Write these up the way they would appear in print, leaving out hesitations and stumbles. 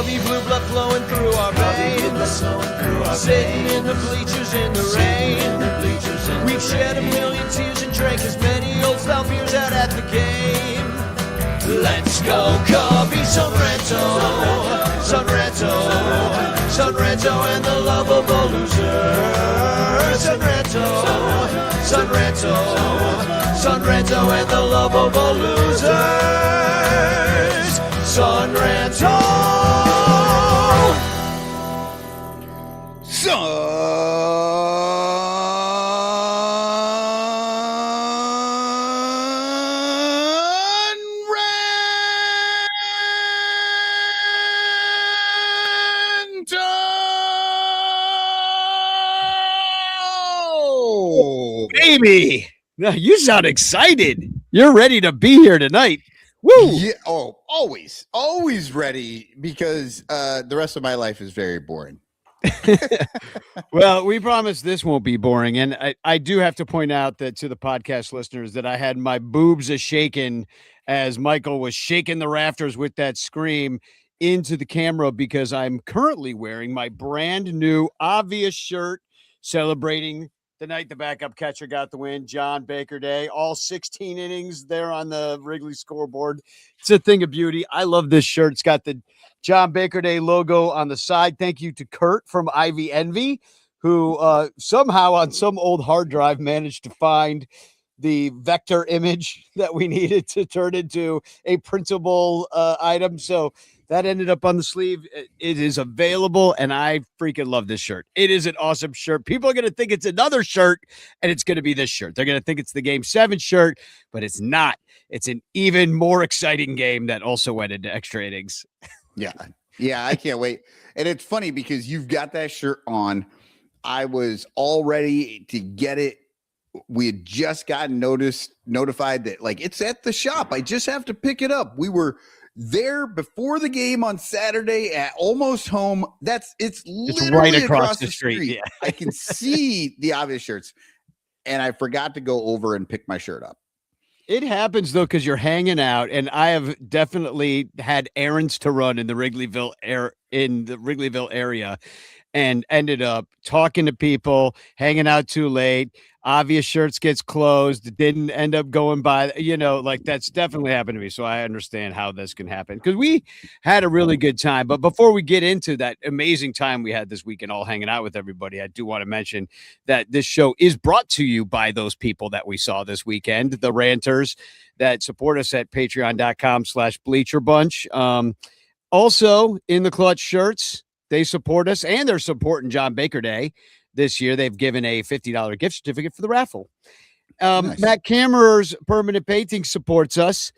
Cubby blue blood flowing through our veins. Sitting in the bleachers in the rain. We've shed a million tears and drank as many old style beers out at the game. Let's go Cubby, son Ranto, son Ranto, son Ranto and the lovable loser. Son Ranto, son Ranto, son Ranto and the lovable losers. Son Ranto. Baby, you sound excited. You're ready to be here tonight. Woo! Yeah, always ready, because the rest of my life is very boring. Well, we promise this won't be boring. And I do have to point out that to the podcast listeners that I had my boobs a-shaking as Michael was shaking the rafters with that scream into the camera, because I'm currently wearing my brand new obvious shirt celebrating the night the backup catcher got the win, John Baker Day, all 16 innings there on the Wrigley scoreboard. It's a thing of beauty. I love this shirt. It's got the John Baker Day logo on the side. Thank you to Kurt from Ivy Envy, who somehow on some old hard drive managed to find the vector image that we needed to turn into a printable item. So that ended up on the sleeve. It is available, and I freaking love this shirt. It is an awesome shirt. People are going to think it's another shirt, and it's going to be this shirt. They're going to think it's the Game 7 shirt, but it's not. It's an even more exciting game that also went into extra innings. Yeah, I can't wait. And it's funny because you've got that shirt on. I was all ready to get it. We had just gotten notified that, like, it's at the shop. I just have to pick it up. We were there before the game on Saturday at Almost Home. It's literally right across the street. Yeah. I can see the obvious shirts, and I forgot to go over and pick my shirt up. It happens though, because you're hanging out, and I have definitely had errands to run in the Wrigleyville area, and ended up talking to people, hanging out too late. Obvious shirts gets closed, didn't end up going by, like that's definitely happened to me. So I understand how this can happen, because we had a really good time. But before we get into that amazing time we had this weekend, all hanging out with everybody, I do want to mention that this show is brought to you by those people that we saw this weekend, the Ranters that support us at patreon.com/bleacherbunch. Also in the clutch shirts, they support us, and they're supporting John Baker Day. This year, they've given a $50 gift certificate for the raffle. Nice. Matt Kammerer's Permanent Painting supports us,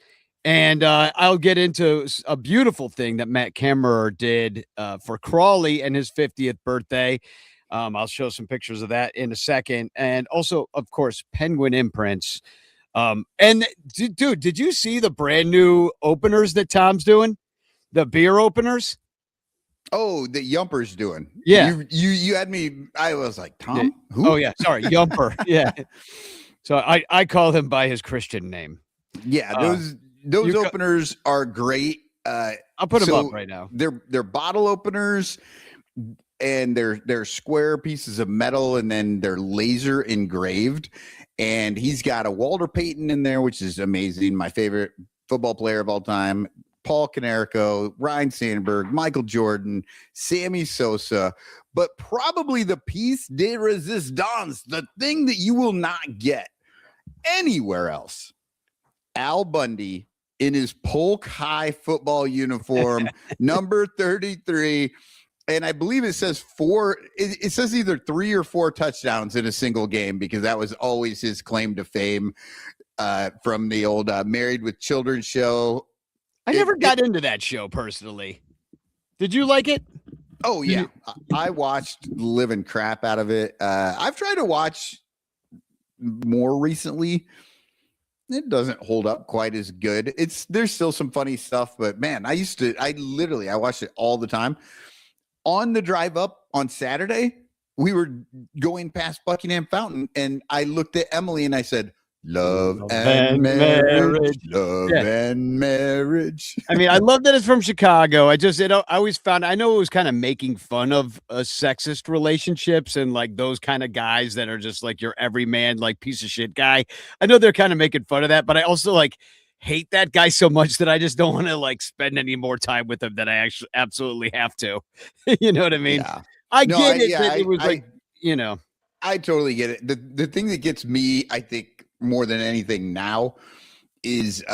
and I'll get into a beautiful thing that Matt Kammerer did for Crawley and his 50th birthday. I'll show some pictures of that in a second. And also, of course, Penguin Imprints. And, dude, did you see the brand new openers that Tom's doing? The beer openers? Oh, the Yumper's doing. Yeah. You had me. I was like, Tom? Who? Oh, yeah. Sorry. Yumper. Yeah. So I call him by his Christian name. Yeah. Those openers are great. I'll put them up right now. They're bottle openers, and they're square pieces of metal, and then they're laser engraved. And he's got a Walter Payton in there, which is amazing. My favorite football player of all time. Paul Canerico, Ryan Sandberg, Michael Jordan, Sammy Sosa, but probably the piece de resistance, the thing that you will not get anywhere else. Al Bundy in his Polk High football uniform, number 33. And I believe it says it says either 3 or 4 touchdowns in a single game, because that was always his claim to fame from the old Married with Children show. I never got into that show personally. Did you like it? Oh, yeah. I watched the living crap out of it. I've tried to watch more recently. It doesn't hold up quite as good. There's still some funny stuff, but man, I watched it all the time. On the drive up on Saturday, we were going past Buckingham Fountain, and I looked at Emily and I said, Love and marriage. Love Yeah. and marriage. I mean, I love that it's from Chicago. I always found, I know it was kind of making fun of sexist relationships and like those kind of guys that are just like your everyman, like piece of shit guy. I know they're kind of making fun of that, but I also like hate that guy so much that I just don't want to like spend any more time with him than I actually absolutely have to. You know what I mean? Yeah. I No, get I- it. yeah, That I- it was I- like, you know, I totally get it. The thing that gets me, I think, more than anything now is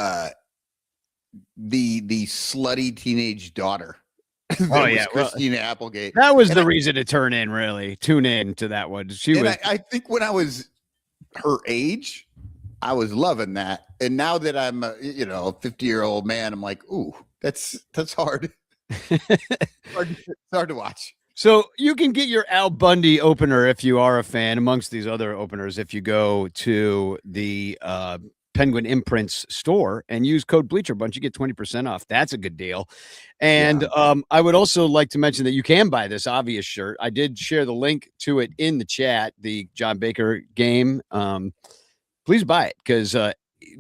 the slutty teenage daughter. that Oh, was yeah, well, Christina Applegate. that was And the I- reason to tune in to that one. She And was, I think when I was her age, I was loving that. And now that I'm a 50-year-old man, I'm like, ooh, that's hard. It's hard to watch. so you can get your Al Bundy opener if you are a fan, amongst these other openers, if you go to the Penguin Imprints store and use code Bleacher Bunch, you get 20% off. That's a good deal. And I would also like to mention that you can buy this obvious shirt. I did share the link to it in the chat, the John Baker game. Please buy it because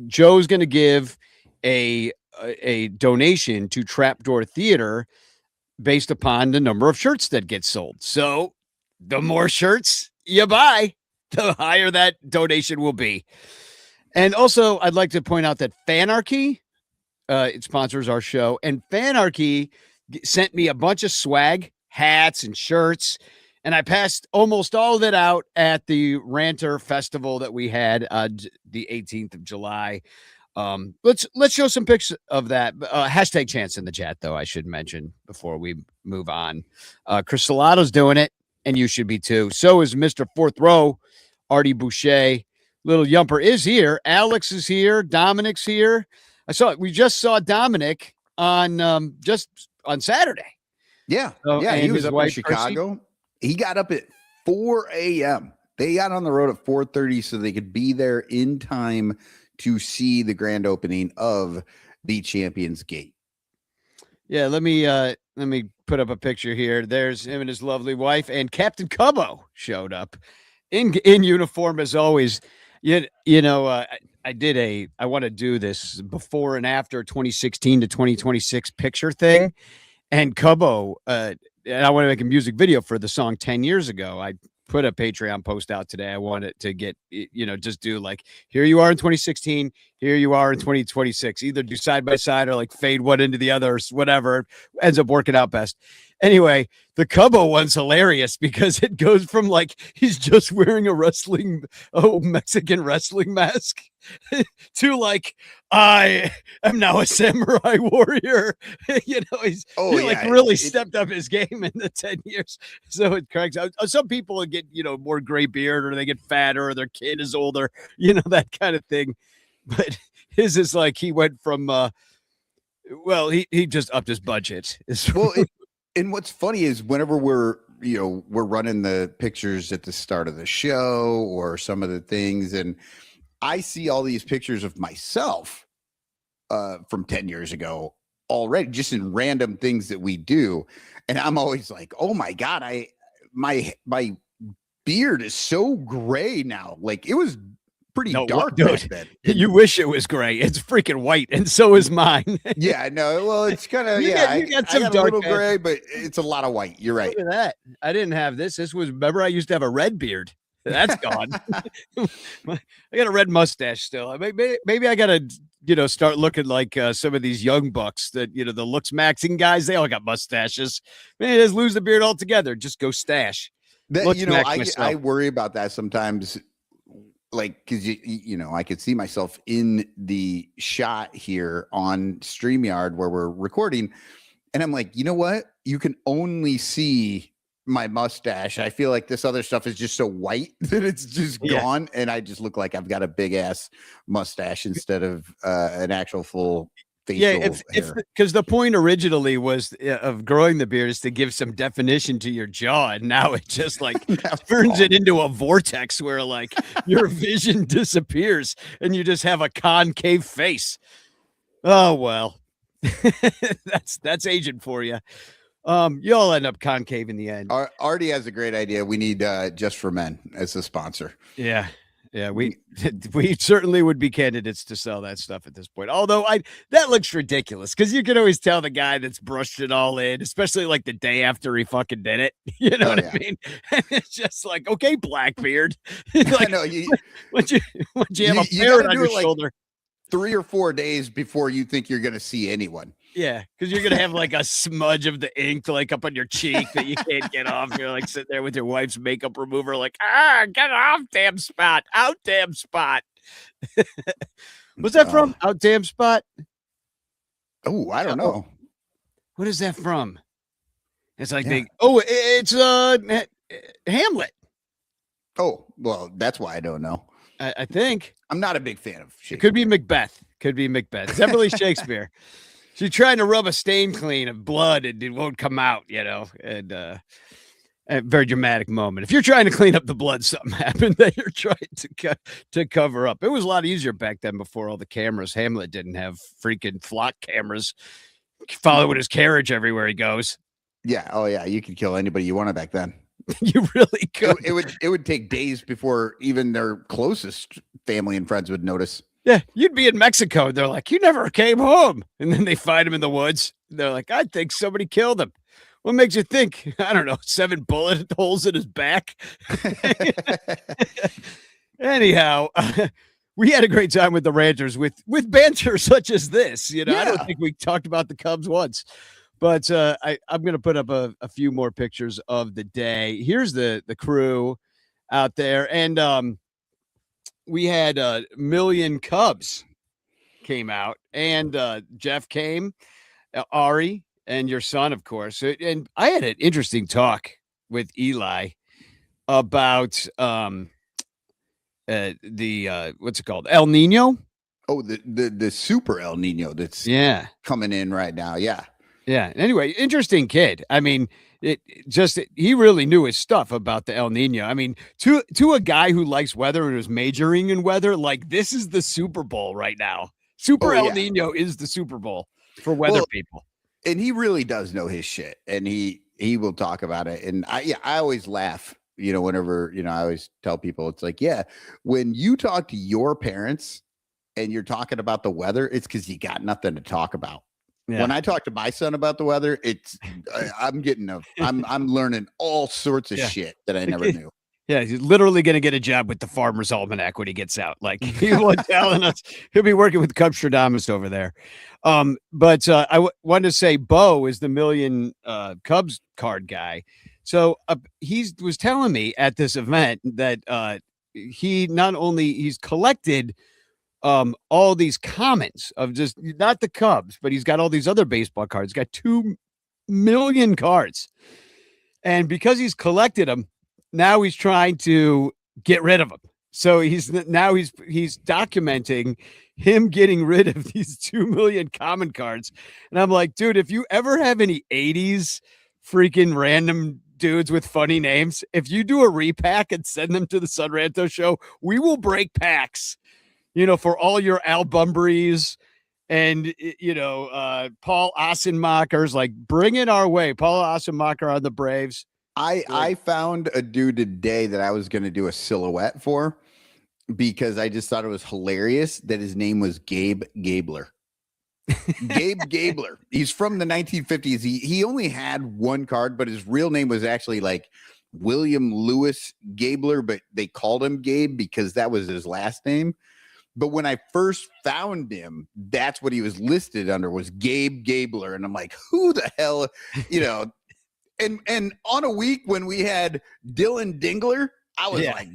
Joe's going to give a donation to Trapdoor Theater based upon the number of shirts that get sold. So the more shirts you buy, the higher that donation will be. And also, I'd like to point out that Fanarchy, it sponsors our show, and Fanarchy sent me a bunch of swag, hats and shirts, and I passed almost all of it out at the Ranter festival that we had the 18th of July. Let's show some pics of that. Hashtag chance in the chat, though, I should mention before we move on. Chris Salato's doing it, and you should be too. So is Mr. Fourth Row, Artie Boucher. Little Yumper is here. Alex is here. Dominic's here. We just saw Dominic on just on Saturday. Yeah. So, Yeah. and He was his up in wife, Chicago. He got up at 4 a.m. They got on the road at 4:30 so they could be there in time to see the grand opening of the Champions Gate. Yeah, let me put up a picture here. There's him and his lovely wife, and Captain Cubbo showed up in uniform as always. I want to do this before and after 2016 to 2026 picture thing, and Cubbo, and I want to make a music video for the song 10 years ago. I put a Patreon post out today. I wanted to get, just do like, here you are in 2016, here you are in 2026, either do side by side or like fade one into the other, or whatever ends up working out best. Anyway, the Cubbo one's hilarious because it goes from like, he's just wearing a Mexican wrestling mask to like, I am now a samurai warrior. He's really stepped up his game in the 10 years. So it cracks out. Some people get, more gray beard, or they get fatter, or their kid is older, that kind of thing. But his is like, he went from, he just upped his budget. And what's funny is whenever we're running the pictures at the start of the show or some of the things, and I see all these pictures of myself from 10 years ago already, just in random things that we do. And I'm always like, oh my God, my beard is so gray now. Like, it was pretty dark back then. You wish it was gray. It's freaking white, and so is mine. Yeah, no, well, it's kind of, you got some dark, a little gray, but it's a lot of white. You're right. Look at that. I didn't have this. Remember, I used to have a red beard. That's gone. I got a red mustache still. Maybe I got to, start looking like some of these young bucks that, the looks maxing guys. They all got mustaches. Man, just lose the beard altogether. Just go stash. I worry about that sometimes. Like, because I could see myself in the shot here on StreamYard where we're recording, and I'm like, you know what? You can only see my mustache. I feel like this other stuff is just so white that it's just gone, and I just look like I've got a big ass mustache instead of an actual full facial hair. Because the point originally was of growing the beard is to give some definition to your jaw, and now it just like turns it into a vortex where like your vision disappears and you just have a concave face. Oh well. that's aging for you. You all end up concave in the end. Artie has a great idea. We need Just for Men as a sponsor. Yeah. Yeah, we certainly would be candidates to sell that stuff at this point. Although that looks ridiculous because you can always tell the guy that's brushed it all in, especially like the day after he fucking did it. You know what I mean? And it's just like, okay, Blackbeard. Like, I know once you have a parrot on your shoulder. 3 or 4 days before you think you're going to see anyone. Yeah, because you're gonna have like a smudge of the ink like up on your cheek that you can't get off. You're like sitting there with your wife's makeup remover, like, get off, damn spot, out, damn spot. What's that from? Out, damn spot. Oh, I don't know. What is that from? It's like it's Hamlet. Oh, well, that's why I don't know. I think I'm not a big fan of Shakespeare. It could be Macbeth. Could be Macbeth. It's definitely Shakespeare. She's trying to rub a stain clean of blood and it won't come out, you know, and a very dramatic moment. If you're trying to clean up the blood, something happened that you're trying to cover up. It was a lot easier back then before all the cameras. Hamlet didn't have freaking flock cameras following his carriage everywhere he goes. Yeah. Oh, yeah. You could kill anybody you wanted back then. You really could. It would take days before even their closest family and friends would notice. Yeah, you'd be in Mexico. They're like, you never came home. And then they find him in the woods. They're like, I think somebody killed him. What makes you think? I don't know, 7 bullet holes in his back. Anyhow, we had a great time with the Ranters with banter such as this. You know, I don't think we talked about the Cubs once. But I'm going to put up a few more pictures of the day. Here's the crew out there. And we had a million Cubs came out, and Jeff came, Ari, and your son, of course. And I had an interesting talk with Eli about the what's it called? El Nino. Oh, the super El Nino that's coming in right now. Yeah. Yeah. Anyway, interesting kid. I mean, he really knew his stuff about the El Nino. I mean, to a guy who likes weather and is majoring in weather, like this is the Super Bowl right now. El Nino is the Super Bowl for weather people. And he really does know his shit, and he will talk about it. And I always laugh, you know, whenever, you know, I always tell people it's like, yeah, when you talk to your parents and you're talking about the weather, it's because you got nothing to talk about. Yeah. When I talk to my son about the weather, I'm learning all sorts of shit that I never knew. Yeah, he's literally going to get a job with the Farmer's Almanac when he gets out. Like he was telling us, he'll be working with Cubstradamus over there. But I wanted to say, Bo is the million Cubs card guy. So he was telling me at this event that he's collected all these commons of just not the Cubs, but he's got all these other baseball cards. He's got 2 million cards. And because he's collected them, now he's trying to get rid of them. So he's documenting him getting rid of these 2 million common cards. And I'm like, dude, if you ever have any 80s freaking random dudes with funny names, if you do a repack and send them to the Son Ranto show, we will break packs. You know, for all your Al Bumbries and, you know, Paul Ossenmachers, like bring it our way. Paul Ossenmacher on the Braves. I found a dude today that I was going to do a silhouette for because I just thought it was hilarious that his name was Gabe Gabler. Gabe Gabler. He's from the 1950s. He only had one card, but his real name was actually like William Lewis Gabler, but they called him Gabe because that was his last name. But when I first found him, that's what he was listed under, was Gabe Gabler. And I'm like, who the hell, you know? And on a week when we had Dylan Dingler, I was like,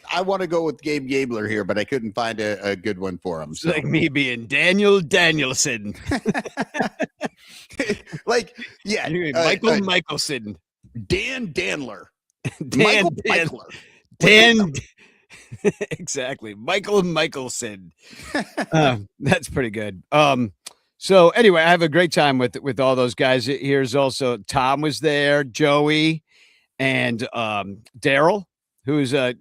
I want to go with Gabe Gabler here, but I couldn't find a good one for him. So. It's like me being Daniel Danielson. Like, yeah. Michael Michelson. Dan Danler. Dan. Exactly. Michael Michelson. That's pretty good. So anyway, I have a great time with all those guys. Here's also Tom was there, Joey, and Daryl, who's I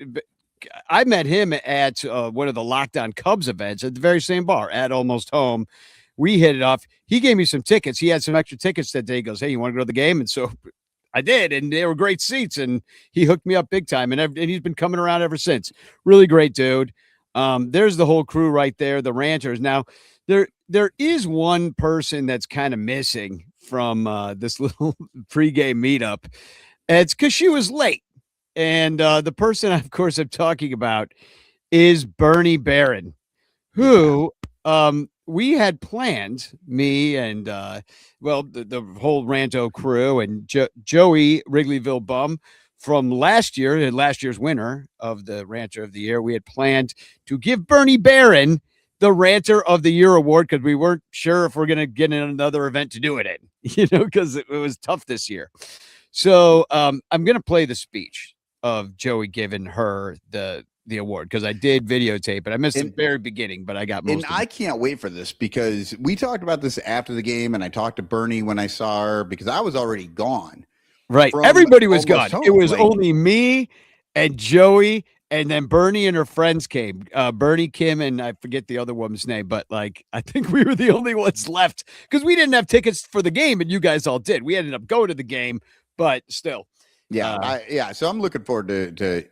met him at one of the Lockdown Cubs events at the very same bar at Almost Home. We hit it off. He gave me some tickets. He had some extra tickets that day. He goes, hey, you want to go to the game? And so I did, and they were great seats, and he hooked me up big time, and he's been coming around ever since. Really great dude. There's the whole crew right there, the Ranters. Now, there is one person that's kind of missing from this little pregame meetup. It's because she was late, and the person, of course, I'm talking about is Bernie Barron, who we had planned, me and the whole Ranto crew and Joey Wrigleyville Bum from last year's winner of the Ranter of the Year. We had planned to give Bernie Barron the Ranter of the Year award because we weren't sure if we're going to get in another event to do it in, because it was tough this year. So I'm going to play the speech of Joey giving her the award because I did videotape it. I missed the very beginning, but I got most. And I can't wait for this because we talked about this after the game, and I talked to Bernie when I saw her because I was already gone. Right, everybody was gone. Home. It was only me and Joey, and then Bernie and her friends came. Bernie, Kim, and I forget the other woman's name, but I think we were the only ones left because we didn't have tickets for the game, and you guys all did. We ended up going to the game, but still. Yeah, So I'm looking forward to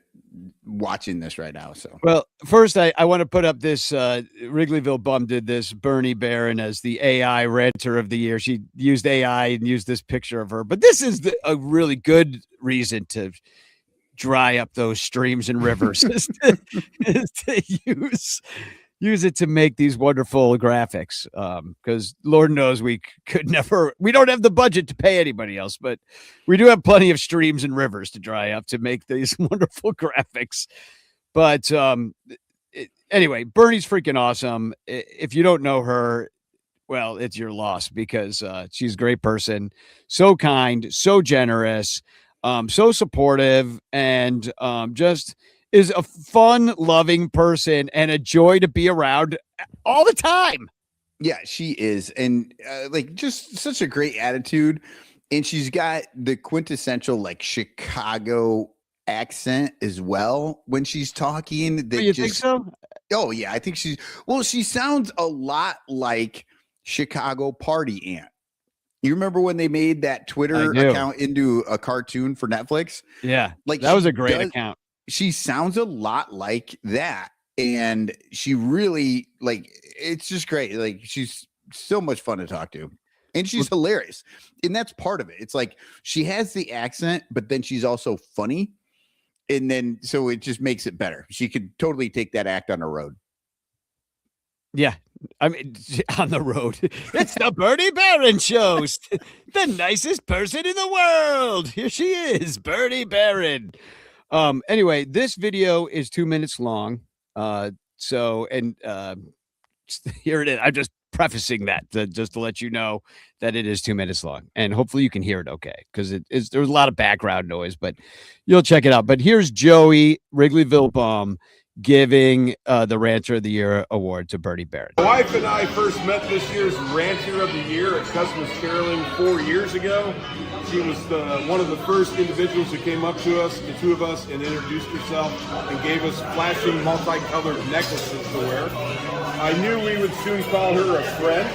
watching this right now. So, well, first I want to put up this Wrigleyville Bum did this Bernie Barron as the AI Ranter of the Year. She used AI and used this picture of her, but this is a really good reason to dry up those streams and rivers is to use it to make these wonderful graphics. Because Lord knows we don't have the budget to pay anybody else, but we do have plenty of streams and rivers to dry up to make these wonderful graphics. But anyway, Bernie's freaking awesome. If you don't know her, well, it's your loss because she's a great person, so kind, so generous, so supportive, and just is a fun, loving person and a joy to be around all the time. Yeah, she is. And just such a great attitude. And she's got the quintessential Chicago accent as well when she's talking. Think so? Oh, yeah. I think she sounds a lot like Chicago Party Ant. You remember when they made that Twitter account into a cartoon for Netflix? Yeah. That was a great account. She sounds a lot like that, and she really it's just great. She's so much fun to talk to, and she's hilarious, and that's part of it. It's she has the accent, but then she's also funny, and then so it just makes it better. She could totally take that act on the road. Yeah, I mean, on the road. It's the Bernie Barron Show. The nicest person in the world. Here she is, Bernie Barron. Anyway, this video is 2 minutes long. Here it is. I'm just prefacing that just to let you know that it is 2 minutes long, and hopefully you can hear it okay because there's a lot of background noise, but you'll check it out. But here's Joey Wrigleyville Bum giving the Ranter of the Year award to Bernie Barron. My wife and I first met this year's Ranter of the Year at Christmas caroling 4 years ago. She was one of the first individuals who came up to us, the two of us, and introduced herself and gave us flashing multicolored necklaces to wear. I knew we would soon call her a friend.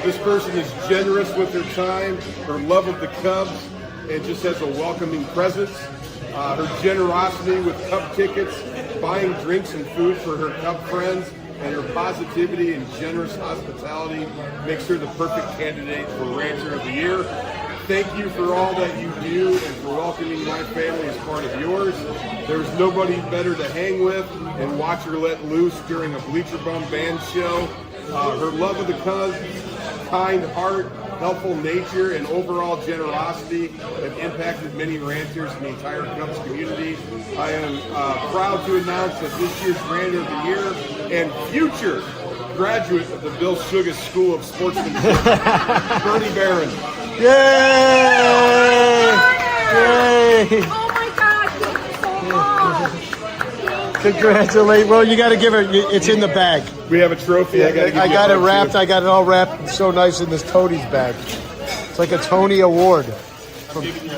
This person is generous with her time, her love of the Cubs, and just has a welcoming presence. Her generosity with Cub tickets, buying drinks and food for her Cub friends, and her positivity and generous hospitality makes her the perfect candidate for Ranter of the Year. Thank you for all that you do and for welcoming my family as part of yours. There's nobody better to hang with and watch her let loose during a Bleacher Bum band show. Her love of the Cubs, kind heart, helpful nature, and overall generosity have impacted many Ranters in the entire Cubs community. I am proud to announce that this year's Ranter of the Year and future graduate of the Bill Sugas School of Sportsmanship, Bernie Barron. Yay! Yay! Oh my God, thank you so much. Congratulations. Well, you got to give her, it's in the bag. We have a trophy. I got it wrapped. I got it all wrapped. It's so nice in this Tony's bag. It's like a Tony Award. Thank you.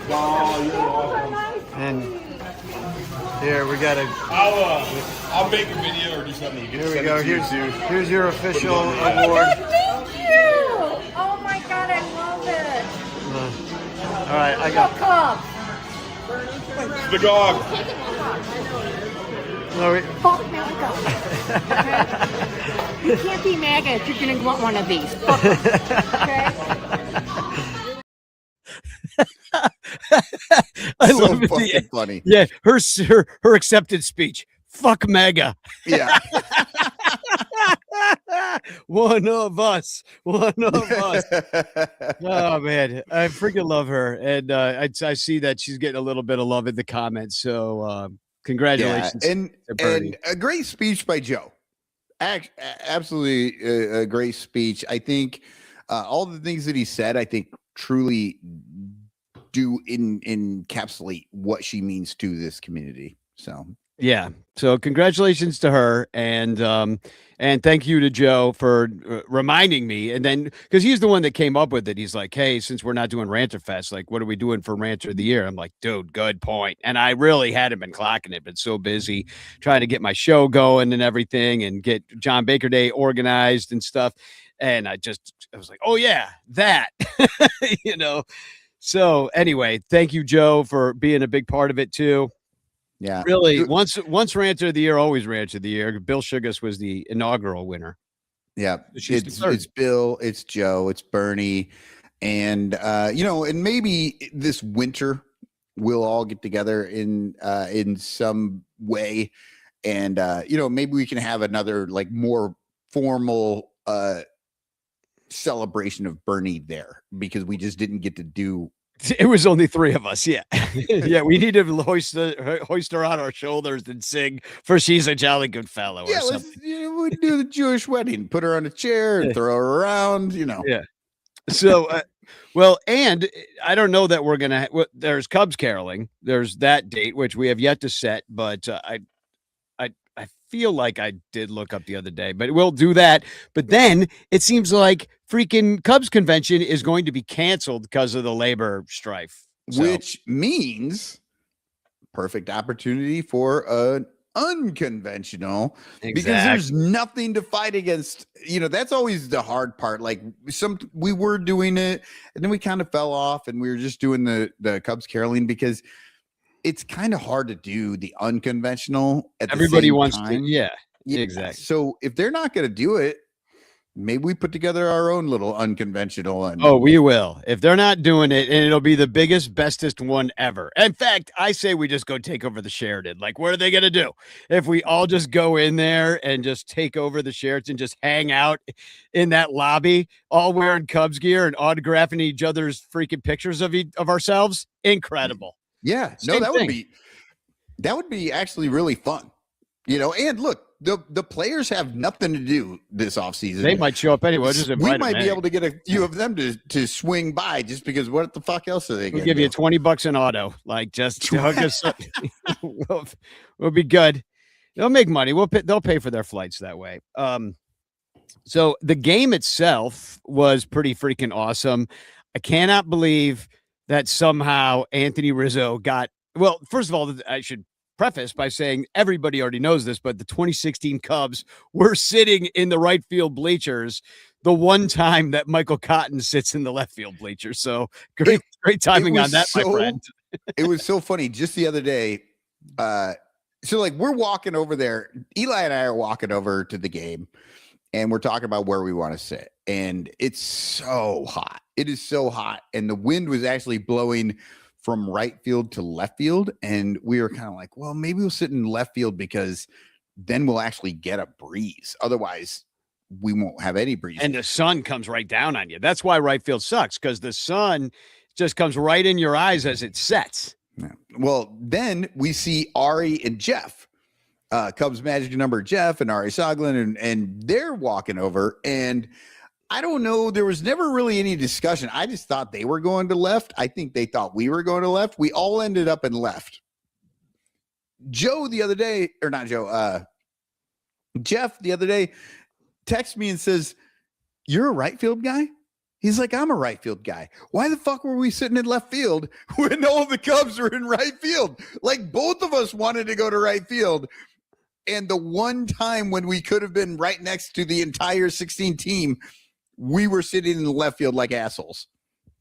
God. And here we got a. I'll make a video or do something. Here we go. Here's your official award. Thank you. Oh my God, I love it. right, I Go got. Cubs. The dog. Fuck MAGA. Okay? You can't be MAGA if you're going to want one of these. Fuck 'em. Okay? I So love it. fucking funny. Yeah, her acceptance speech. Fuck MAGA. Yeah. One of us. Oh man, I freaking love her, and I see that she's getting a little bit of love in the comments. So congratulations, and to Bernie. and a great speech by Joe. Absolutely a great speech. I think all the things that he said, I think truly do encapsulate what she means to this community. So Yeah. So congratulations to her, and thank you to Joe for reminding me. And then because he's the one that came up with it, he's like, "Hey, since we're not doing Ranter Fest, like, what are we doing for Ranter of the Year?" I'm like, "Dude, good point." And I really hadn't been clocking it, been so busy trying to get my show going and everything, and get John Baker Day organized and stuff. And I was like, "Oh yeah, that," you know. So anyway, thank you, Joe, for being a big part of it too. yeah, Really, once Ranter of the Year, always Ranter of the Year. Bill Sugas was the inaugural winner. yeah. She's the third. It's Bill, it's Joe, it's Bernie, and and maybe this winter we'll all get together in some way, and maybe we can have another like more formal celebration of Bernie there, because we just didn't get to do. It was only three of us. Yeah. Yeah. We need to hoist her on our shoulders and sing for She's a Jolly Good Fellow. Yeah, or let's something. we do the Jewish wedding, put her on a chair and throw her around, Yeah. So, well, and I don't know that we're going to, there's Cubs caroling. There's that date, which we have yet to set, but I feel like I did look up the other day, but we'll do that. But then it seems like freaking Cubs convention is going to be canceled because of the labor strife. So, which means perfect opportunity for an unconventional, because there's nothing to fight against. That's always the hard part. Like we were doing it and then we kind of fell off and we were just doing the Cubs caroling, because it's kind of hard to do the unconventional at everybody the same wants time. to. Yeah, exactly. So if they're not going to do it, maybe we put together our own little unconventional. Oh, we will. If they're not doing it, and it'll be the biggest, bestest one ever. In fact, I say we just go take over the Sheraton. Like, what are they going to do if we all just go in there and just take over the Sheraton, just hang out in that lobby, all wearing Cubs gear and autographing each other's freaking pictures of ourselves? Incredible. Yeah, Same that thing. would be actually really fun. And look, the players have nothing to do this offseason. They might show up anyway. We might be able to get a few of them to swing by, just because what the fuck else are they going to give you $20 an auto? Like, just to hook us up. we'll be good. They'll make money. They'll pay for their flights that way. So the game itself was pretty freaking awesome. I cannot believe that somehow Anthony Rizzo got, well, first of all, I should preface by saying everybody already knows this, but the 2016 Cubs were sitting in the right field bleachers the one time that Michael Cotton sits in the left field bleachers. So great timing on that, my friend. It was so funny. Just the other day, so like we're walking over there. Eli and I are walking over to the game, and we're talking about where we want to sit. And it's so hot. It is so hot. And the wind was actually blowing from right field to left field. And we were kind of like, well, maybe we'll sit in left field, because then we'll actually get a breeze. Otherwise, we won't have any breeze. And the sun comes right down on you. That's why right field sucks, because the sun just comes right in your eyes as it sets. Yeah. Well, then we see Ari and Jeff. Cubs magic number Jeff and Ari Soglin, and they're walking over, and I don't know, there was never really any discussion. I just thought they were going to left. I think they thought we were going to left. We all ended up in left. Joe the other day, or not Joe, Jeff the other day texts me and says, "You're a right field guy?" He's like, "I'm a right field guy." Why the fuck were we sitting in left field when all the Cubs were in right field? Like, both of us wanted to go to right field. And the one time when we could have been right next to the entire 16 team, we were sitting in the left field like assholes.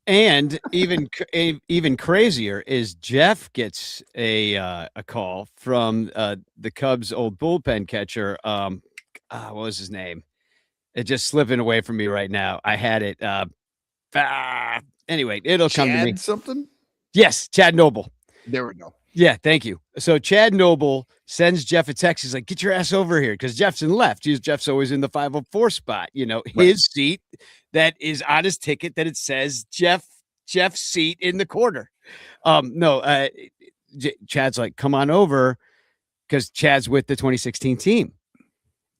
And even crazier is Jeff gets a call from the Cubs' old bullpen catcher. What was his name? It's just slipping away from me right now. I had it. Anyway, it'll come to me. Chad something? Yes, Chad Noble. There we go. Yeah, thank you. So Chad Noble sends Jeff a text. He's like, "Get your ass over here," because Jeff's in left. Jeff's always in the 504 spot. You know, his seat that is on his ticket that it says Jeff's seat in the corner. No, Chad's like, "Come on over," because Chad's with the 2016 team.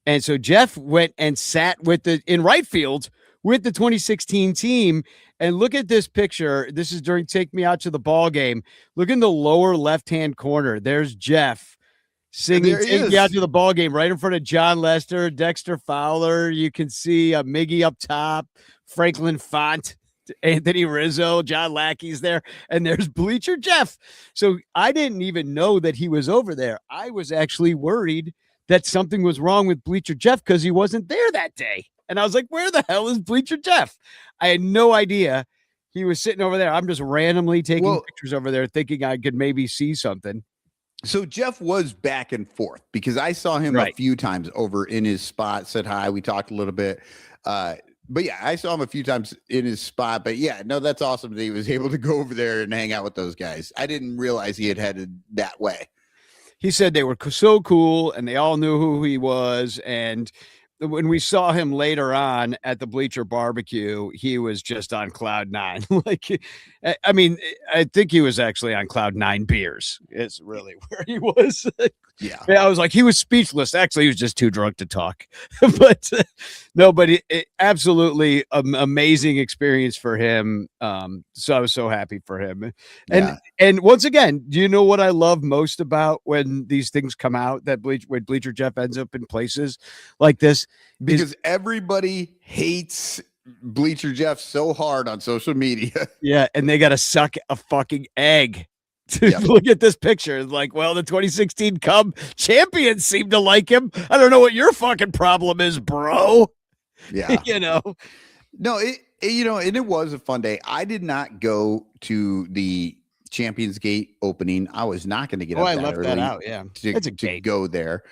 And so Jeff went and sat in right field with the 2016 team. And look at this picture. This is during Take Me Out to the Ball Game. Look in the lower left-hand corner. There's Jeff singing Take Me Out to the Ball Game right in front of John Lester, Dexter Fowler. You can see Miggy up top, Franklin Font, Anthony Rizzo, John Lackey's there, and there's Bleacher Jeff. So I didn't even know that he was over there. I was actually worried that something was wrong with Bleacher Jeff because he wasn't there that day. And I was like, where the hell is Bleacher Jeff? I had no idea he was sitting over there. I'm just randomly taking pictures over there thinking I could maybe see something. So Jeff was back and forth because I saw him a few times over in his spot, said hi. We talked a little bit. But yeah, I saw him a few times in his spot. But yeah, no, that's awesome that he was able to go over there and hang out with those guys. I didn't realize he had headed that way. He said they were so cool and they all knew who he was. And when we saw him later on at the Bleacher Barbecue, he was just on cloud nine. I mean, I think he was actually on cloud nine beers. It's really where he was. Yeah. I was like, he was speechless. Actually, he was just too drunk to talk. But it absolutely amazing experience for him. So I was so happy for him. And once again, do you know what I love most about when these things come out that when Bleacher Jeff ends up in places like this? Because everybody hates Bleacher Jeff so hard on social media. Yeah, and they got to suck a fucking egg to look at this picture. Like, well, the 2016 Cub champions seem to like him. I don't know what your fucking problem is, bro. Yeah. No, and it was a fun day. I did not go to the Champions Gate opening. I was not going to get up I left that out. Yeah. To go there.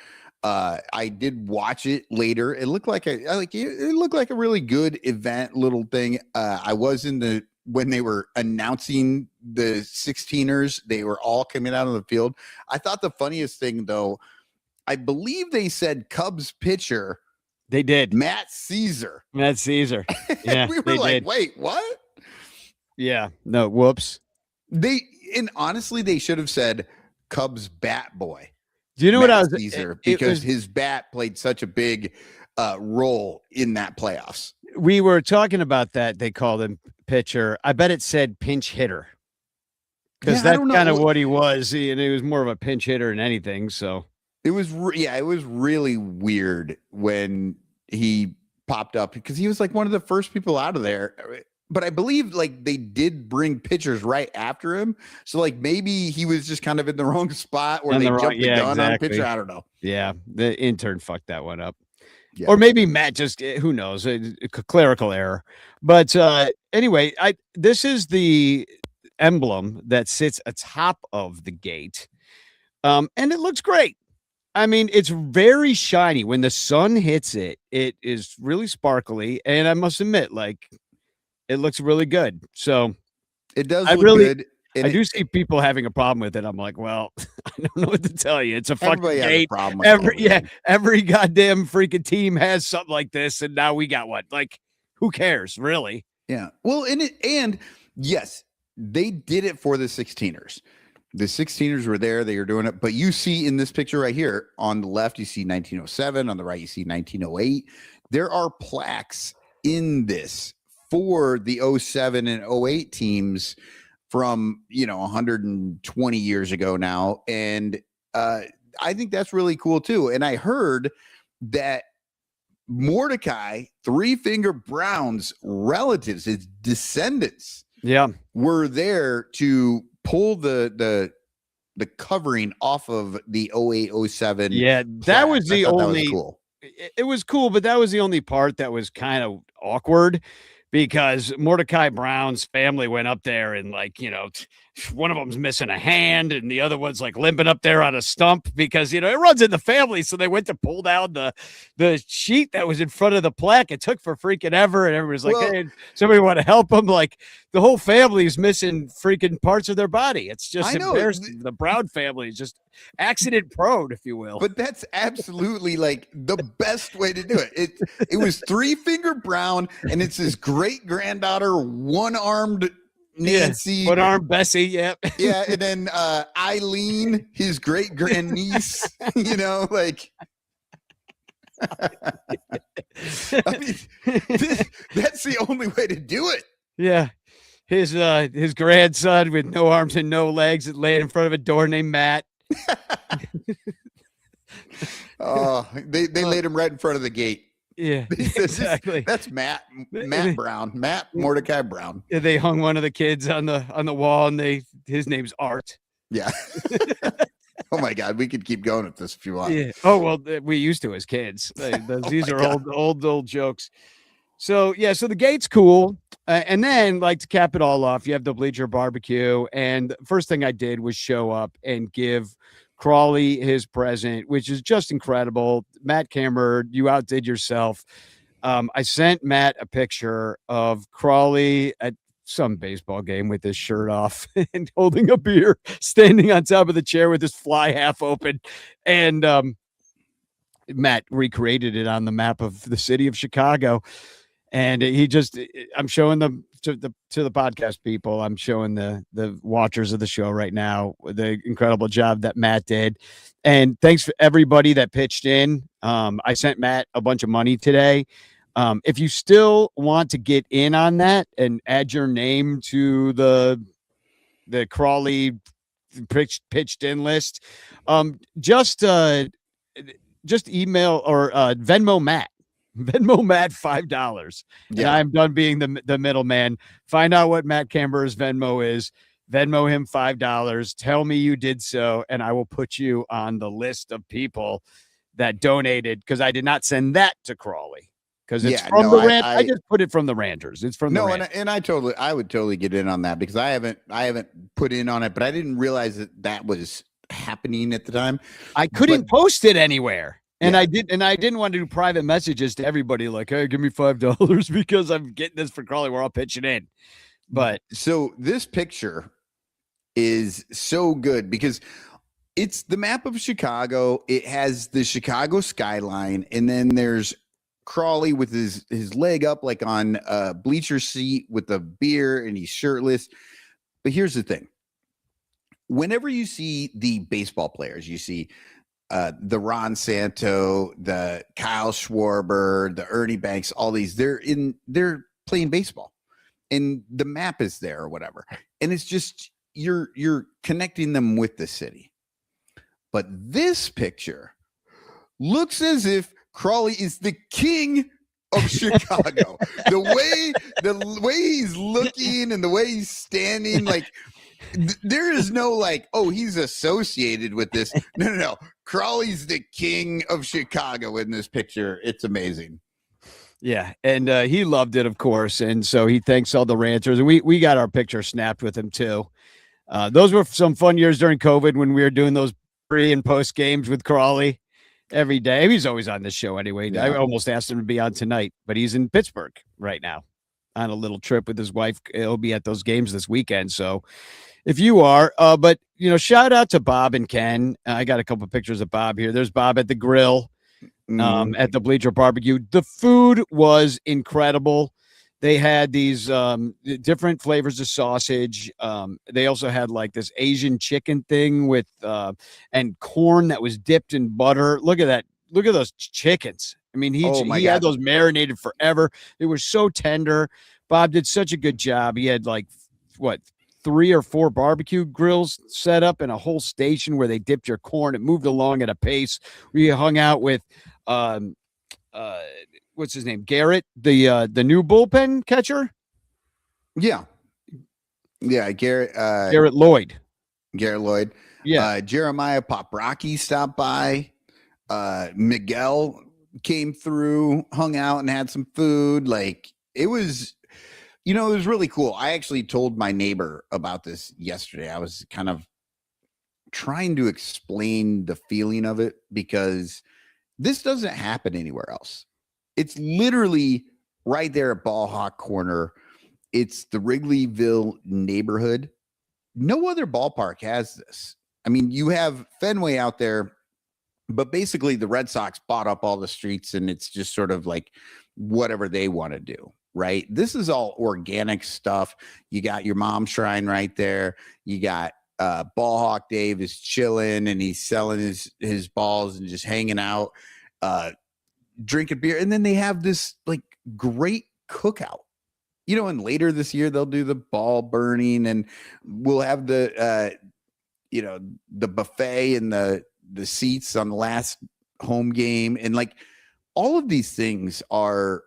I did watch it later. It looked like it looked like a really good event, little thing. I was when they were announcing the 16ers, they were all coming out of the field. I thought the funniest thing, though, I believe they said Cubs pitcher. They did. Matt Caesar. Yeah. We were like, wait, what? Yeah. No, whoops. Honestly, they should have said Cubs bat boy. Do you know Matt what I was Caesar, because his bat played such a big role in that playoffs. We were talking about that. They called him pitcher. I bet it said pinch hitter because that's kind of what he was. And he was more of a pinch hitter than anything. So it was, it was really weird when he popped up because he was like one of the first people out of there. But I believe they did bring pitchers right after him. So maybe he was just kind of in the wrong spot where they jumped the gun on pitcher. I don't know. Yeah. The intern fucked that one up. Yeah. Or maybe Matt just, who knows, a clerical error. But anyway, this is the emblem that sits atop of the gate. And it looks great. I mean, it's very shiny. When the sun hits it, it is really sparkly. And I must admit, it looks really good. So it does look good. I do see people having a problem with it. I'm like, well, I don't know what to tell you. It's a fucking gate. Every goddamn freaking team has something like this, and now we got one. Who cares, really? Yeah. Well, and yes, they did it for the 16ers. The 16ers were there. They were doing it. But you see in this picture right here, on the left, you see 1907. On the right, you see 1908. There are plaques in this for the 07 and 08 teams from 120 years ago now, and I think that's really cool too. And I heard that Mordecai Three Finger Brown's relatives, his descendants, were there to pull the covering off of the 08-07. Yeah, that was the only. That was cool. It was cool, but that was the only part that was kind of awkward. because Mordecai Brown's family went up there and one of them's missing a hand and the other one's like limping up there on a stump because, it runs in the family. So they went to pull down the sheet that was in front of the plaque. It took for freaking ever. And everybody's like, hey, somebody want to help them? Like the whole family is missing freaking parts of their body. It's just embarrassing. The Brown family is just accident prone, if you will. But that's absolutely like the best way to do it. It was Three Finger Brown, and it's his great granddaughter, one-armed Nancy, one-armed Bessie. Yep. Yeah, and then Eileen, his great grandniece. Like. I mean, that's the only way to do it. Yeah. His grandson with no arms and no legs that laid in front of a door named Matt. Oh, they laid him right in front of the gate. Yeah, exactly. That's Matt Brown, Matt Mordecai Brown. Yeah, they hung one of the kids on the wall, and his name's Art. Yeah. Oh my God, we could keep going with this if you want. Yeah. Oh well, we used to as kids. These are old jokes. So yeah, so the gate's cool, and then to cap it all off, you have the Bleacher Barbecue, and the first thing I did was show up and give Crawley his present, which is just incredible. Matt Cameron, you outdid yourself. I sent Matt a picture of Crawley at some baseball game with his shirt off and holding a beer, standing on top of the chair with his fly half open. And Matt recreated it on the map of the city of Chicago. And I'm showing them to the podcast people. I'm showing the watchers of the show right now the incredible job that Matt did. And thanks for everybody that pitched in. I sent Matt a bunch of money today. If you still want to get in on that and add your name to the Crawley pitched in list, just email or Venmo Matt. Venmo Matt $5. Yeah. And I'm done being the middleman. Find out what Matt Camber's Venmo is. Venmo him $5. Tell me you did so, and I will put you on the list of people that donated, because I did not send that to Crawley. Because it's from the Rant. I just put it from the Ranters. It's from the Ranters. And I would totally get in on that, because I haven't put in on it, but I didn't realize that was happening at the time. I couldn't post it anywhere. And I didn't want to do private messages to everybody like, hey, give me $5 because I'm getting this for Crawley. We're all pitching in. But so this picture is so good because it's the map of Chicago. It has the Chicago skyline, and then there's Crawley with his leg up like on a bleacher seat with a beer, and he's shirtless. But here's the thing. Whenever you see the baseball players, you see the Ron Santo, the Kyle Schwarber, the Ernie Banks, all these, they're playing baseball, and the map is there or whatever. And it's just, you're connecting them with the city. But this picture looks as if Crawley is the king of Chicago. the way he's looking and the way he's standing, like, there is no like, oh, he's associated with this. No. Crawley's the king of Chicago in this picture. It's amazing. Yeah, and he loved it, of course, and so he thanks all the Ranters. And we got our picture snapped with him too. Those were some fun years during COVID when we were doing those pre and post games with Crawley every day. He's always on this show anyway. Yeah. I almost asked him to be on tonight, but he's in Pittsburgh right now on a little trip with his wife. He'll be at those games this weekend. So if you are, but shout out to Bob and Ken. I got a couple of pictures of Bob here. There's Bob at the grill, at the Bleacher Barbecue. The food was incredible. They had these different flavors of sausage. They also had like this Asian chicken thing with and corn that was dipped in butter. Look at that. Look at those chickens. I mean, he had those marinated forever. They were so tender. Bob did such a good job. He had like 3 or 4 barbecue grills set up in a whole station where they dipped your corn. It moved along at a pace. We hung out with what's his name? Garrett, the new bullpen catcher. Yeah. Garrett Lloyd. Yeah. Jeremiah Poprocki stopped by. Miguel came through, hung out, and had some food. Like, it was You know, it was really cool. I actually told my neighbor about this yesterday. I was kind of trying to explain the feeling of it because this doesn't happen anywhere else. It's literally right there at Ball Hawk Corner. It's the Wrigleyville neighborhood. No other ballpark has this. I mean, you have Fenway out there, but basically the Red Sox bought up all the streets and it's just sort of like whatever they want to do, right? This is all organic stuff. You got your mom shrine right there. You got Ball Hawk Dave is chilling and he's selling his balls and just hanging out, drinking beer. And then they have this like great cookout. You know, and later this year they'll do the ball burning and we'll have the the buffet and the seats on the last home game. And like all of these things are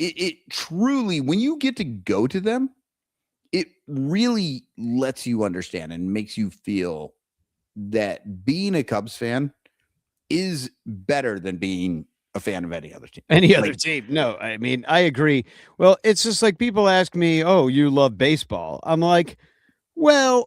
it truly, when you get to go to them, it really lets you understand and makes you feel that being a Cubs fan is better than being a fan of any other team. Any other team. No, I mean, I agree. Well, it's just like people ask me, oh, you love baseball. I'm like, well,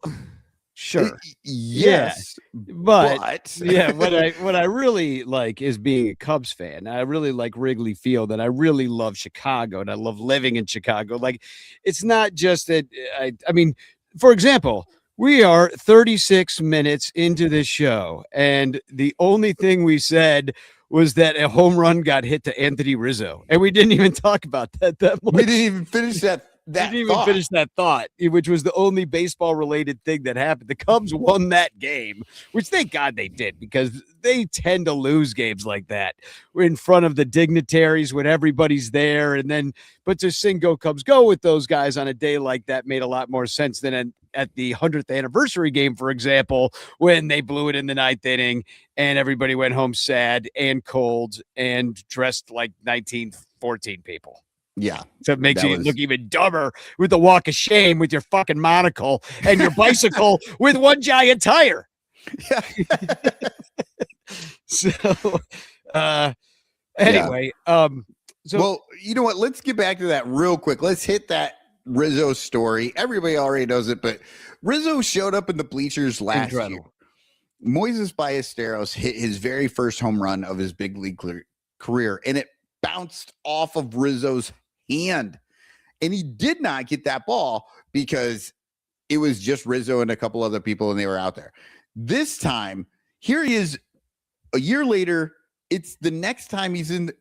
sure. Yes. But yeah, what I really like is being a Cubs fan. I really like Wrigley Field and I really love Chicago and I love living in Chicago. Like, it's not just that I mean, for example, we are 36 minutes into this show and the only thing we said was that a home run got hit to Anthony Rizzo. And we didn't even talk about that much. We didn't even finish that thought, which was the only baseball related thing that happened. The Cubs won that game, which thank God they did because they tend to lose games like that. We're in front of the dignitaries when everybody's there. But to sing Go Cubs Go with those guys on a day like that made a lot more sense than at the 100th anniversary game, for example, when they blew it in the ninth inning and everybody went home sad and cold and dressed like 1914 people. Yeah. So it makes you look even dumber with the walk of shame with your fucking monocle and your bicycle with one giant tire. Yeah. Anyway, well, you know what? Let's get back to that real quick. Let's hit that Rizzo story. Everybody already knows it, but Rizzo showed up in the bleachers last year. Moises Ballesteros hit his very first home run of his big league career, and it bounced off of Rizzo's hand. And he did not get that ball because it was just Rizzo and a couple other people, and they were out there. This time, here he is a year later. It's the next time he's in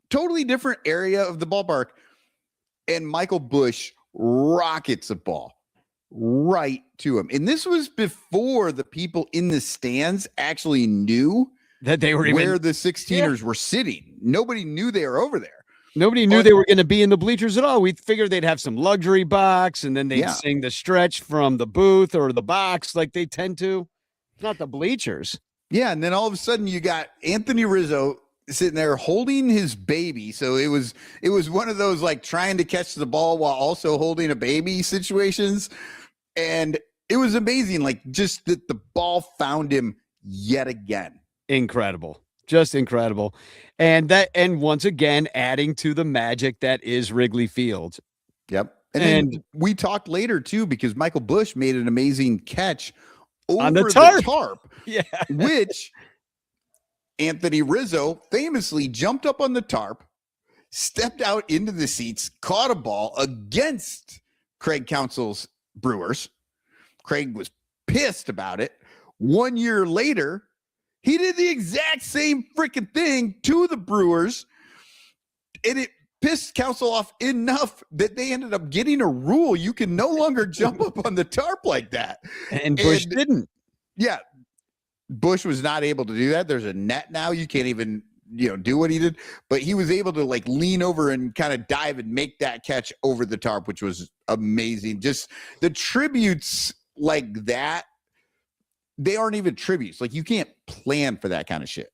totally different area of the ballpark. And Michael Busch rockets a ball right to him. And this was before the people in the stands actually knew that they were where the 16ers were sitting. Nobody knew they were over there. Nobody knew they were going to be in the bleachers at all. We figured they'd have some luxury box and then they'd sing the stretch from the booth or the box like they tend to. Not the bleachers. Yeah, and then all of a sudden you got Anthony Rizzo sitting there holding his baby. So it was one of those like trying to catch the ball while also holding a baby situations. And it was amazing. Like just that the ball found him yet again. Incredible. Just incredible. And once again, adding to the magic that is Wrigley Field. Yep. And then we talked later too, because Michael Busch made an amazing catch over on the tarp. Yeah. Which Anthony Rizzo famously jumped up on the tarp, stepped out into the seats, caught a ball against Craig Counsell's Brewers. Craig was pissed about it. 1 year later, he did the exact same freaking thing to the Brewers, and it pissed Counsell off enough that they ended up getting a rule. You can no longer jump up on the tarp like that. And Busch didn't. Yeah. Busch was not able to do that. There's a net now. You can't even, do what he did, but he was able to like lean over and kind of dive and make that catch over the tarp, which was amazing. Just the tributes like that. They aren't even tributes. Like you can't plan for that kind of shit.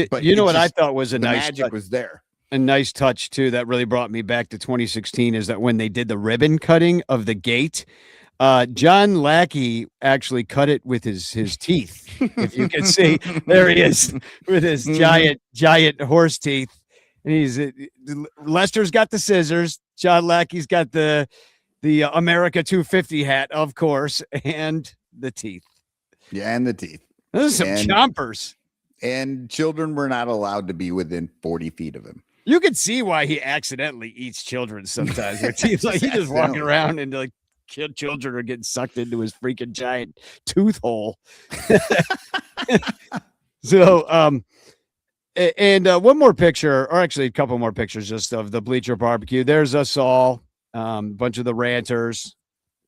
But you know what I thought was a nice magic was there. A nice touch too that really brought me back to 2016 is that when they did the ribbon cutting of the gate, John Lackey actually cut it with his teeth. If you can see, there he is with his giant horse teeth. And Lester's got the scissors. John Lackey's got the America 250 hat, of course, and the teeth. Yeah, and the teeth. Those are some chompers. And children were not allowed to be within 40 feet of him. You could see why he accidentally eats children sometimes. With teeth. Like he just walking around and like children are getting sucked into his freaking giant tooth hole. So, and one more picture, or actually a couple more pictures just of the Bleacher Barbecue. There's us all, a bunch of the Ranters,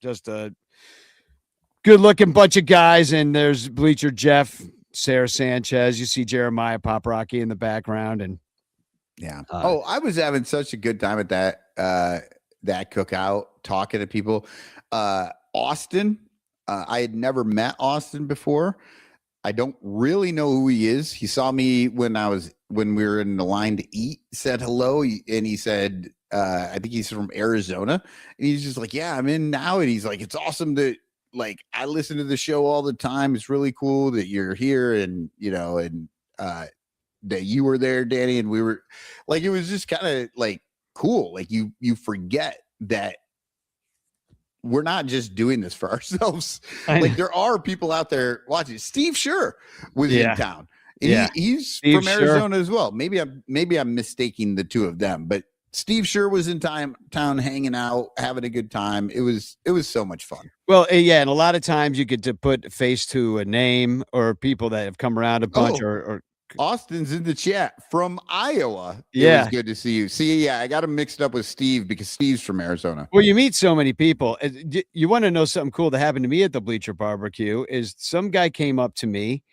just a good looking bunch of guys. And there's Bleacher Jeff, Sarah Sanchez. You see Jeremiah Pop Rocky in the background. And yeah. I was having such a good time at that cookout, talking to people. Austin, I had never met Austin before. I don't really know who he is. He saw me when we were in the line to eat, said hello, and he said, I think he's from Arizona. And he's just like, yeah, I'm in now. And he's like, it's awesome that like I listen to the show all the time. It's really cool that you're here, and that you were there, Danny, and we were like, it was just kind of like cool. Like you forget that we're not just doing this for ourselves. Like there are people out there watching. Steve Scher was in town. And he's Steve from Arizona as well. Maybe I'm mistaking the two of them, but Steve Scher was in town hanging out, having a good time. It was so much fun. Well, yeah, and a lot of times you get to put a face to a name or people that have come around a bunch or Austin's in the chat from Iowa. Yeah. It was good to see you. See, yeah, I got him mixed up with Steve because Steve's from Arizona. Well, you meet so many people. You want to know something cool that happened to me at the Bleacher Barbecue is some guy came up to me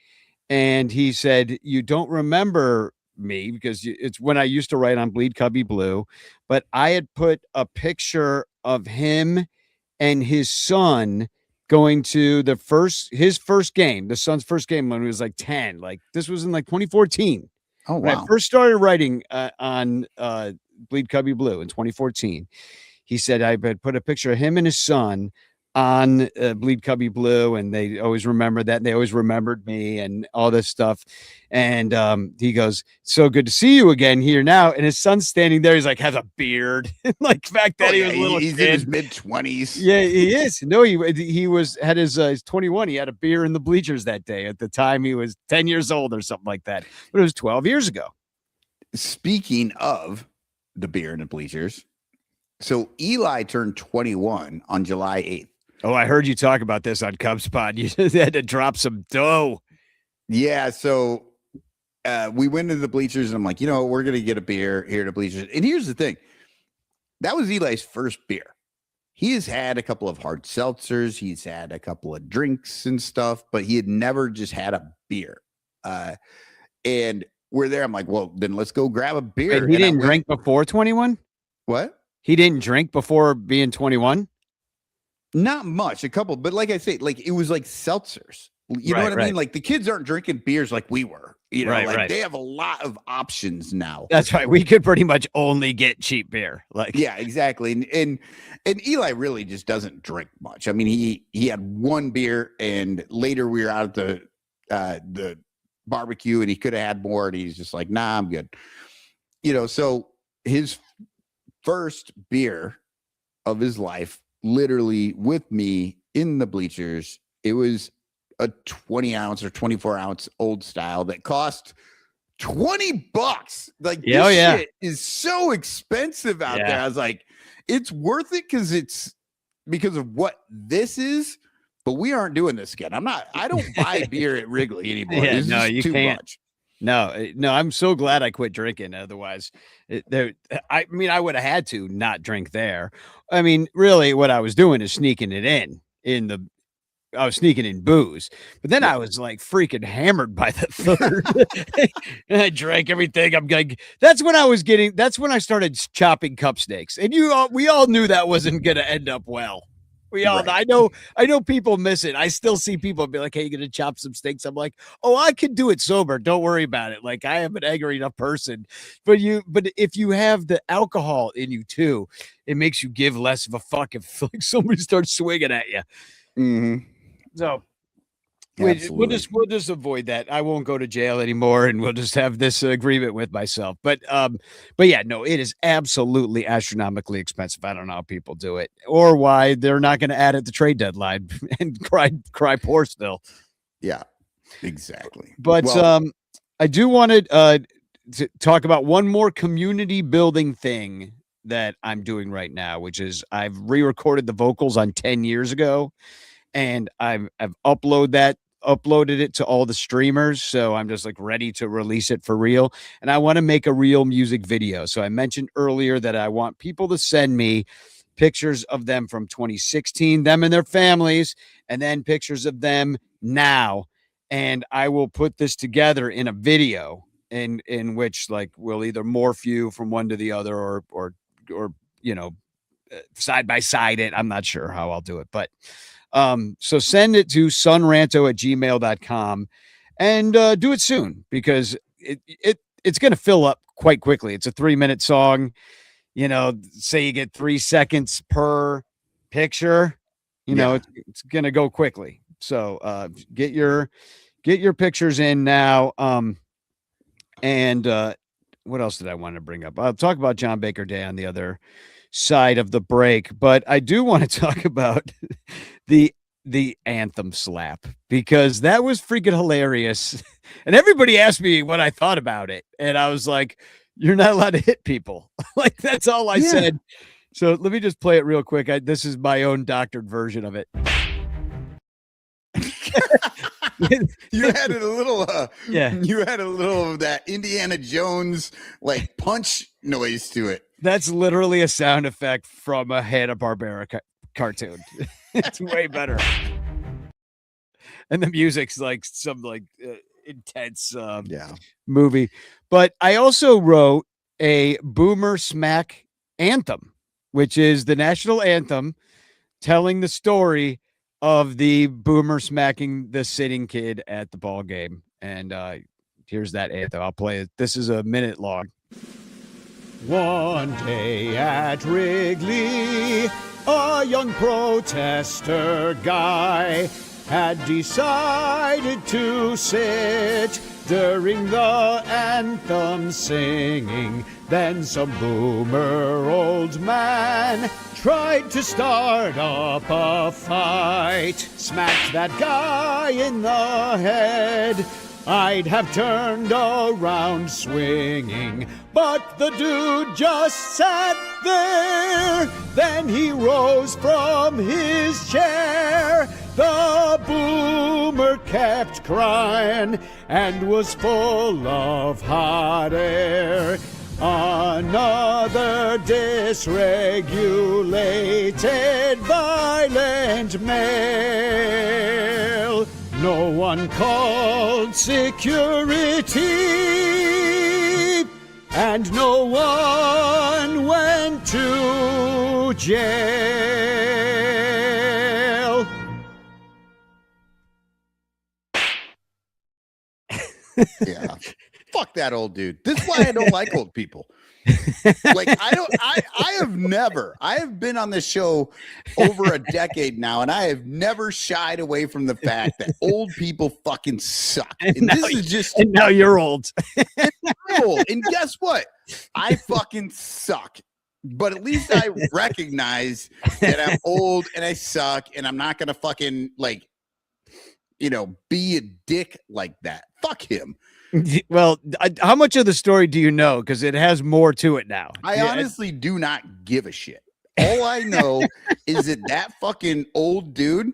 and he said, you don't remember me because it's when I used to write on Bleed Cubby Blue, but I had put a picture of him and his son going to his first game, the son's first game when he was like 10. Like this was in like 2014. Oh, wow. When I first started writing on Bleed Cubby Blue in 2014. He said I had put a picture of him and his son on Bleed Cubby Blue, and they always remember that. And they always remembered me and all this stuff. And he goes, so good to see you again here now. And his son's standing there. He's like, has a beard. Like back then he was a little he's kid. In his mid-20s. Yeah, he is. No, he had his 21. He had a beer in the bleachers that day. At the time he was 10 years old or something like that. But it was 12 years ago. Speaking of the beer in the bleachers, so Eli turned 21 on July 8th. Oh, I heard you talk about this on Cubs Pod. You had to drop some dough. Yeah, so we went to the bleachers, and I'm like, we're going to get a beer here at the bleachers. And here's the thing. That was Eli's first beer. He has had a couple of hard seltzers. He's had a couple of drinks and stuff, but he had never just had a beer. And we're there. I'm like, well, then let's go grab a beer. Wait, he didn't drink before 21? What? He didn't drink before being 21? Not much, a couple, but like I say, like it was like seltzers. You know what I mean? Like the kids aren't drinking beers like we were. They have a lot of options now. That's right. We could pretty much only get cheap beer. Like yeah, exactly. And Eli really just doesn't drink much. I mean, he had one beer, and later we were out at the barbecue, and he could have had more, and he's just like, nah, I'm good. So his first beer of his life, literally with me in the bleachers, it was a 20 ounce or 24 ounce old style that cost $20. Like this shit is so expensive out there. I was like, it's worth it because of what this is, but we aren't doing this again. I don't buy beer at Wrigley anymore. Yeah, this no, is you too can't. much. No, I'm so glad I quit drinking. Otherwise, I would have had to not drink there. I mean, really, what I was doing is sneaking it I was sneaking in booze, but then I was like freaking hammered by the third. And I drank everything. I'm like, that's when I started chopping cup steaks, and we all knew that wasn't going to end up well. I know people miss it. I still see people be like, hey, you going to chop some steaks? I'm like, oh, I can do it sober. Don't worry about it. Like I am an angry enough person, but if you have the alcohol in you too, it makes you give less of a fuck if like somebody starts swinging at you. Mm-hmm. So We'll Absolutely. just avoid that. I won't go to jail anymore, and we'll just have this agreement with myself. But yeah, no, it is absolutely astronomically expensive. I don't know how people do it, or why they're not going to add it to trade deadline and cry poor still. Yeah, exactly. But Well, I do want to talk about one more community building thing that I'm doing right now, which is I've re-recorded the vocals on 10 years ago, and I've uploaded it to all the streamers, so I'm just like ready to release it for real. And I want to make a real music video. So I mentioned earlier that I want people to send me pictures of them from 2016, them and their families, and then pictures of them now. And I will put this together in a video in which like we'll either morph you from one to the other or you know side by side it. I'm not sure how I'll do it, but so send it to sonranto@gmail.com and do it soon because it's going to fill up quite quickly. It's a 3-minute song. Say you get 3 seconds per picture, Yeah. it's going to go quickly. So get your pictures in now. And what else did I want to bring up? I'll talk about John Baker Day on the other side of the break, but I do want to talk about the Anthem slap because that was freaking hilarious. And everybody asked me what I thought about it, and I was like, "You're not allowed to hit people." Like that's all I said. So let me just play it real quick. This is my own doctored version of it. You had a little Yeah. You had a little of that Indiana Jones like punch noise to it. That's literally a sound effect from a Hanna-Barbera cartoon. It's way better. And the music's like some intense movie. But I also wrote a Boomer Smack anthem, which is the national anthem telling the story of the boomer smacking the sitting kid at the ball game. And here's that anthem. I'll play it. This is a minute long. One day at Wrigley, a young protester guy had decided to sit during the anthem singing. Then some boomer old man tried to start up a fight, smacked that guy in the head. I'd have turned around swinging, but the dude just sat there. Then he rose from his chair. The boomer kept crying and was full of hot air. Another dysregulated, violent male. No one called security, and no one went to jail. Yeah. Fuck that old dude. This is why I don't like old people. Like I have been on this show over a decade now, and I have never shied away from the fact that old people fucking suck. And this is just and now you're old. I'm old. And guess what? I fucking suck. But at least I recognize that I'm old and I suck, and I'm not gonna fucking be a dick like that. Fuck him. Well, how much of the story do you know? Because it has more to it now. I honestly do not give a shit. All I know is that fucking old dude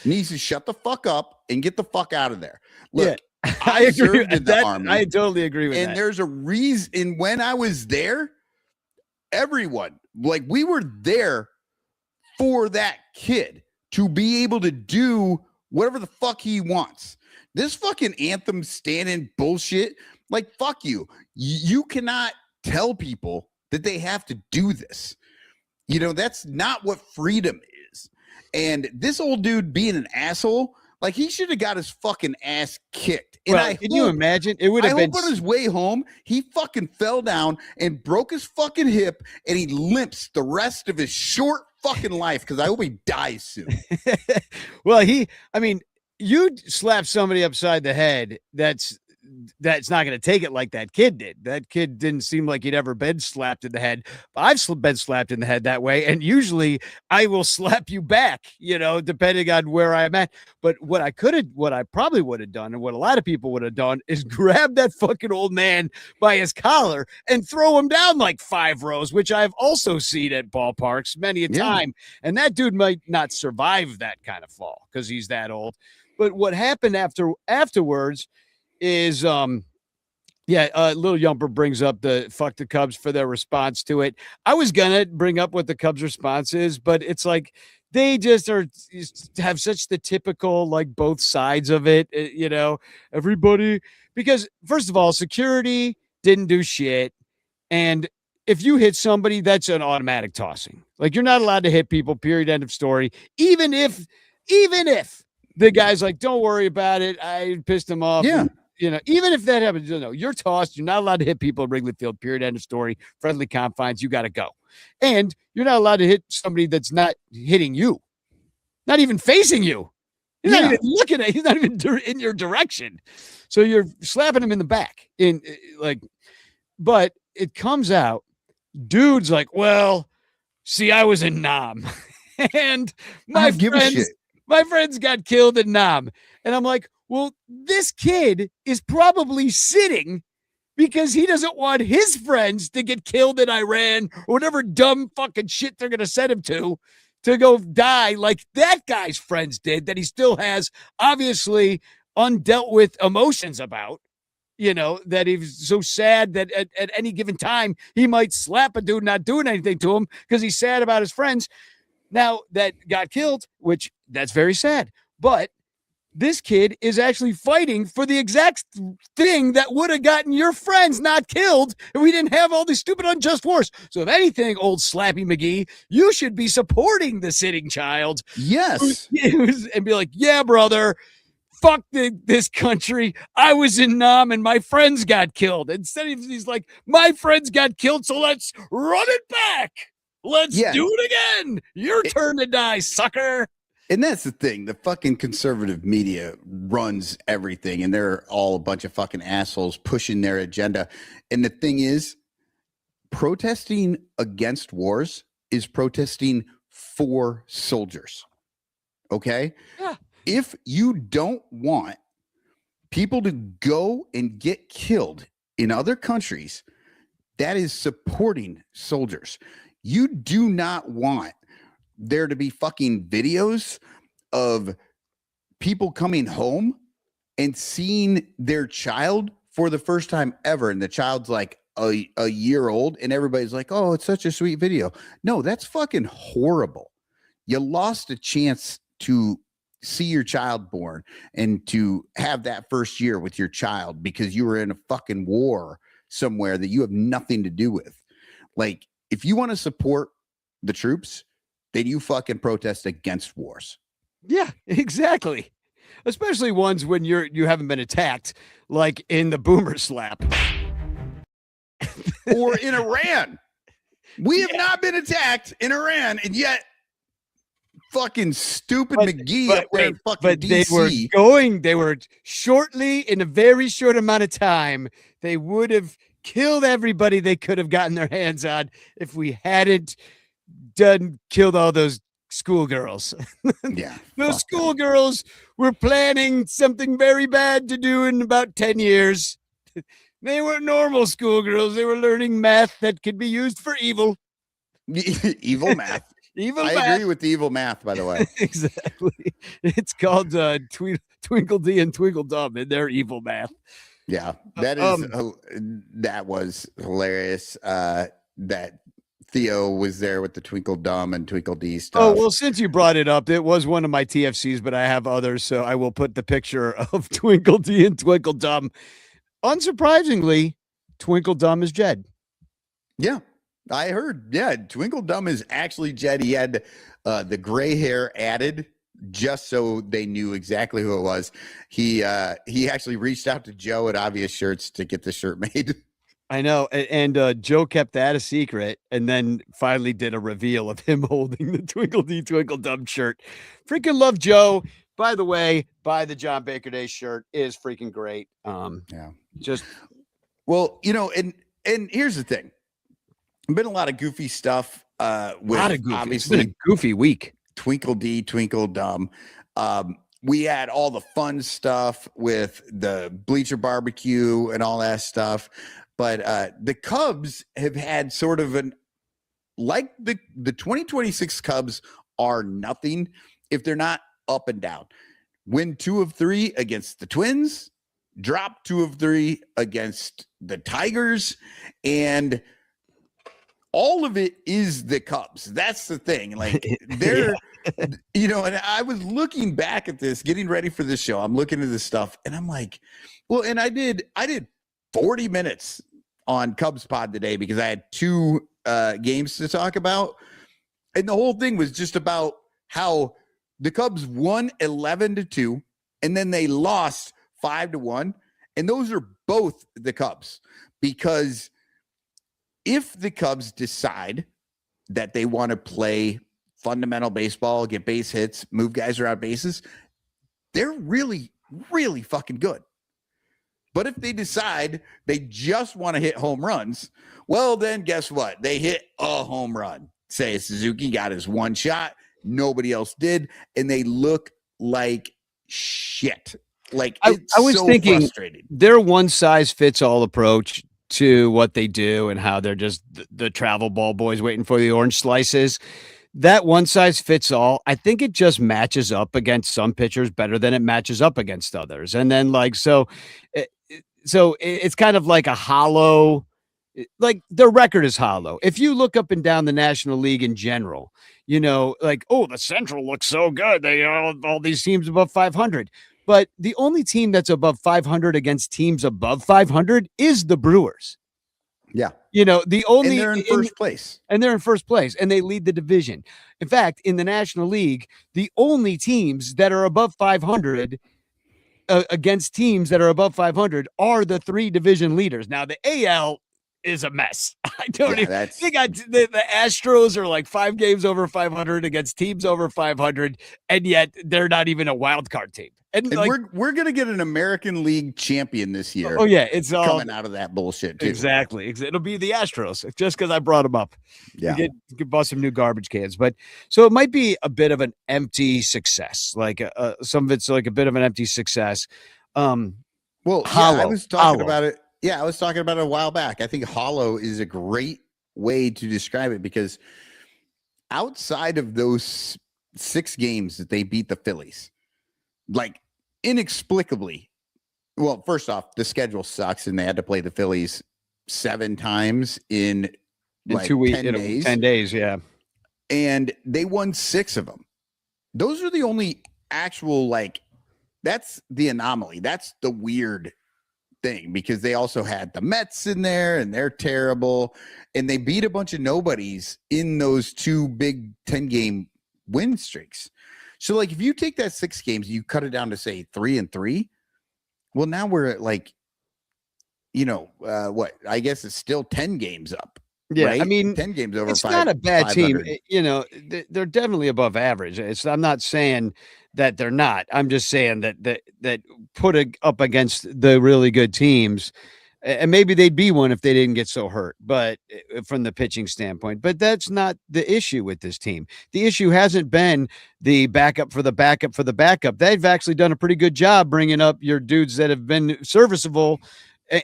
needs to shut the fuck up and get the fuck out of there. Look, I agree served in the army. I totally agree with that. And there's a reason. And when I was there, everyone, we were there for that kid to be able to do whatever the fuck he wants. This fucking anthem standing bullshit, fuck you. You cannot tell people that they have to do this. That's not what freedom is. And this old dude being an asshole, he should have got his fucking ass kicked. And can you imagine? It would have been. I hope on his way home, he fucking fell down and broke his fucking hip, and he limps the rest of his short fucking life, because I hope he dies soon. Well, you slap somebody upside the head that's not going to take it like that kid did. That kid didn't seem like he'd ever been slapped in the head. But I've been slapped in the head that way, and usually I will slap you back, depending on where I'm at. But what I probably would have done, and what a lot of people would have done, is grab that fucking old man by his collar and throw him down like 5 rows, which I've also seen at ballparks many a time. And that dude might not survive that kind of fall because he's that old. But what happened afterwards is Little Yumper brings up the fuck the Cubs for their response to it. I was gonna bring up what the Cubs response is, but it's like they just have such the typical like both sides of it, everybody, because first of all, security didn't do shit, and if you hit somebody, that's an automatic tossing. Like, you're not allowed to hit people, period, end of story. Even if the guy's like, don't worry about it, I pissed him off. Yeah. Even if that happens, you're tossed. You're not allowed to hit people at Wrigley Field, period, end of story. Friendly confines, you got to go. And you're not allowed to hit somebody that's not hitting you, not even facing you. He's not even looking at you. He's not even in your direction. So you're slapping him in the back. But it comes out, dude's like, well, see, I was in Nam. And my friends got killed in Nam. And I'm like, well, this kid is probably sitting because he doesn't want his friends to get killed in Iran or whatever dumb fucking shit they're going to send him to go die like that guy's friends did, that he still has obviously undealt with emotions about, that he's so sad that at any given time he might slap a dude not doing anything to him because he's sad about his friends. Now that got killed, which that's very sad, but this kid is actually fighting for the exact thing that would have gotten your friends not killed if we didn't have all these stupid unjust wars. So if anything, old Slappy McGee, you should be supporting the sitting child. Yes. And be like, yeah, brother, fuck this country. I was in Nam and my friends got killed. Instead of he's like, my friends got killed, so let's run it back. Let's do it again. Your turn to die, sucker. And that's the thing. The fucking conservative media runs everything, and they're all a bunch of fucking assholes pushing their agenda. And the thing is, protesting against wars is protesting for soldiers. Okay? Yeah. If you don't want people to go and get killed in other countries, that is supporting soldiers. You do not want there to be fucking videos of people coming home and seeing their child for the first time ever. And the child's like a year old and everybody's like, oh, it's such a sweet video. No, that's fucking horrible. You lost a chance to see your child born and to have that first year with your child because you were in a fucking war somewhere that you have nothing to do with. Like, if you want to support the troops, then you fucking protest against wars. Yeah, exactly. Especially ones when you haven't been attacked, like in the boomer slap. Or in Iran. We have not been attacked in Iran, and yet fucking stupid McGee up there in fucking DC. They were shortly, in a very short amount of time, they would have killed everybody they could have gotten their hands on if we hadn't killed all those schoolgirls. Yeah. Those schoolgirls were planning something very bad to do in about 10 years. They weren't normal schoolgirls. They were learning math that could be used for evil. Evil math. Evil I math. agree with the evil math, by the way. Exactly. It's called Twinkle Dee and Twinkle Dum in their evil math. Yeah, that was hilarious. That Theo was there with the Twinkle Dum and Twinkle Dee stuff. Oh, well, since you brought it up, it was one of my TFCs, but I have others, so I will put the picture of Twinkle Dee and Twinkle Dum. Unsurprisingly, Twinkle Dum is Jed. Yeah, I heard. Yeah, Twinkle Dum is actually Jed. He had the gray hair added just so they knew exactly who it was. He actually reached out to Joe at Obvious Shirts to get the shirt made. I know, and Joe kept that a secret, and then finally did a reveal of him holding the Twinkle Dee Twinkle Dum shirt. Freaking love Joe. By the way, buy the John Baker Day shirt. It is freaking great. Yeah. Just Well, and here's the thing. Been a lot of goofy stuff with obviously it's been a goofy week. Twinkle D, Twinkle Dumb. We had all the fun stuff with the bleacher barbecue and all that stuff. But the Cubs have had sort of the 2026 Cubs are nothing if they're not up and down. Win 2 of 3 against the Twins, drop 2 of 3 against the Tigers, and all of it is the Cubs. That's the thing. Like they're, and I was looking back at this, getting ready for this show. I'm looking at this stuff and I'm like, well, and I did 40 minutes on Cubs Pod today because I had 2 games to talk about. And the whole thing was just about how the Cubs won 11-2 and then they lost 5-1. And those are both the Cubs, because if the Cubs decide that they want to play fundamental baseball, get base hits, move guys around bases, they're really, really fucking good. But if they decide they just want to hit home runs, well, then guess what? They hit a home run. Say Suzuki got his one shot. Nobody else did. And they look like shit. Like I was so thinking frustrating. Their one size fits all approach to what they do and how they're just the travel ball boys waiting for the orange slices. That one size fits all, I think it just matches up against some pitchers better than it matches up against others. And then it's kind of like a hollow, like their record is hollow. If you look up and down the National League in general, the Central looks so good. They all these teams above 500. But the only team that's above 500 against teams above 500 is the Brewers. Yeah. The only and they're in first place. And they're in first place and they lead the division. In fact, in the National League, the only teams that are above 500 against teams that are above 500 are the 3 division leaders. Now, the AL is a mess. I don't even. They got the Astros are like 5 games over 500 against teams over 500, and yet they're not even a wild card team. And we're gonna get an American League champion this year. Oh yeah, it's all coming out of that bullshit too. Exactly. It'll be the Astros just because I brought them up. Yeah, you could bust some new garbage cans, but so it might be a bit of an empty success. Like some of it's like a bit of an empty success. I was talking about it. Yeah, I was talking about it a while back. I think hollow is a great way to describe it because outside of those 6 games that they beat the Phillies, like inexplicably, well, first off, the schedule sucks and they had to play the Phillies 7 times in 2 weeks, 10 days. Yeah. And they won 6 of them. Those are the only actual, that's the anomaly. That's the weird thing, because they also had the Mets in there and they're terrible. And they beat a bunch of nobodies in those 2 big 10-game win streaks. So if you take that 6 games, you cut it down to say 3-3. Well, now we're at what? I guess it's still 10 games up. Yeah, right? I mean, 10 games over. It's not a bad 500. team. They're definitely above average. I'm not saying that they're not. I'm just saying that put up against the really good teams, and maybe they'd be one if they didn't get so hurt. But from the pitching standpoint, but that's not the issue with this team. The issue hasn't been the backup for the backup for the backup. They've actually done a pretty good job bringing up your dudes that have been serviceable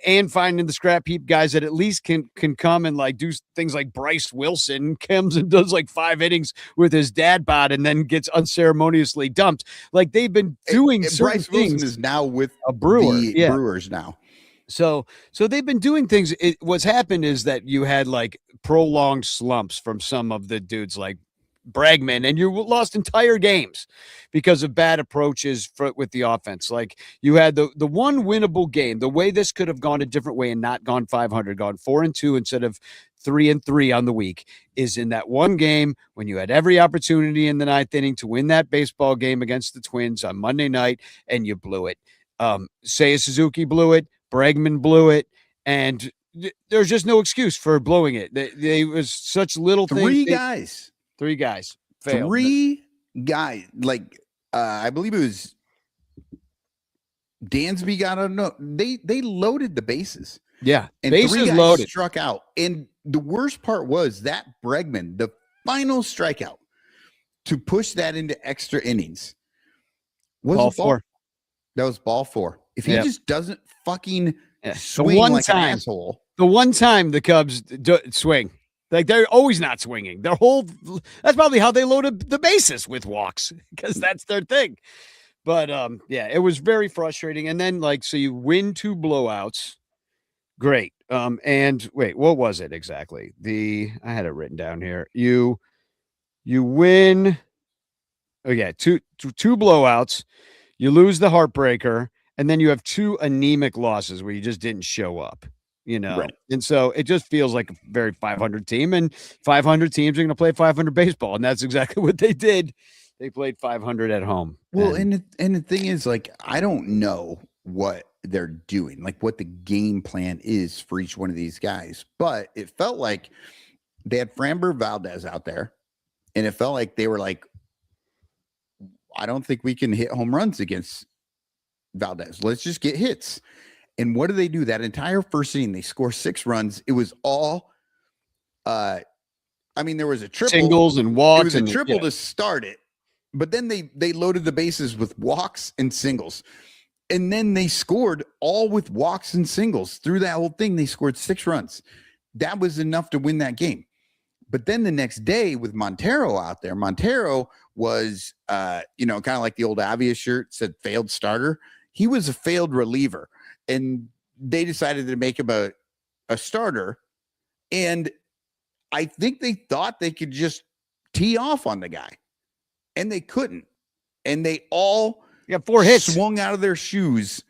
and finding the scrap heap guys that at least can come and do things like Bryce Wilson comes and does 5 innings with his dad bod and then gets unceremoniously dumped. They've been doing certain Bryce things. Wilson is now with a Brewer, the Brewers now. So they've been doing things. What's happened is that you had prolonged slumps from some of the dudes like Bregman, and you lost entire games because of bad approaches with the offense. You had the one winnable game. The way this could have gone a different way and not gone 500, gone 4-2 instead of 3-3 on the week, is in that one game when you had every opportunity in the 9th inning to win that baseball game against the Twins on Monday night, and you blew it. Seiya Suzuki blew it. Bregman blew it, and there's just no excuse for blowing it. They was such little things. 3 guys. 3 guys failed. 3 guys. I believe it was Dansby got a no. They loaded the bases. Yeah, And bases 3 guys loaded. struck out. And the worst part was that Bregman, the final strikeout to push that into extra innings, was Ball a ball. 4. That was ball 4. If he just doesn't fucking swing one like time, an asshole. The one time the Cubs swing, like they're always not swinging. That's probably how they loaded the bases with walks, because that's their thing. But yeah, it was very frustrating. And then so you win 2 blowouts. Great. And wait, what was it exactly? I had it written down here. You win. Oh yeah, two blowouts. You lose the heartbreaker, and then you have 2 anemic losses where you just didn't show up. Right. And so it just feels like a very 500 team, and 500 teams are going to play 500 baseball, and that's exactly what they did. They played 500 at home. Well, and the thing is, I don't know what they're doing, what the game plan is for each one of these guys, but it felt like they had Framber Valdez out there, and it felt like they were I don't think we can hit home runs against Valdez. Let's just get hits. And what do they do? That entire first inning, they score 6 runs. It was all, there was a triple. Singles and walks. It was a triple to start it. But then they loaded the bases with walks and singles. And then they scored all with walks and singles. Through that whole thing, they scored 6 runs. That was enough to win that game. But then the next day with Montero out there, Montero was, kind of like the old Avia shirt said failed starter. He was a failed reliever. And they decided to make him a starter. And I think they thought they could just tee off on the guy. And they couldn't. And they all got 4 hits, swung out of their shoes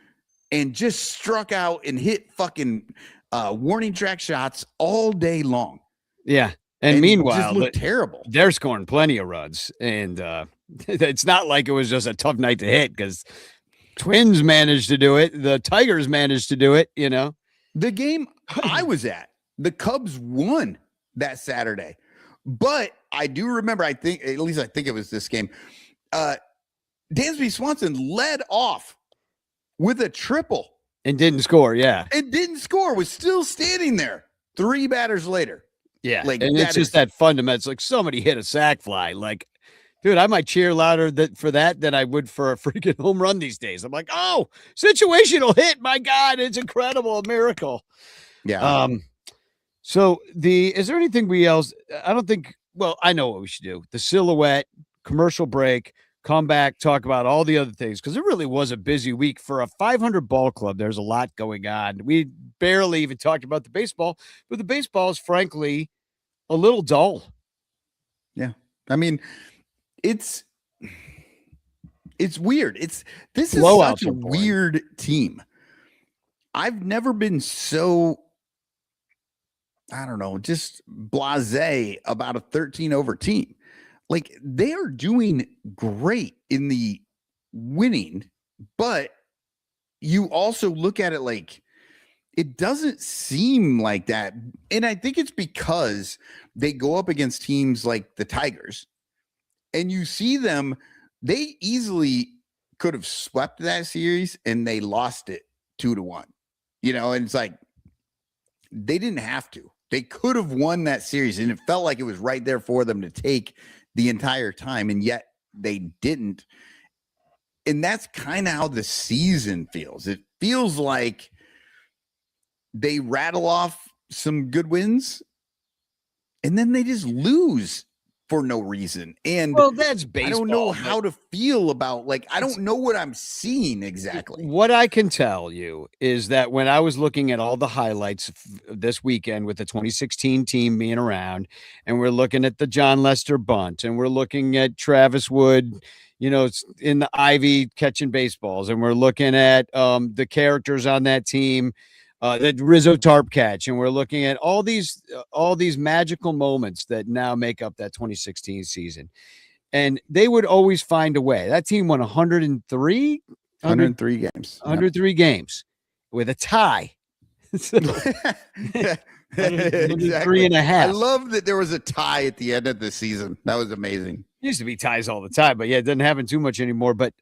and just struck out and hit fucking warning track shots all day long. Yeah. And meanwhile, just looked terrible. They're scoring plenty of runs. And it's not like it was just a tough night to hit, because Twins managed to do it. The Tigers managed to do it, The game I was at, the Cubs won that Saturday. But I do remember, I think it was this game. Dansby Swanson led off with a triple. And didn't score, yeah. And didn't score, was still standing there 3 batters later. Yeah, and it's just that fundamental. Somebody hit a sac fly. Dude, I might cheer louder for that than I would for a freaking home run these days. I'm like, oh, situational hit. My God, it's incredible, a miracle. Yeah. So is there anything else? I don't think. Well, I know what we should do. The silhouette, commercial break, come back, talk about all the other things, because it really was a busy week for a 500 ball club. There's a lot going on. We barely even talked about the baseball, but the baseball is frankly a little dull. Yeah. It's weird. This is such a weird team. I've never been so, I don't know, just blasé about a 13-over team. They are doing great in the winning, but you also look at it it doesn't seem like that. And I think it's because they go up against teams like the Tigers, and you see them, they easily could have swept that series and they lost it 2-1, and it's they didn't have to. They could have won that series, and it felt like it was right there for them to take the entire time, and yet they didn't. And that's kind of how the season feels. It feels like they rattle off some good wins, and then they just lose for no reason. And that's baseball. I don't know how to feel about I don't know what I'm seeing exactly. What I can tell you is that when I was looking at all the highlights this weekend with the 2016 team being around, and we're looking at the John Lester bunt, and we're looking at Travis Wood, in the Ivy catching baseballs, and we're looking at the characters on that team, that Rizzo Tarp catch, and we're looking at all these magical moments that now make up that 2016 season. And they would always find a way. That team won 103 games. 103 games with a tie. So, exactly. 3.5. I love that there was a tie at the end of the season. That was amazing. Used to be ties all the time, but yeah, it doesn't happen too much anymore. But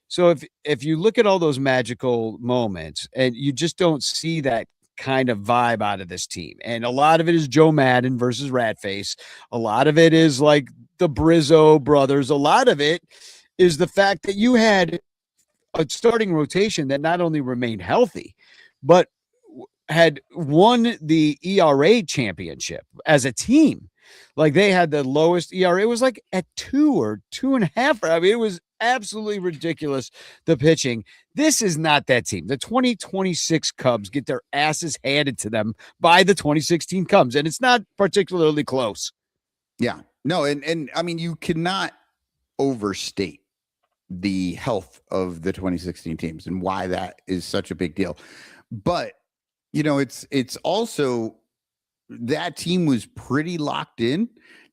so if you look at all those magical moments and you just don't see that kind of vibe out of this team, and a lot of it is Joe Madden versus Ratface, a lot of it is like the Brizzo brothers, a lot of it is the fact that you had a starting rotation that not only remained healthy, but had won the ERA championship as a team. Like they had the lowest ERA. It was like at 2 or 2.5. I mean, it was absolutely ridiculous. The pitching. This is not that team. The 2026 Cubs get their asses handed to them by the 2016 Cubs, and it's not particularly close. Yeah, no, and I mean, you cannot overstate the health of the 2016 teams and why that is such a big deal. But it's also that team was pretty locked in.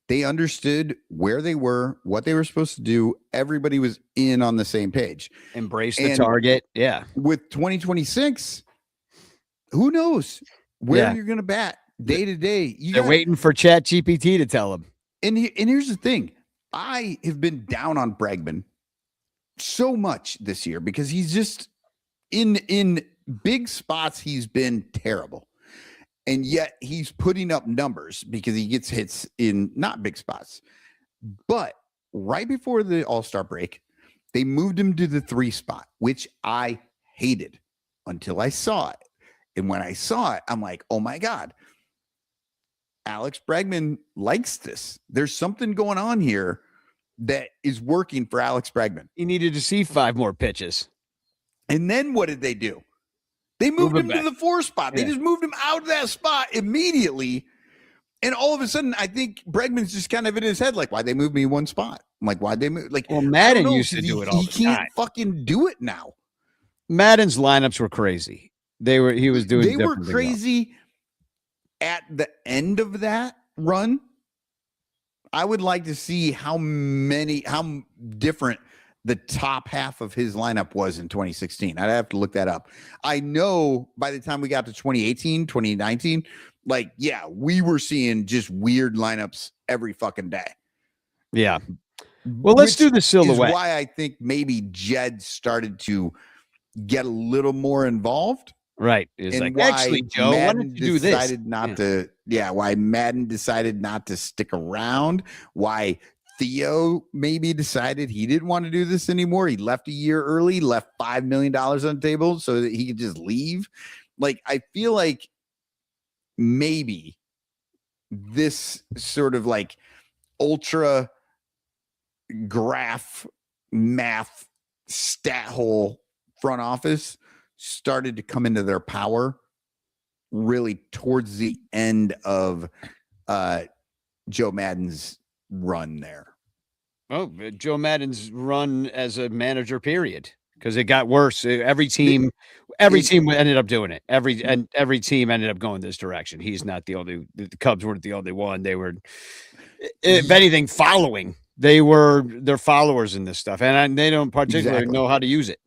They understood where they were, what they were supposed to do. Everybody was in on the same page. Embrace the target. Yeah. With 2026, who knows where you're going to bat day to day. They're waiting for Chat GPT to tell them. And here's the thing. I have been down on Bregman so much this year because he's just in big spots. He's been terrible. And yet he's putting up numbers because he gets hits in not big spots. But right before the All-Star break, they moved him to the 3 spot, which I hated until I saw it. And when I saw it, I'm like, oh my God, Alex Bregman likes this. There's something going on here that is working for Alex Bregman. He needed to see 5 more pitches. And then what did they do? They moved him to the 4 spot. They just moved him out of that spot immediately. And all of a sudden, I think Bregman's just kind of in his head, like, why'd they move me 1 spot? I'm like, why'd they move? Like, well, Madden used to do it all the time. He can't fucking do it now. Madden's lineups were crazy. He was doing. They were crazy at the end of that run. I would like to see how different the top half of his lineup was in 2016. I'd have to look that up. I know by the time we got to 2018, 2019, like, yeah, we were seeing just weird lineups every fucking day. Yeah. Well, let's do the silhouette. Is why I think maybe Jed started to get a little more involved. Right. It's like, actually, Joe, why don't you do this? Why Madden decided not to stick around. Why Theo maybe decided he didn't want to do this anymore. He left a year early, left $5 million on the table so that he could just leave. Like, I feel like maybe this sort of like ultra graph math stat hole front office started to come into their power really towards the end of Joe Madden's run there. Oh, Joe Madden's run as a manager, period, because it got worse. Every team ended up doing it. Every team ended up going this direction. He's not the only. The Cubs weren't the only one. They were, if anything, following. They're followers in this stuff, and they don't particularly know how to use it.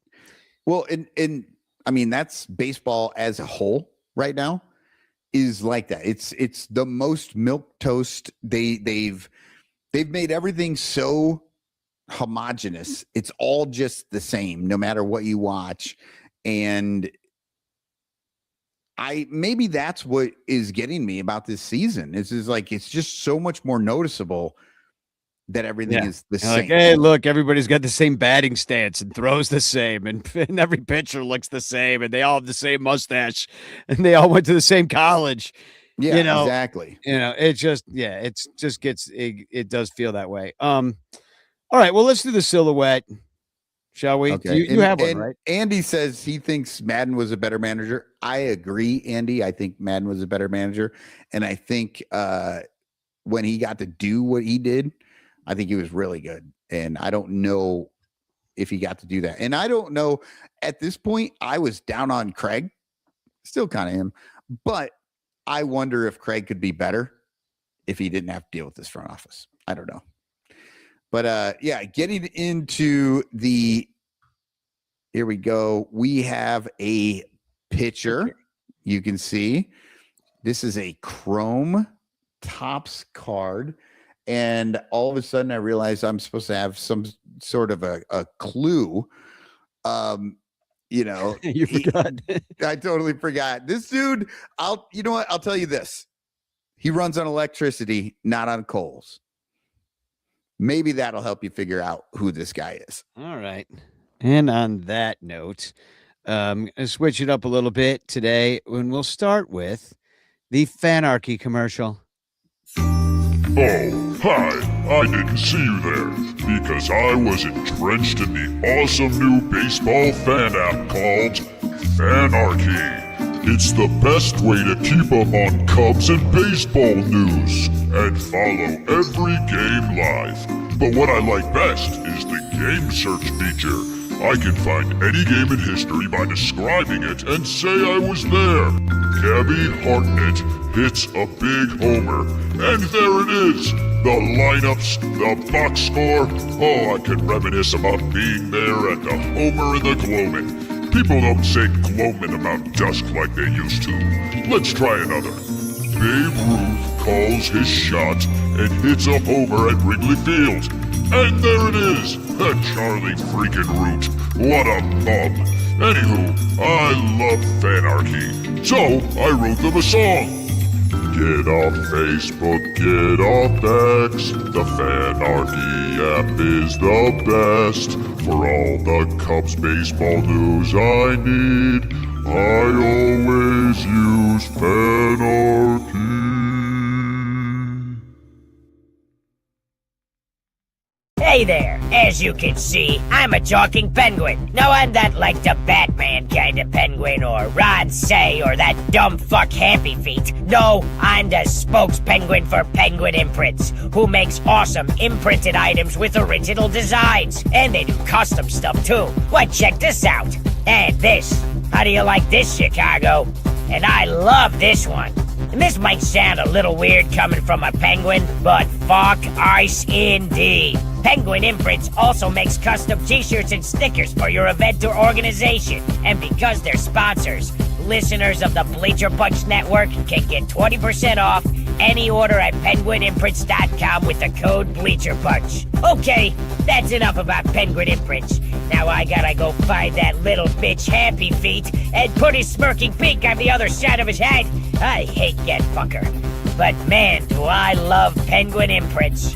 Well, and I mean, that's baseball as a whole right now is like that. It's the most milquetoast. They've made everything so homogenous. It's all just the same, no matter what you watch. And maybe that's what is getting me about this season. It's like, it's just so much more noticeable that everything is the same. Like, hey, look, everybody's got the same batting stance and throws the same, and every pitcher looks the same, and they all have the same mustache, and they all went to the same college. Yeah, exactly. It does feel that way. All right, well, let's do the silhouette, shall we? Okay. You have one, right? Andy says he thinks Madden was a better manager. I agree, Andy. I think Madden was a better manager, and I think when he got to do what he did, I think he was really good. And I don't know if he got to do that. And I don't know, at this point, I was down on Craig, still kind of am, but I wonder if Craig could be better if he didn't have to deal with this front office. I don't know. But getting into here we go. We have a pitcher. You can see this is a Chrome Topps card. And all of a sudden I realized I'm supposed to have some sort of a clue. You forgot. I totally forgot. This dude, you know what? I'll tell you this. He runs on electricity, not on coals. Maybe that'll help you figure out who this guy is. All right. And on that note, I'm going to switch it up a little bit today, and we'll start with the Fanarchy commercial. Oh, hi. I didn't see you there because I was entrenched in the awesome new baseball fan app called Fanarchy. It's the best way to keep up on Cubs and baseball news and follow every game live. But what I like best is the game search feature. I can find any game in history by describing it and say I was there. Gabby Hartnett hits a big homer, and there it is. The lineups, the box score. Oh, I can reminisce about being there at the homer and the Gloman. People don't say Gloman about dusk like they used to. Let's try another. Babe Ruth calls his shot and hits a homer at Wrigley Field. And there it is, that Charlie freaking Root. What a bum. Anywho, I love Fanarchy, so I wrote them a song. Get off Facebook, get off X. The Fanarchy app is the best. For all the Cubs baseball news I need, I always use Fanarchy. Hey there, as you can see, I'm a talking penguin. No, I'm not like the Batman kind of penguin or Ron Say or that dumb fuck Happy Feet. No, I'm the spokespenguin for Penguin Imprints, who makes awesome imprinted items with original designs. And they do custom stuff too. Why, check this out. And this. How do you like this, Chicago? And I love this one. And this might sound a little weird coming from a penguin, but fuck ice indeed. Penguin Imprints also makes custom t-shirts and stickers for your event or organization. And because they're sponsors, listeners of the Bleacher Punch Network can get 20% off any order at penguinimprints.com with the code BleacherPunch. Okay, that's enough about Penguin Imprints. Now I gotta go find that little bitch Happy Feet and put his smirking beak on the other side of his head. I hate that fucker. But man, do I love Penguin Imprints.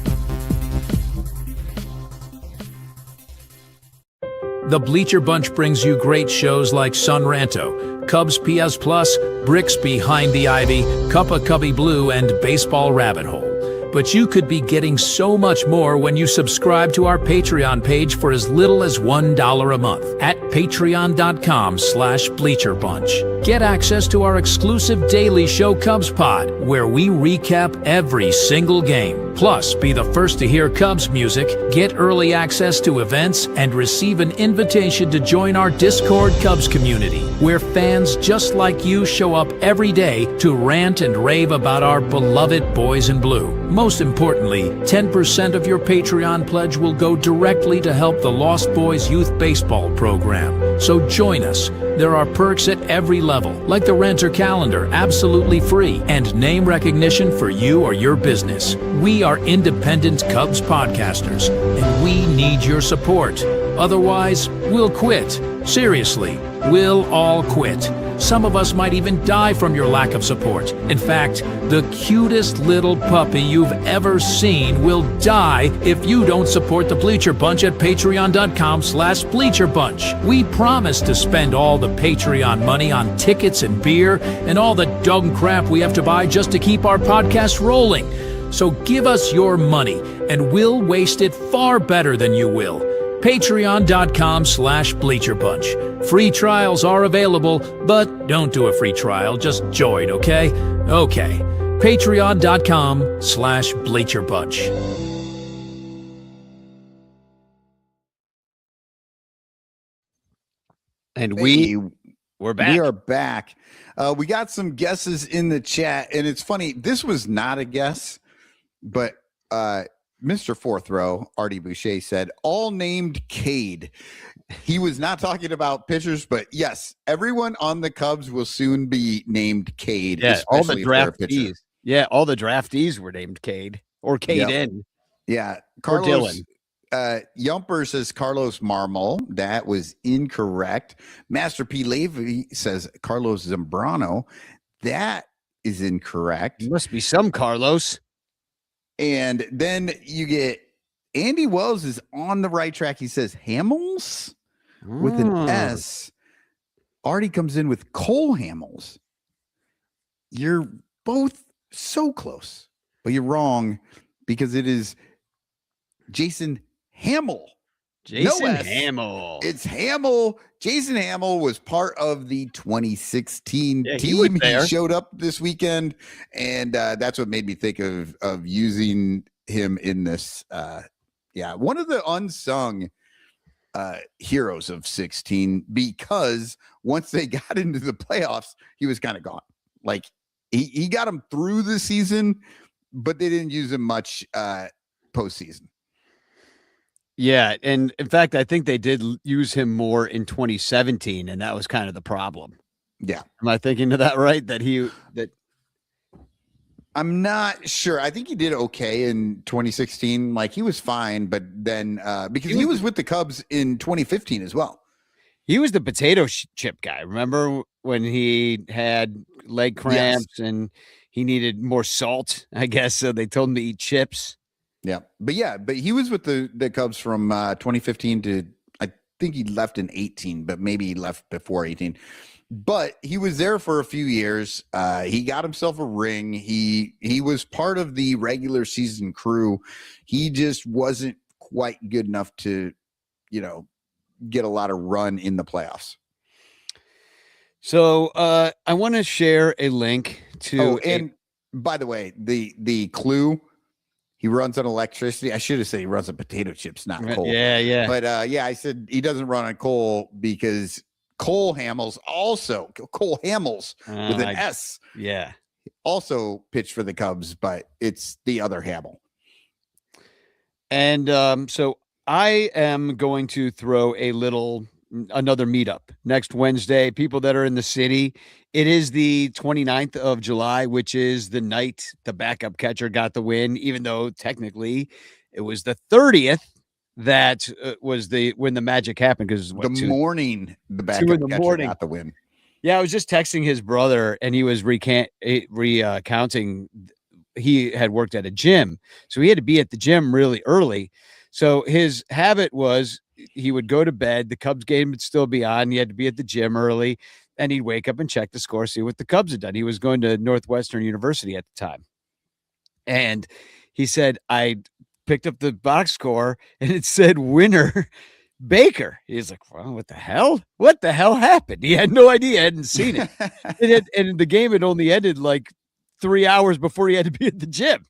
The Bleacher Bunch brings you great shows like Sun Ranto, Cubs PS Plus, Bricks Behind the Ivy, Cuppa Cubby Blue, and Baseball Rabbit Hole. But you could be getting so much more when you subscribe to our Patreon page for as little as $1 a month at patreon.com/BleacherBunch. Get access to our exclusive daily show Cubs Pod, where we recap every single game. Plus, be the first to hear Cubs music, get early access to events, and receive an invitation to join our Discord Cubs community, where fans just like you show up every day to rant and rave about our beloved boys in blue. Most importantly, 10% of your Patreon pledge will go directly to help the Lost Boys Youth Baseball program. So join us. There are perks at every level, like the Ranter calendar, absolutely free, and name recognition for you or your business. We are independent Cubs podcasters, and we need your support. Otherwise, we'll quit. Seriously, we'll all quit. Some of us might even die from your lack of support. In fact, the cutest little puppy you've ever seen will die if you don't support the Bleacher Bunch at patreon.com/BleacherBunch. We promise to spend all the Patreon money on tickets and beer and all the dumb crap we have to buy just to keep our podcast rolling. So give us your money, and we'll waste it far better than you will. Patreon.com/BleacherBunch. Free trials are available, but don't do a free trial. Just join, okay? Okay. Patreon.com/BleacherBunch. And Hey, we're back. We are back. We got some guesses in the chat, and it's funny. This was not a guess, but Mr. Fourth Row, Artie Boucher, said all named Cade. He was not talking about pitchers, but yes, everyone on the Cubs will soon be named Cade. Yeah, all the especially if they're a pitcher. draftees. Yeah, all the draftees were named Cade or Caden Yeah. or Carlos Dylan. Yumper says Carlos Marmol. That was incorrect. Master P. Levy says Carlos Zambrano. That is incorrect. Must be some Carlos. And then you get Andy Wells is on the right track. He says Hamels with an S. Artie comes in with Cole Hamels. You're both so close, but you're wrong because it is Jason Hamill. Jason No S. Hamill. It's Hamill. Jason Hamill was part of the 2016 Yeah, he was team. there. He showed up this weekend, and that's what made me think of using him in this. One of the unsung heroes of 16, because once they got into the playoffs, he was kind of gone. Like he got him through the season, but they didn't use him much postseason. Yeah, and in fact, I think they did use him more in 2017, and that was kind of the problem. Yeah. Am I thinking of that right? That I'm not sure. I think he did okay in 2016. Like he was fine, but then because he was with the Cubs in 2015 as well. he was the potato chip guy. Remember when he had leg cramps and he needed more salt, I guess, so they told him to eat chips. Yeah. But he was with the Cubs from 2015 to, I think he left in 18, but maybe he left before 18. But he was there for a few years. He got himself a ring. He was part of the regular season crew. He just wasn't quite good enough to, get a lot of run in the playoffs. So I want to share a link to. By the way, the clue. He runs on electricity. I should have said he runs on potato chips, not coal. Yeah. But I said he doesn't run on coal because Cole Hamels with an S. Yeah. Also pitched for the Cubs, but it's the other Hamill. And so I am going to throw another meetup next Wednesday. People that are in the city. It is the 29th of July, which is the night the backup catcher got the win, even though technically it was the 30th that was when the magic happened. Because morning the backup catcher got the win. Yeah, I was just texting his brother, and he was recounting. He had worked at a gym, so he had to be at the gym really early. So his habit was he would go to bed. The Cubs game would still be on. He had to be at the gym early, and he'd wake up and check the score, see what the Cubs had done. He was going to Northwestern University at the time. And he said, I picked up the box score, and it said winner Baker. He's like, well, what the hell? What the hell happened? He had no idea. Hadn't seen it. And the game had only ended like 3 hours before he had to be at the gym,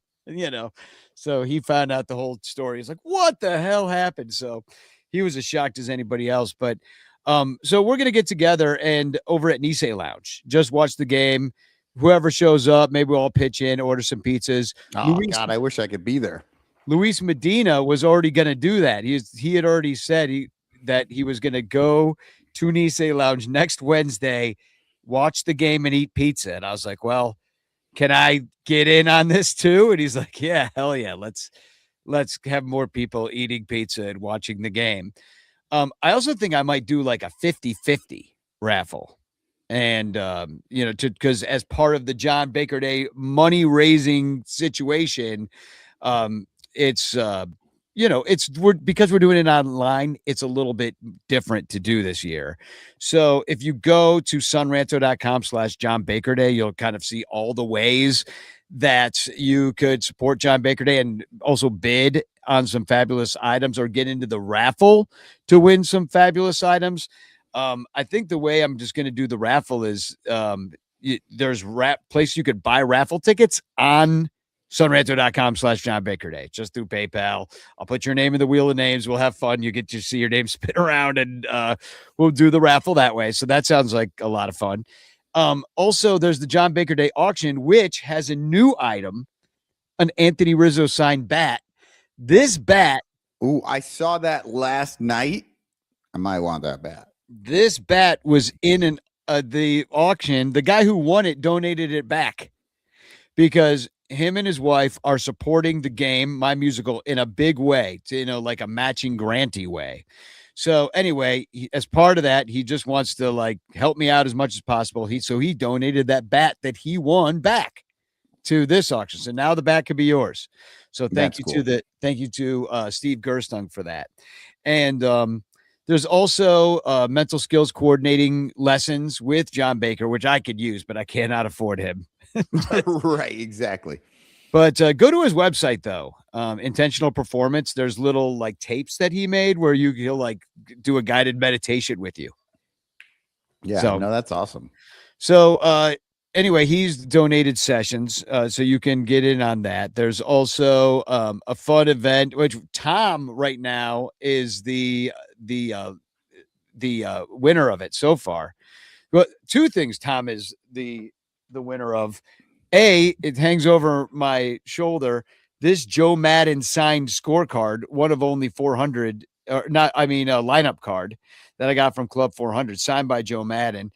so he found out the whole story. He's like, what the hell happened? So he was as shocked as anybody else. But so we're going to get together and over at Nisei Lounge, just watch the game. Whoever shows up, maybe we'll all pitch in, order some pizzas. Oh, God, I wish I could be there. Luis Medina was already going to do that. He had already said that he was going to go to Nisei Lounge next Wednesday, watch the game and eat pizza. And I was like, well, can I get in on this too? And he's like, yeah, hell yeah. Let's have more people eating pizza and watching the game. I also think I might do like a 50-50 raffle. And, because as part of the John Baker Day money raising situation, because we're doing it online, it's a little bit different to do this year. So if you go to sunranto.com/John Baker Day, you'll kind of see all the ways that you could support John Baker Day and also bid on some fabulous items or get into the raffle to win some fabulous items. I think the way I'm just going to do the raffle is there's place you could buy raffle tickets on sunranto.com/John Baker Day, just through PayPal. I'll put your name in the wheel of names. We'll have fun. You get to see your name spin around, and we'll do the raffle that way. So that sounds like a lot of fun. Also, there's the John Baker Day auction, which has a new item, an Anthony Rizzo signed bat. This bat. Ooh, I saw that last night. I might want that bat. This bat was in the auction. The guy who won it donated it back because him and his wife are supporting the game, my musical, in a big way, like a matching granty way. So anyway, as part of that, he just wants to like help me out as much as possible. He donated that bat that he won back to this auction. So now the bat could be yours. So thank you to Steve Gerstung for that. And there's also mental skills coordinating lessons with John Baker, which I could use, but I cannot afford him. Right, exactly. But go to his website though, Intentional Performance. There's little like tapes that he made where he'll like do a guided meditation with you. Yeah, so, no, that's awesome. So anyway, he's donated sessions, so you can get in on that. There's also a fun event, which Tom right now is the winner of it so far. But two things Tom is the winner of. It hangs over my shoulder. This Joe Madden signed scorecard, one of only 400, lineup card that I got from Club 400, signed by Joe Madden.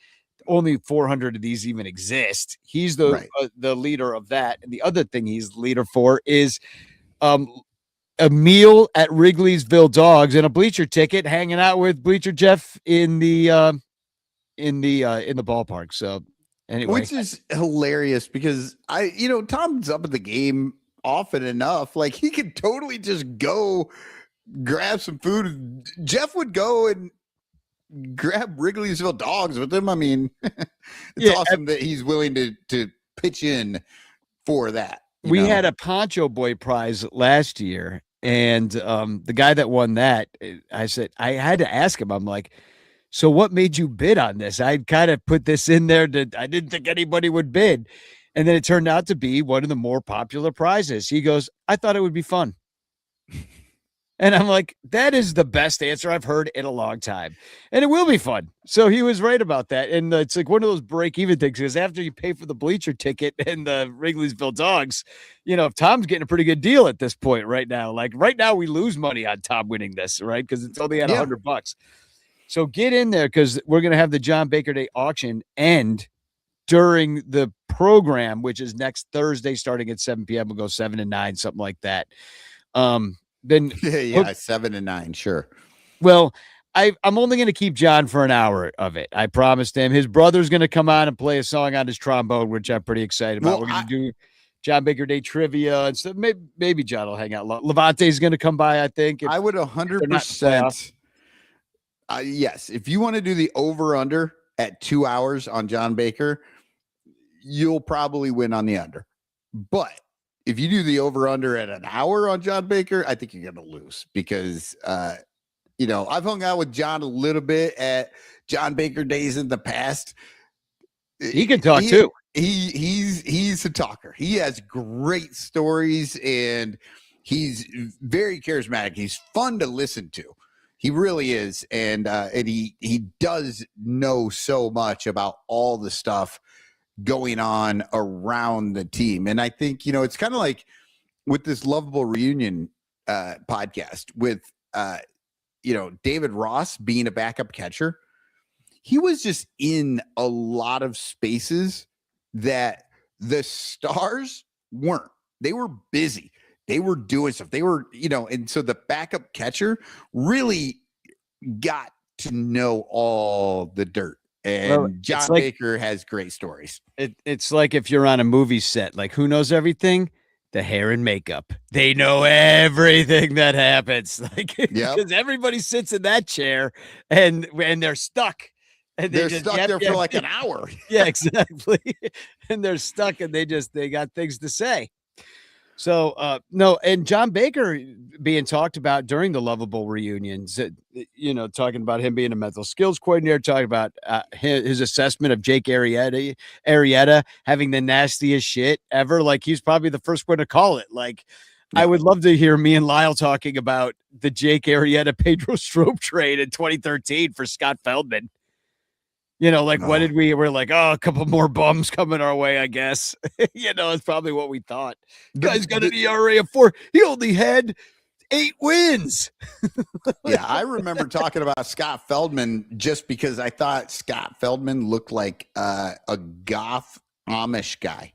Only 400 of these even exist. He's the leader of that. And the other thing he's leader for is a meal at Wrigley'sville Dogs and a bleacher ticket, hanging out with Bleacher Jeff in the ballpark. So anyway, which is hilarious because Tom's up at the game often enough. Like he could totally just go grab some food. Jeff would go and grab Wrigley'sville Dogs with him. I mean, it's awesome that he's willing to pitch in for that. We had a Poncho Boy prize last year, and the guy that won that, I said, I had to ask him, I'm like, so what made you bid on this? I kind of put this in there that I didn't think anybody would bid. And then it turned out to be one of the more popular prizes. He goes, I thought it would be fun. And I'm like, that is the best answer I've heard in a long time. And it will be fun. So he was right about that. And it's like one of those break-even things, because after you pay for the bleacher ticket and the Wrigley'sville Dogs, if Tom's getting a pretty good deal at this point right now, like right now we lose money on Tom winning this, right? Because it's only at $100. So get in there, because we're going to have the John Baker Day auction end during the program, which is next Thursday starting at 7 p.m. We'll go 7 to 9, something like that. Then 7 to 9, sure. Well, I'm only going to keep John for an hour of it. I promised him. His brother's going to come on and play a song on his trombone, which I'm pretty excited about. We're going to do John Baker Day trivia and stuff. Maybe John will hang out. Levante's going to come by, I think. I would 100%. Yes, if you want to do the over-under at 2 hours on John Baker, you'll probably win on the under. But if you do the over-under at an hour on John Baker, I think you're going to lose because, I've hung out with John a little bit at John Baker Days in the past. He can talk too. He's a talker. He has great stories and he's very charismatic. He's fun to listen to. He really is. And he does know so much about all the stuff going on around the team. And I think, it's kind of like with this Lovable Reunion podcast with, David Ross being a backup catcher. He was just in a lot of spaces that the stars weren't. They were busy. They were doing stuff. They were, and so the backup catcher really got to know all the dirt. And John Baker has great stories. It's like if you're on a movie set, like who knows everything? The hair and makeup. They know everything that happens. Like, because everybody sits in that chair and they're stuck. And they're stuck there for like an hour. Yeah, exactly. And they're stuck and they got things to say. So, no, and John Baker being talked about during the Lovable reunions, talking about him being a mental skills coordinator, talking about his assessment of Jake Arrieta having the nastiest shit ever. Like, he's probably the first one to call it. Like, I would love to hear me and Lyle talking about the Jake Arrieta Pedro Strop trade in 2013 for Scott Feldman. What did we're like, a couple more bums coming our way, I guess. It's probably what we thought. Guy's got an ERA of 4. He only had 8 wins. Yeah, I remember talking about Scott Feldman just because I thought Scott Feldman looked like a goth Amish guy.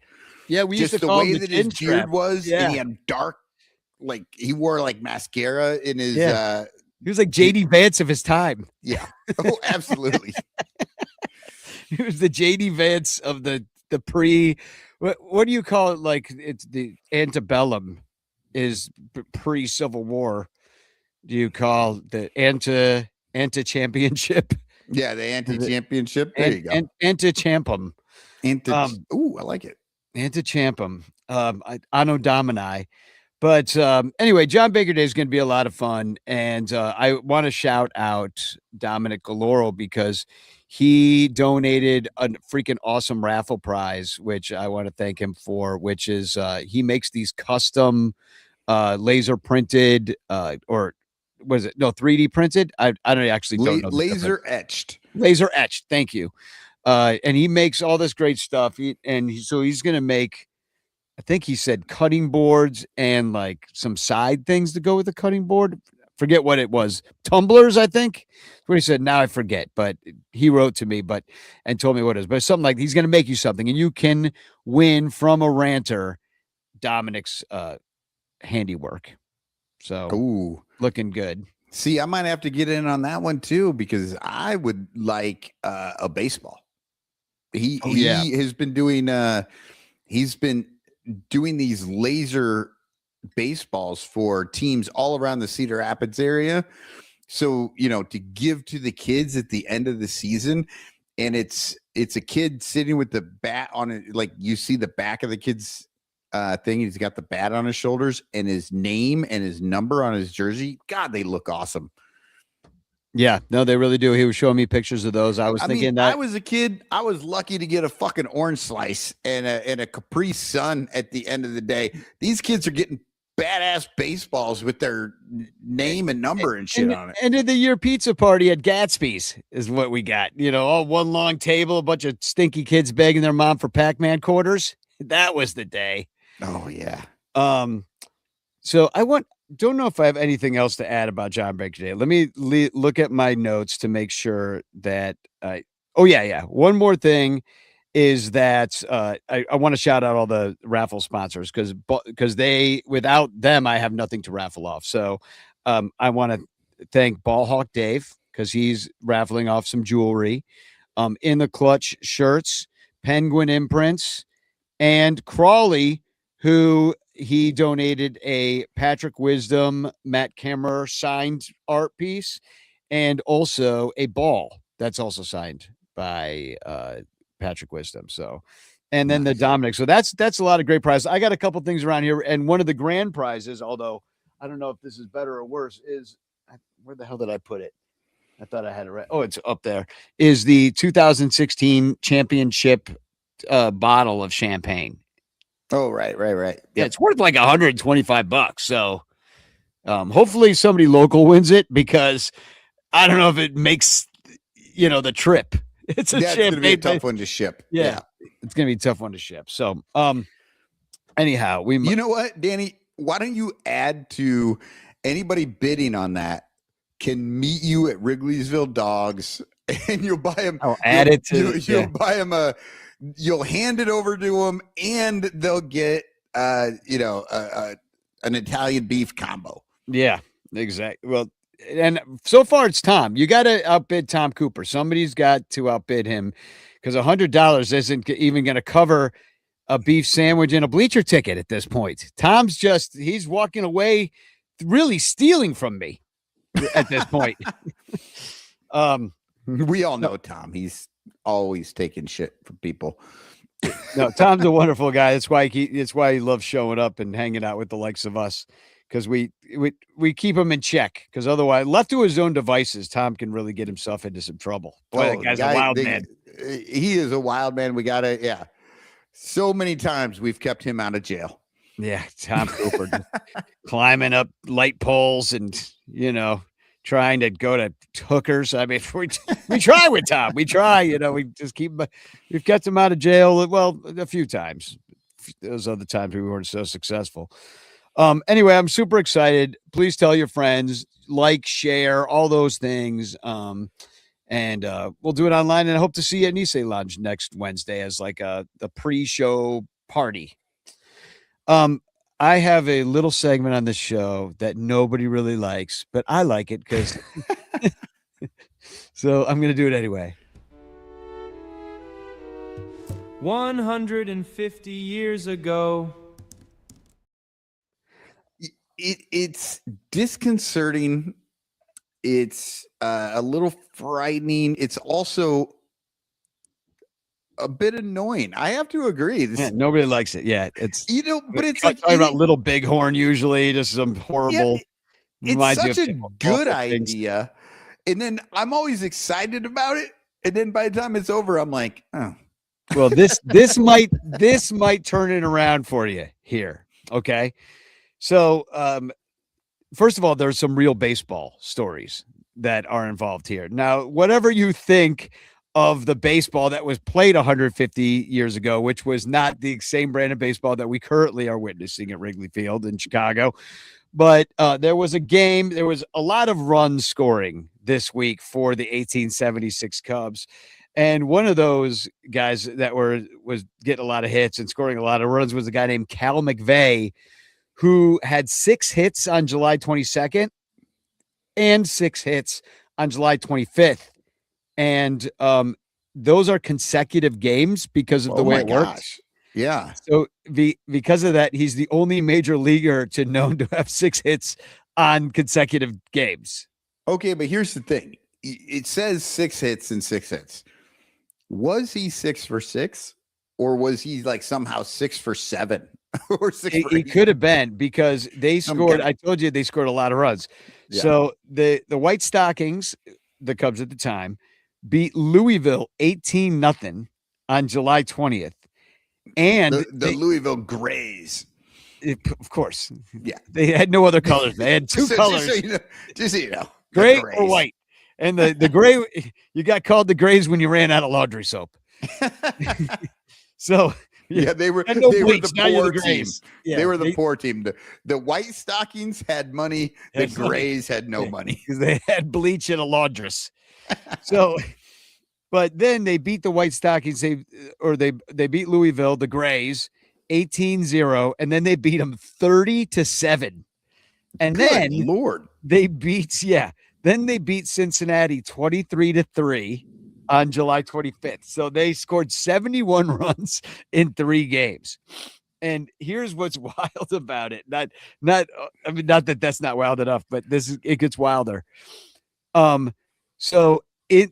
Yeah, we used Just to the call way him that the his chin strap. beard was, Yeah. and he had dark, like he wore like mascara in his. Yeah. He was like JD Vance of his time. Yeah. Oh, absolutely. He was the JD Vance of the pre. What do you call it? Like it's the antebellum is pre Civil War. Do you call the anti championship? Yeah, the anti-championship. There you go. Anti champum. Ooh, I like it. Anti champum. Anno Domini. But anyway, John Baker Day is going to be a lot of fun. And I want to shout out Dominic Galoro because he donated a freaking awesome raffle prize, which I want to thank him for, which is he makes these custom laser printed or was it? No, 3D printed. I don't actually don't know. Laser etched. Laser etched. Thank you. And he makes all this great stuff. So he's going to make, I think he said cutting boards and like some side things to go with the cutting board. Forget what it was. Tumblers, I think. That's what he said. Now I forget, but he wrote to me and told me what it is. But something like he's going to make you something and you can win from a ranter Dominic's handiwork. So Ooh, looking good. See, I might have to get in on that one too because I would like a baseball. He has been doing these laser baseballs for teams all around the Cedar Rapids area. So, to give to the kids at the end of the season. And it's a kid sitting with the bat on it. Like you see the back of the kid's thing. He's got the bat on his shoulders and his name and his number on his jersey. God, they look awesome. Yeah, no, they really do. He was showing me pictures of those. I was a kid. I was lucky to get a fucking orange slice and a Capri Sun at the end of the day. These kids are getting badass baseballs with their name and number and shit on it. End of the year pizza party at Gatsby's is what we got. All one long table, a bunch of stinky kids begging their mom for Pac-Man quarters. That was the day. Oh yeah. So don't know if I have anything else to add about John Baker Day. Let me look at my notes to make sure that one more thing is that I want to shout out all the raffle sponsors because they, without them, I have nothing to raffle off. So I want to thank Ballhawk Dave because he's raffling off some jewelry, In the Clutch shirts, Penguin imprints, and Crawley, who he donated a Patrick Wisdom, Matt Kemmer signed art piece, and also a ball that's also signed by Patrick Wisdom. So, and then the Dominic. So that's a lot of great prizes. I got a couple things around here, and one of the grand prizes, although I don't know if this is better or worse, is where the hell did I put it? I thought I had it right. Oh, it's up there. Is the 2016 championship bottle of champagne. Oh, right. Yeah, it's worth like $125. So hopefully somebody local wins it because I don't know if it makes the trip. It's That's gonna be a tough one to ship. Yeah. It's gonna be a tough one to ship. So anyhow, you know what, Danny? Why don't you add to anybody bidding on that can meet you at Wrigleyville Dogs and you'll buy them. I'll add it to you'll buy them you'll hand it over to them and they'll get an Italian beef combo. Yeah, exactly. Well, and so far it's Tom. You got to outbid Tom Cooper. Somebody's got to outbid him because $100 isn't even going to cover a beef sandwich and a bleacher ticket at this point. Tom's he's walking away, really stealing from me at this point. We all know Tom. He's always taking shit from people. No, Tom's a wonderful guy. That's why he loves showing up and hanging out with the likes of us because we keep him in check. Because otherwise, left to his own devices, Tom can really get himself into some trouble. Boy, that guy's a wild man. He is a wild man. We gotta, so many times we've kept him out of jail. Yeah, Tom Cooper climbing up light poles and trying to go to hookers. I mean, we try with Tom. We try, we just we've kept him out of jail. Well, a few times. Those other times we weren't so successful. Anyway, I'm super excited. Please tell your friends, like, share, all those things. And we'll do it online. And I hope to see you at Nisei Lounge next Wednesday as like the pre-show party. I have a little segment on the show that nobody really likes, but I like it because so I'm going to do it anyway. 150 years ago. It's disconcerting. It's a little frightening. It's also a bit annoying. I have to agree. Yeah, nobody likes it. Yeah, it's but it's like talking about Little Bighorn usually, just some horrible. It's such a good idea, and then I'm always excited about it, and then by the time it's over, I'm like, oh. Well, this might turn it around for you here. Okay. So, first of all, there's some real baseball stories that are involved here. Now, whatever you think of the baseball that was played 150 years ago, which was not the same brand of baseball that we currently are witnessing at Wrigley Field in Chicago, but there was a game. There was a lot of run scoring this week for the 1876 Cubs. And one of those guys that was getting a lot of hits and scoring a lot of runs was a guy named Cal McVeigh, who had 6 hits on July 22nd and 6 hits on July 25th. And those are consecutive games because of the way it works. Yeah. So because of that, he's the only major leaguer to known to have 6 hits on consecutive games. Okay, but here's the thing. It says 6 hits and 6 hits. Was he 6 for 6, or was he like somehow 6 for 7 or 6 for 8? He could have been, because they scored. I told you they scored a lot of runs. Yeah. So the White Stockings, the Cubs at the time, beat Louisville 18-0 on July 20th, and the Louisville Grays. Of course, yeah, they had no other colors. They had 2 colors. Just so you know, gray or white. And the gray, you got called the Grays when you ran out of laundry soap. So yeah, they were no the poor team. Yeah, they were the poor team. The White Stockings had money. The Grays had no money because they had bleach and a laundress. So, but then they beat the White Stockings. They beat Louisville, the Grays, 18-0, and then they beat them 30-7. And Good then Lord, they beat Then they beat Cincinnati 23-3 on July 25th. So they scored 71 runs in 3 games. And here's what's wild about it. Not that that's not wild enough, but it gets wilder. So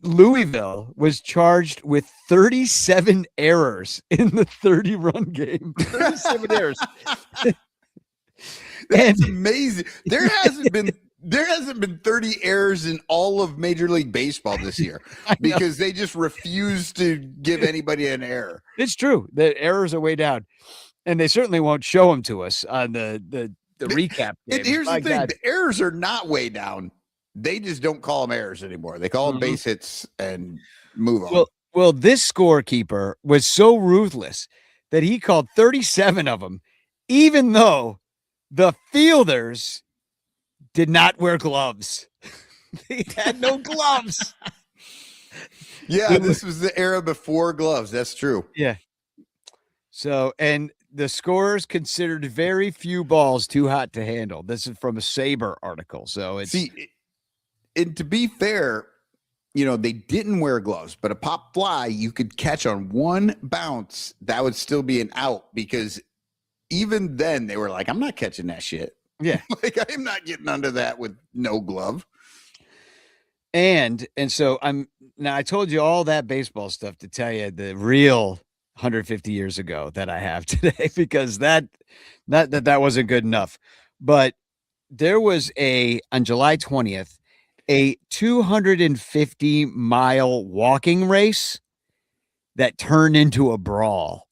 Louisville was charged with 37 errors in the 30-run game. 37 errors. That's amazing. There hasn't been 30 errors in all of Major League Baseball this year because they just refuse to give anybody an error. It's true. The errors are way down, and they certainly won't show them to us on the recap. And here's the thing: the errors are not way down. They just don't call them errors anymore. They call them base hits and move on. Well, this scorekeeper was so ruthless that he called 37 of them, even though the fielders did not wear gloves. They had no gloves. Yeah, this was the era before gloves. That's true. Yeah. So, and the scorers considered very few balls too hot to handle. This is from a Saber article. So it's and to be fair, they didn't wear gloves, but a pop fly you could catch on one bounce. That would still be an out, because even then they were like, I'm not catching that shit. Yeah. Like, I'm not getting under that with no glove. And so I told you all that baseball stuff to tell you the real 150 years ago that I have today, because that wasn't good enough. But there was on July 20th, a 250-mile walking race that turned into a brawl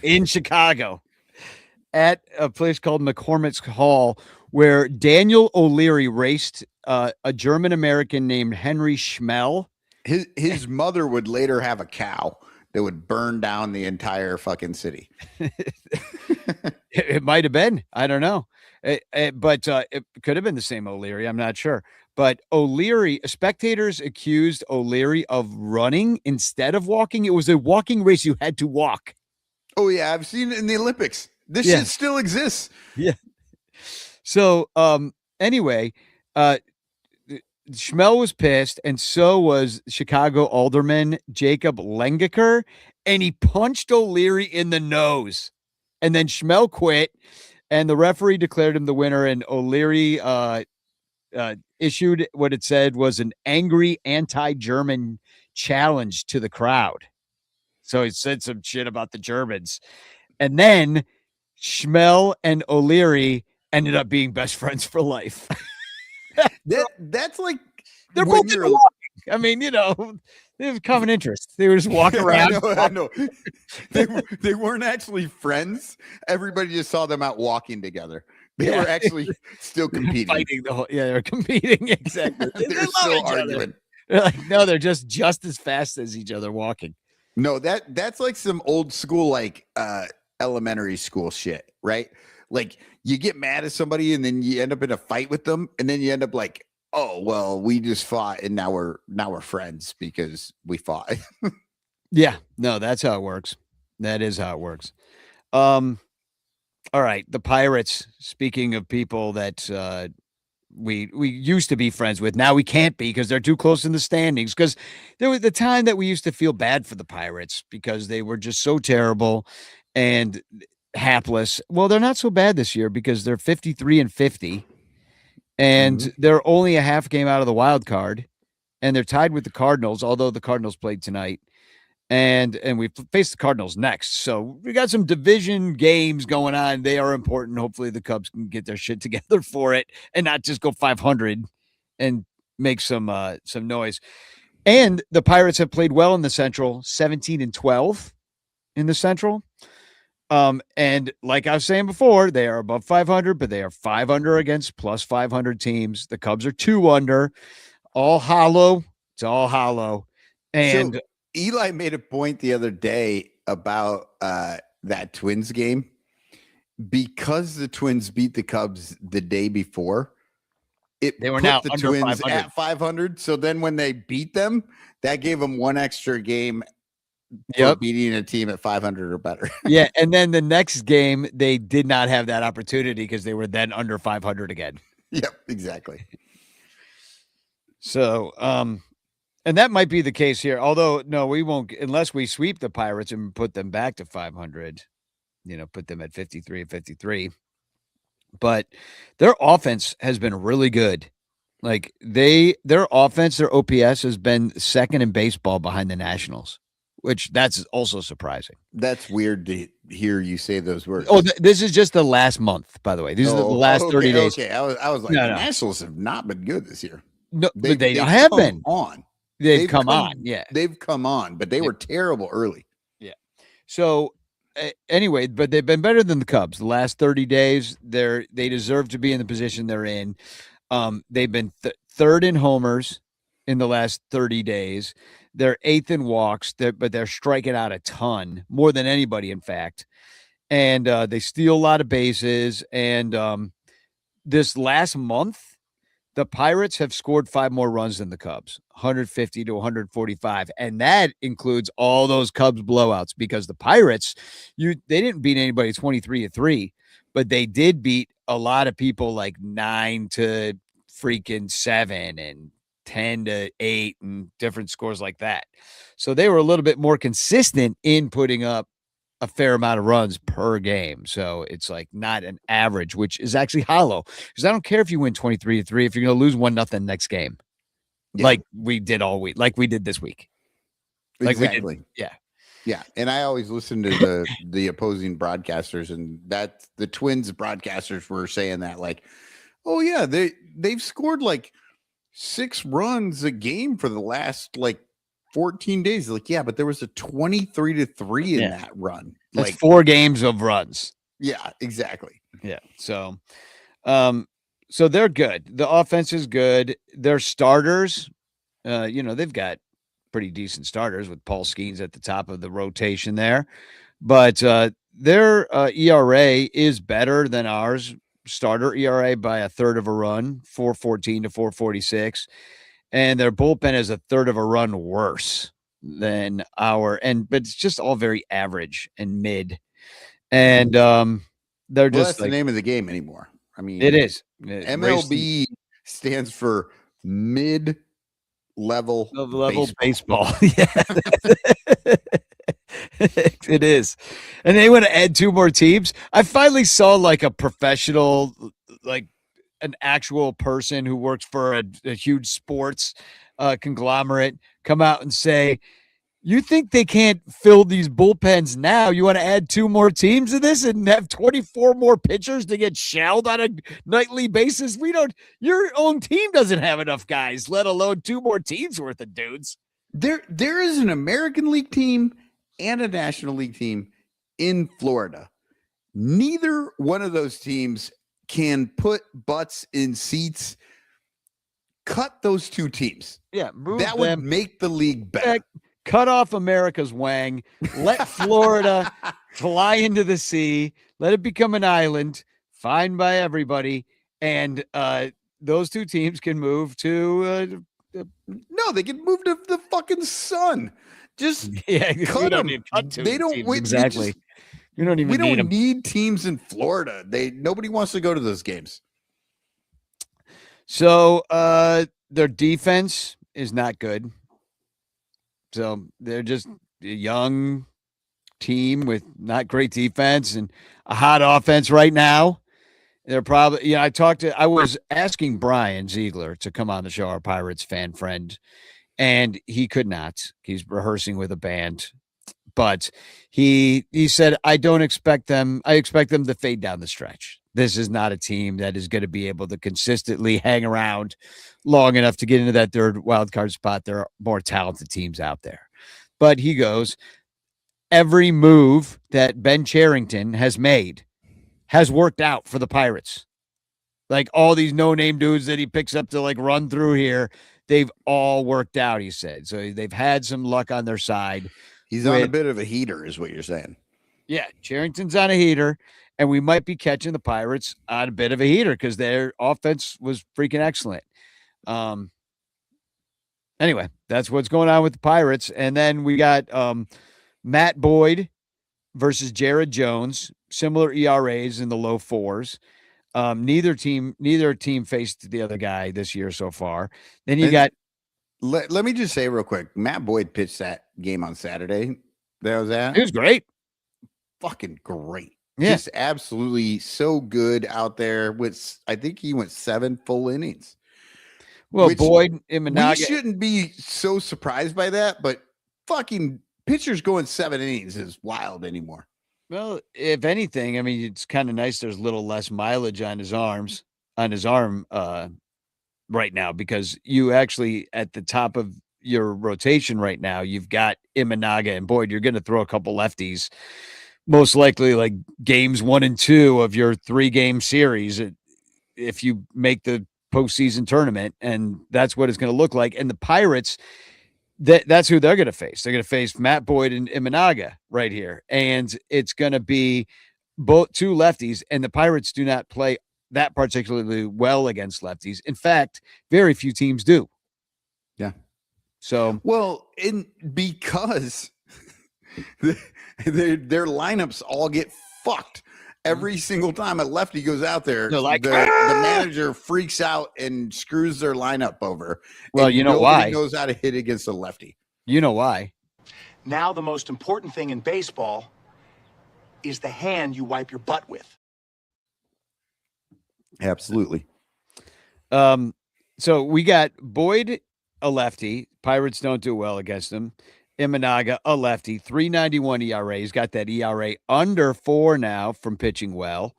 in Chicago at a place called McCormick's Hall, where Daniel O'Leary raced a German-American named Henry Schmel. His mother would later have a cow that would burn down the entire fucking city. It might have been. I don't know. But it could have been the same O'Leary. I'm not sure. But spectators accused O'Leary of running instead of walking. It was a walking race. You had to walk. Oh yeah, I've seen it in the Olympics. This Yeah. shit still exists. Yeah. So anyway, Schmel was pissed, and so was Chicago Alderman Jacob Lengaker, and he punched O'Leary in the nose. And then Schmel quit, and the referee declared him the winner, and O'Leary issued what it said was an angry anti-German challenge to the crowd. So he said some shit about the Germans. And then Schmel and O'Leary ended up being best friends for life. That's like They're when both you're- into walking. I mean, they have common interests. They were just walking around. I know. They weren't actually friends. Everybody just saw them out walking together. They were actually still competing. Fighting the whole, they're competing. Exactly. They're love still each other. arguing. They're like, no, they're just as fast as each other walking. No, that's like some old school, like elementary school shit, right? Like you get mad at somebody and then you end up in a fight with them, and then you end up like, oh well, we just fought and now we're friends because we fought. Yeah, no, that's how it works. That is how it works. All right, the Pirates. Speaking of people that we used to be friends with, now we can't be because they're too close in the standings. Because there was the time that we used to feel bad for the Pirates because they were just so terrible and hapless. Well, they're not so bad this year because they're 53-50, and they're only a half game out of the wild card, and they're tied with the Cardinals. Although the Cardinals played tonight. And we face the Cardinals next. So we got some division games going on. They are important. Hopefully the Cubs can get their shit together for it and not just go 500 and make some noise. And the Pirates have played well in the Central, 17-12 in the Central. And like I was saying before, they are above 500, but they are 5 under against plus 500 teams. The Cubs are 2 under, all hollow. It's all hollow. And So, Eli made a point the other day about that Twins game because the Twins beat the Cubs the day before. They were put now the under Twins 500. at 500. So then when they beat them, that gave them one extra game for Yep. beating a team at 500 or better. Yeah, and then the next game they did not have that opportunity because they were then under 500 again. Yep, exactly. So, and that might be the case here. Although, no, we won't unless we sweep the Pirates and put them back to 500. Put them at 53-53. But their offense has been really good. Like their offense, their OPS has been second in baseball behind the Nationals, which that's also surprising. That's weird to hear you say those words. Oh, this is just the last month, by the way. These are the last 30 days. Okay, I was like, No, the no. Nationals have not been good this year. No, but they have come been on. They've come on. Yeah. They've come on, but they were terrible early. So anyway, but they've been better than the Cubs the last 30 days. They deserve to be in the position they're in. They've been third in homers in the last 30 days. They're 8th in walks, but they're striking out a ton, more than anybody, in fact. And they steal a lot of bases. And this last month, the Pirates have scored 5 more runs than the Cubs, 150 to 145. And that includes all those Cubs blowouts because the Pirates, they didn't beat anybody 23-3, but they did beat a lot of people like 9-7 and 10-8 and different scores like that. So they were a little bit more consistent in putting up a fair amount of runs per game. So it's like not an average, which is actually hollow because I don't care if you win 23-3, if you're going to lose 1-0 next game, like we did all week, like we did this week. Like exactly. we did. Yeah. Yeah. And I always listen to the opposing broadcasters, and that the Twins broadcasters were saying that like, oh yeah, they've scored like 6 runs a game for the last like 14 days. Like, yeah, but there was a 23-3 in that run. That's Like 4 games of runs. Yeah, exactly. Yeah. So, so they're good. The offense is good. Their starters, they've got pretty decent starters with Paul Skeens at the top of the rotation there, but their ERA is better than ours. Starter ERA by a third of a run, 4.14 to 4.46. And their bullpen is a third of a run worse. than but it's just all very average and mid. And they're Well, just that's the name of the game anymore. I mean, it is. MLB stands for mid-level baseball. Yeah. It is. And they want to add 2 more teams. I finally saw like a professional, like an actual person who works for a huge sports conglomerate come out and say, you think they can't fill these bullpens now? You want to add 2 more teams to this and have 24 more pitchers to get shelled on a nightly basis? Your own team doesn't have enough guys, let alone 2 more teams worth of dudes. There is an American League team and a National League team in Florida. Neither one of those teams can put butts in seats. Cut those 2 teams. Yeah, that would make the league better. Cut off America's wang. Let Florida fly into the sea. Let it become an island, fine by everybody. And those 2 teams can move to. No, they can move to the fucking sun. Just cut them. They don't exactly. We don't even. We don't need teams in Florida. Nobody wants to go to those games. So their defense is not good. So they're just a young team with not great defense and a hot offense right now. They're probably, I was asking Brian Ziegler to come on the show, our Pirates fan friend, and he could not. He's rehearsing with a band, but he said, I expect them to fade down the stretch. This is not a team that is going to be able to consistently hang around long enough to get into that 3rd wild card spot. There are more talented teams out there. But he goes, every move that Ben Cherington has made has worked out for the Pirates. Like all these no-name dudes that he picks up to like run through here, they've all worked out, he said. So they've had some luck on their side. He's on a bit of a heater is what you're saying. Yeah, Cherington's on a heater. And we might be catching the Pirates on a bit of a heater because their offense was freaking excellent. Anyway, that's what's going on with the Pirates. And then we got Matt Boyd versus Jared Jones, similar ERAs in the low 4s. Neither team faced the other guy this year so far. Then you got. Let me just say real quick, Matt Boyd pitched that game on Saturday. That was that. It was great. Fucking great. Yeah. Just absolutely so good out there. I think he went 7 full innings. Well, Boyd, Imanaga. We shouldn't be so surprised by that, but fucking pitchers going 7 innings is wild anymore. Well, if anything, I mean, it's kind of nice. There's a little less mileage on his arm right now, because you actually at the top of your rotation right now, you've got Imanaga and Boyd. You're going to throw a couple lefties. Most likely like games 1 and 2 of your 3-game series if you make the postseason tournament. And that's what it's going to look like. And the Pirates, that's who they're going to face. They're going to face Matt Boyd and Imanaga right here. And it's going to be both 2 lefties. And the Pirates do not play that particularly well against lefties. In fact, very few teams do. Yeah. So, well, because their lineups all get fucked every single time a lefty goes out there. Like, the manager freaks out and screws their lineup over. Well, you know why? Nobody knows how to hit against a lefty. You know why? Now the most important thing in baseball is the hand you wipe your butt with. Absolutely. So we got Boyd, a lefty. Pirates don't do well against him. Imanaga, a lefty, 3.91 ERA. He's got that ERA under 4 now from pitching well,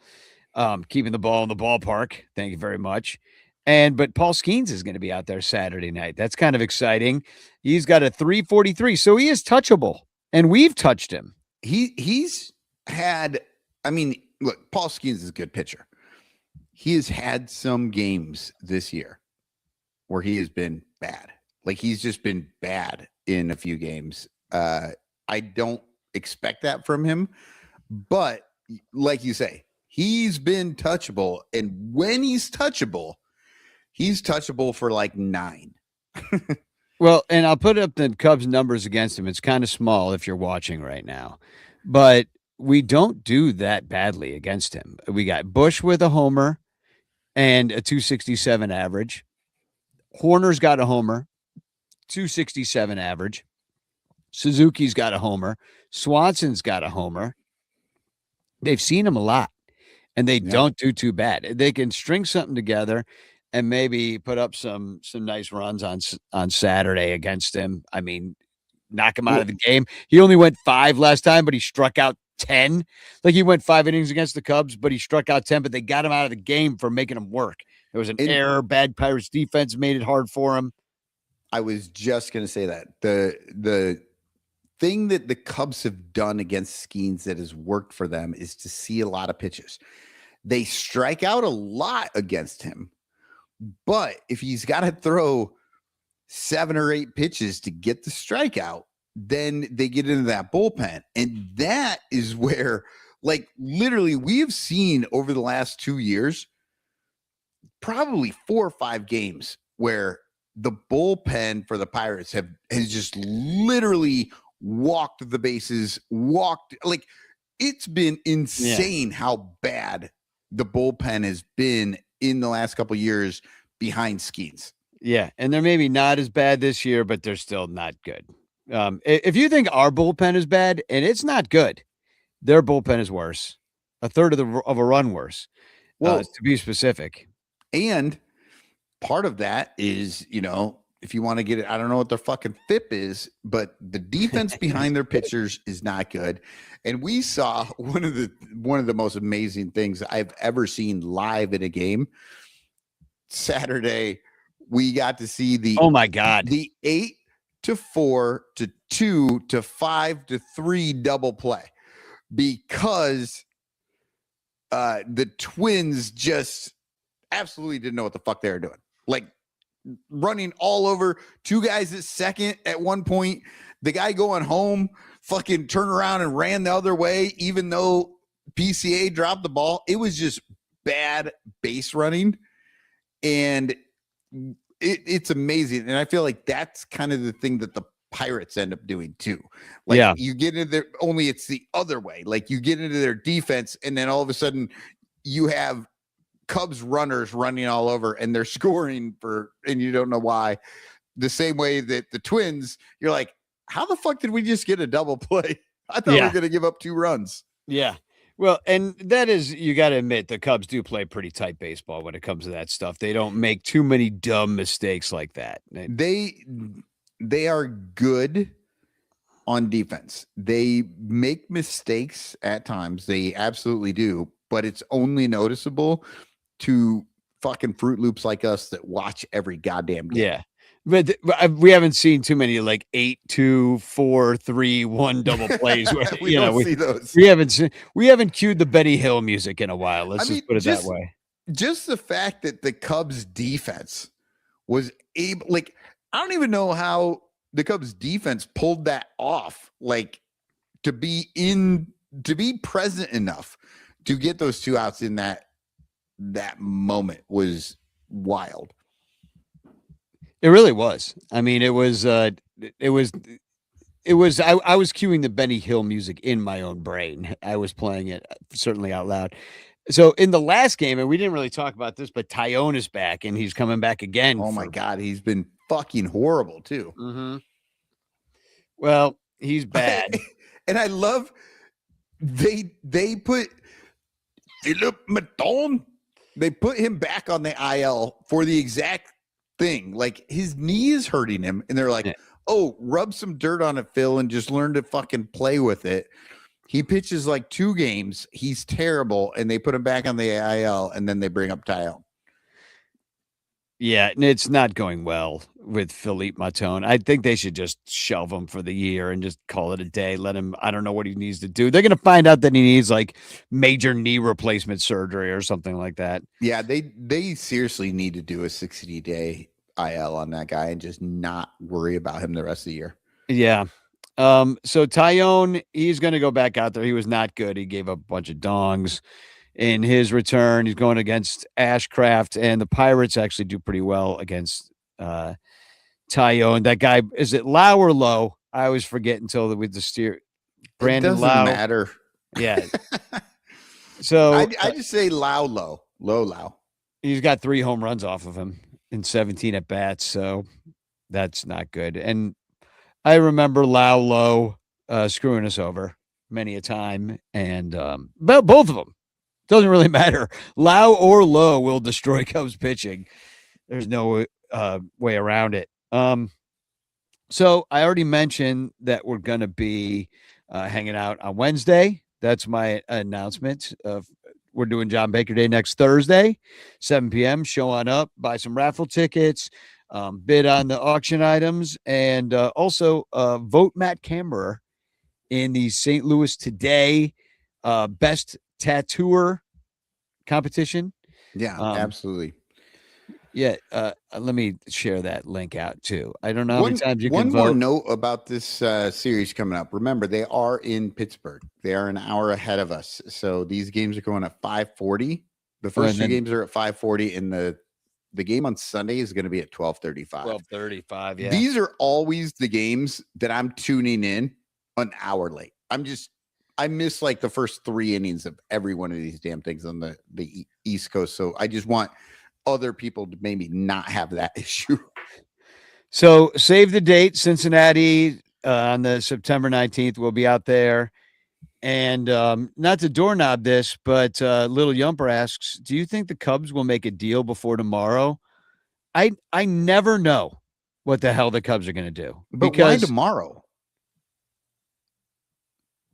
keeping the ball in the ballpark. Thank you very much. But Paul Skeens is going to be out there Saturday night. That's kind of exciting. He's got a 3.43, so he is touchable, and we've touched him. He's had. I mean, look, Paul Skeens is a good pitcher. He has had some games this year where he has been bad. Like he's just been bad in a few games. I don't expect that from him, but like you say, he's been touchable. And when he's touchable for like 9. Well, and I'll put up the Cubs numbers against him. It's kind of small if you're watching right now, but we don't do that badly against him. We got Bush with a homer and a 267 average. Horner's got a homer, 267 average. Suzuki's got a homer. Swanson's got a homer. They've seen him a lot, and they don't do too bad. They can string something together and maybe put up some nice runs on Saturday against him. I mean, knock him out of the game. He only went 5 last time, but he struck out 10. Like, he went 5 innings against the Cubs, but he struck out 10, but they got him out of the game for making him work. There was an error. Bad Pirates defense made it hard for him. I was just going to say that. The thing that the Cubs have done against Skeens that has worked for them is to see a lot of pitches. They strike out a lot against him, but if he's got to throw 7 or 8 pitches to get the strikeout, then they get into that bullpen. And that is where, like, literally we have seen over the last 2 years, probably 4 or 5 games where the bullpen for the Pirates has just literally walked the bases, like, it's been insane how bad the bullpen has been in the last couple of years behind Skeens. Yeah, and they're maybe not as bad this year, but they're still not good. If you think our bullpen is bad, and it's not good, their bullpen is worse, a third of a run worse. Well, to be specific, and part of that is, if you want to get it, I don't know what their fucking FIP is, but the defense behind their pitchers is not good. And we saw one of the most amazing things I've ever seen live in a game. Saturday, we got to see the 8-4 to 2 to 5 to 3 double play, because the Twins just absolutely didn't know what the fuck they were doing. Like, running all over 2 guys at second at one point. The guy going home fucking turned around and ran the other way, even though PCA dropped the ball. It was just bad base running, and it's amazing. And I feel like that's kind of the thing that the Pirates end up doing too. Like, you get into their, only it's the other way. Like, you get into their defense, and then all of a sudden you have Cubs runners running all over, and they're scoring and you don't know why. The same way that the Twins, you're like, how the fuck did we just get a double play? I thought we were going to give up 2 runs. Yeah. Well, and that is, you got to admit, the Cubs do play pretty tight baseball when it comes to that stuff. They don't make too many dumb mistakes like that. They are good on defense. They make mistakes at times. They absolutely do, but it's only noticeable to fucking Fruit Loops like us that watch every goddamn game. Yeah. But we haven't seen too many like 8-2, 4-3-1 double plays. Where, we don't see those. We haven't cued the Benny Hill music in a while. Let's just put it that way. Just the fact that the Cubs defense was able, like, I don't even know how the Cubs defense pulled that off. Like, to be present enough to get those 2 outs in that moment was wild. It really was. I mean, I was cueing the Benny Hill music in my own brain. I was playing it certainly out loud. So in the last game, and we didn't really talk about this, but Tyone is back, and he's coming back again. Oh my God. He's been fucking horrible too. Mm-hmm. Well, he's bad. And I love they put Philip Maton. They put him back on the IL for the exact thing. Like, his knee is hurting him, and they're like, oh, rub some dirt on it, Phil, and just learn to fucking play with it. He pitches like 2 games. He's terrible, and they put him back on the IL, and then they bring up Tyone. Yeah, it's not going well with Philippe Maton. I think they should just shelve him for the year and just call it a day. Let him, I don't know what he needs to do. They're going to find out that he needs like major knee replacement surgery or something like that. Yeah, they seriously need to do a 60-day IL on that guy and just not worry about him the rest of the year. Yeah. So Tyone, he's going to go back out there. He was not good. He gave up a bunch of dongs in his return. He's going against Ashcraft, and the Pirates actually do pretty well against Tyone. That guy, is it Lau or Low? I always forget until with the steer. Brandon it doesn't Lau. matter. Yeah. So I just say low. He's got 3 home runs off of him in 17 at bats. So that's not good. And I remember Low screwing us over many a time. And but both of them, doesn't really matter. Lau or Low will destroy Cubs pitching. There's no way around it. So I already mentioned that we're going to be hanging out on Wednesday. That's my announcement. We're doing John Baker Day next Thursday, 7 p.m. Show on up, buy some raffle tickets, bid on the auction items, and also vote Matt Camber in the St. Louis Today Best Tattooer competition. Yeah, absolutely. Yeah, let me share that link out too. I don't know how many times you can vote. vote. One more note about this series coming up. Remember, they are in Pittsburgh. They are an hour ahead of us. So these games are going at 5:40. The first 2 games are at 5:40, and the game on Sunday is going to be at 12:35. 12:35. Yeah. These are always the games that I'm tuning in an hour late. I miss like the first 3 innings of every one of these damn things on the East Coast. So I just want other people to maybe not have that issue. So save the date, Cincinnati on the September 19th. We'll be out there. And not to doorknob this, but Little Yumper asks, do you think the Cubs will make a deal before tomorrow? I never know what the hell the Cubs are going to do. But why tomorrow?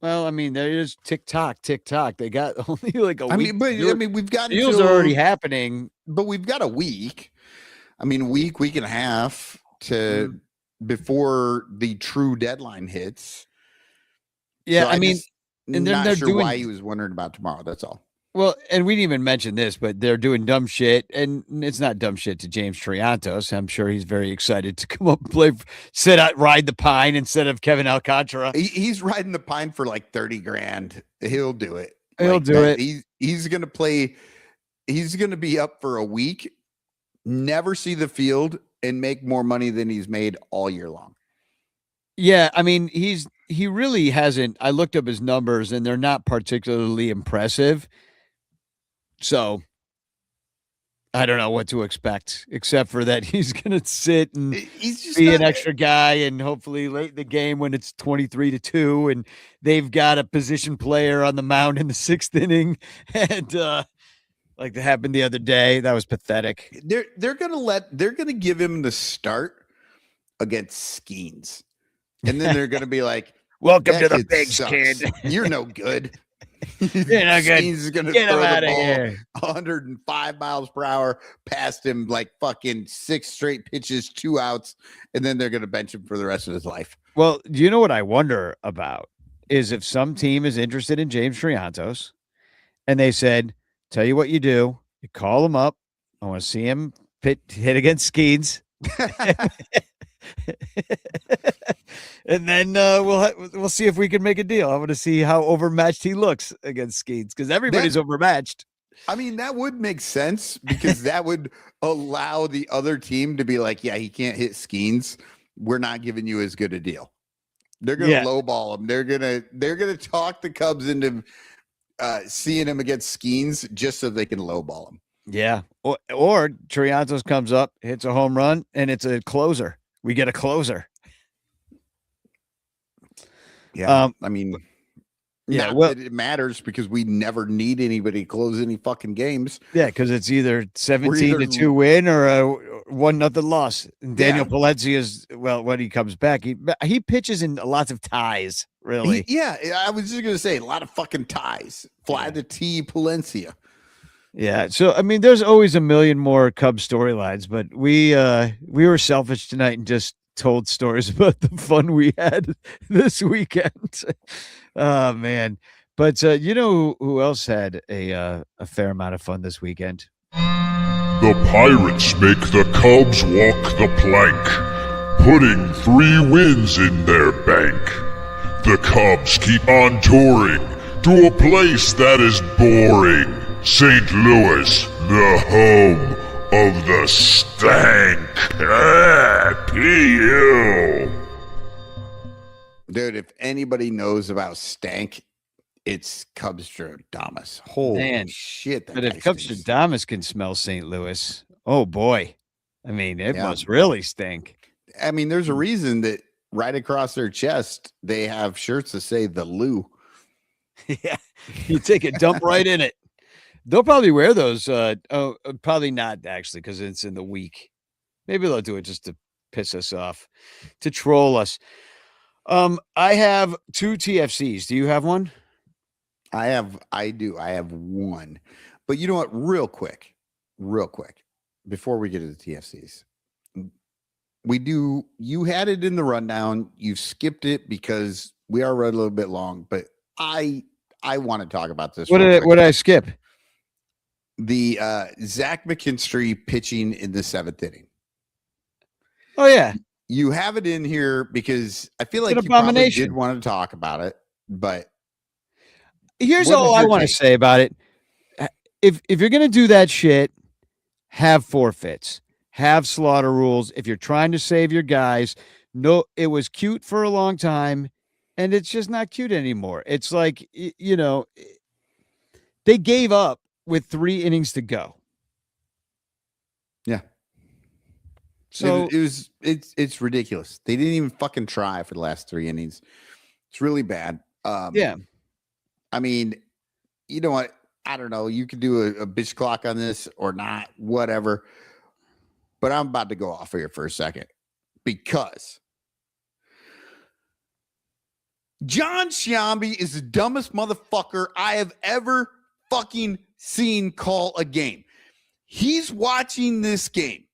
Well, I mean, there is tick-tock. They got only like a week. We've got deals are already happening. But we've got a week. I mean, week and a half to before the true deadline hits. Yeah, so I mean, and then they're sure doing why he was wondering about tomorrow. That's all. Well, and we didn't even mention this, but they're doing dumb shit, and it's not dumb shit to James Triantos. I'm sure he's very excited to come up and play, ride the pine instead of Kevin Alcantara. He's riding the pine for like $30,000. He'll do it. He'll do it. He's going to play. He's going to be up for a week, never see the field, and make more money than he's made all year long. Yeah, I mean, he really hasn't. I looked up his numbers, and they're not particularly impressive. So I don't know what to expect, except for that he's going to sit and be an extra guy, and hopefully late in the game when it's 23-2, and they've got a position player on the mound in the 6th inning, and like that happened the other day. That was pathetic. They're gonna give him the start against Skeens, and then they're gonna be like, "Welcome to the big kid. You're no good." You're no good. He's gonna Get throw him the out of ball here. 105 miles per hour past him, like fucking 6 straight pitches, 2 outs, and then they're gonna bench him for the rest of his life. Well, do you know what I wonder about is if some team is interested in James Triantos, and they said, "Tell you what you do, you call him up. I want to see him hit against Skeens." And then we'll see if we can make a deal. I want to see how overmatched he looks against Skeens, because everybody's overmatched. I mean, that would make sense, because that would allow the other team to be like, yeah, he can't hit Skeens. We're not giving you as good a deal. They're going to lowball him. They're going to talk the Cubs into seeing him against Skeens just so they can lowball him. Yeah. Or Triantos comes up, hits a home run, and it's a closer. We get a closer. Yeah. I mean, that it matters, because we never need anybody to close any fucking games. Yeah, because it's either 17-2 win or a 1-0 loss. And Daniel Palencia is, well, when he comes back, he pitches in lots of ties, really. I was just going to say, a lot of fucking ties. Fly the T, Palencia. Yeah, so I mean, there's always a million more Cubs storylines, but we were selfish tonight and just told stories about the fun we had this weekend. Oh man! But you know who else had a fair amount of fun this weekend? The Pirates make the Cubs walk the plank, putting 3 wins in their bank. The Cubs keep on touring to a place that is boring. St. Louis, the home of the stank. PU. Dude, if anybody knows about stank, it's Cubstradamus. Holy Man, shit. But if Cubstradamus can smell St. Louis, oh boy. I mean, it must really stink. I mean, there's a reason that right across their chest, they have shirts that say the Lou. Yeah. You take a dump right in it. They'll probably wear those. Probably not actually, because it's in the week. Maybe they'll do it just to piss us off, to troll us. I have 2 TFCs. Do you have one? I do. I have one. But you know what? Real quick, before we get to the TFCs, you had it in the rundown. You skipped it because we are running a little bit long, but I want to talk about this. What did I skip? The Zach McKinstry pitching in the 7th inning. Oh yeah. You have it in here because I feel It's like an you probably abomination. did want to talk about it, but Here's what all is I your want to take? say about it. If you're gonna do that shit, have forfeits, have slaughter rules. If you're trying to save your guys, no, it was cute for a long time, and it's just not cute anymore. It's like they gave up with 3 innings to go. yeah. So It's ridiculous. They didn't even fucking try for the last 3 innings. It's really bad. yeah, I mean, you know what? I don't know. You could do a bitch clock on this or not, whatever. But I'm about to go off here for a second because John Sciambi is the dumbest motherfucker I have ever fucking seen call a game. He's watching this game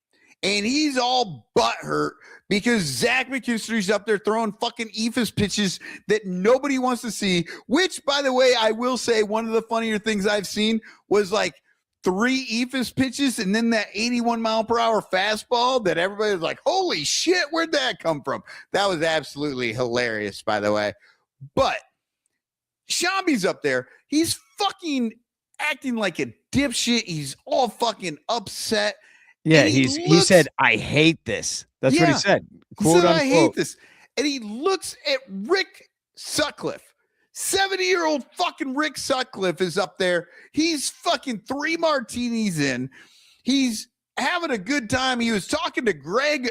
and he's all butthurt because Zach McKinstry's up there throwing fucking eephus pitches that nobody wants to see, which, by the way, I will say one of the funnier things I've seen was like 3 eephus pitches and then that 81-mile-per-hour fastball that everybody was like, holy shit, where'd that come from? That was absolutely hilarious, by the way. But Shambi's up there. He's fucking acting like a dipshit. He's all fucking upset. yeah. And He said, "I hate this." That's what he Yeah. said. He Quote said, I unquote. hate this. And he looks at Rick Sutcliffe. 70-year-old fucking Rick Sutcliffe is up there. He's fucking 3 martinis in. He's having a good time. He was talking to Greg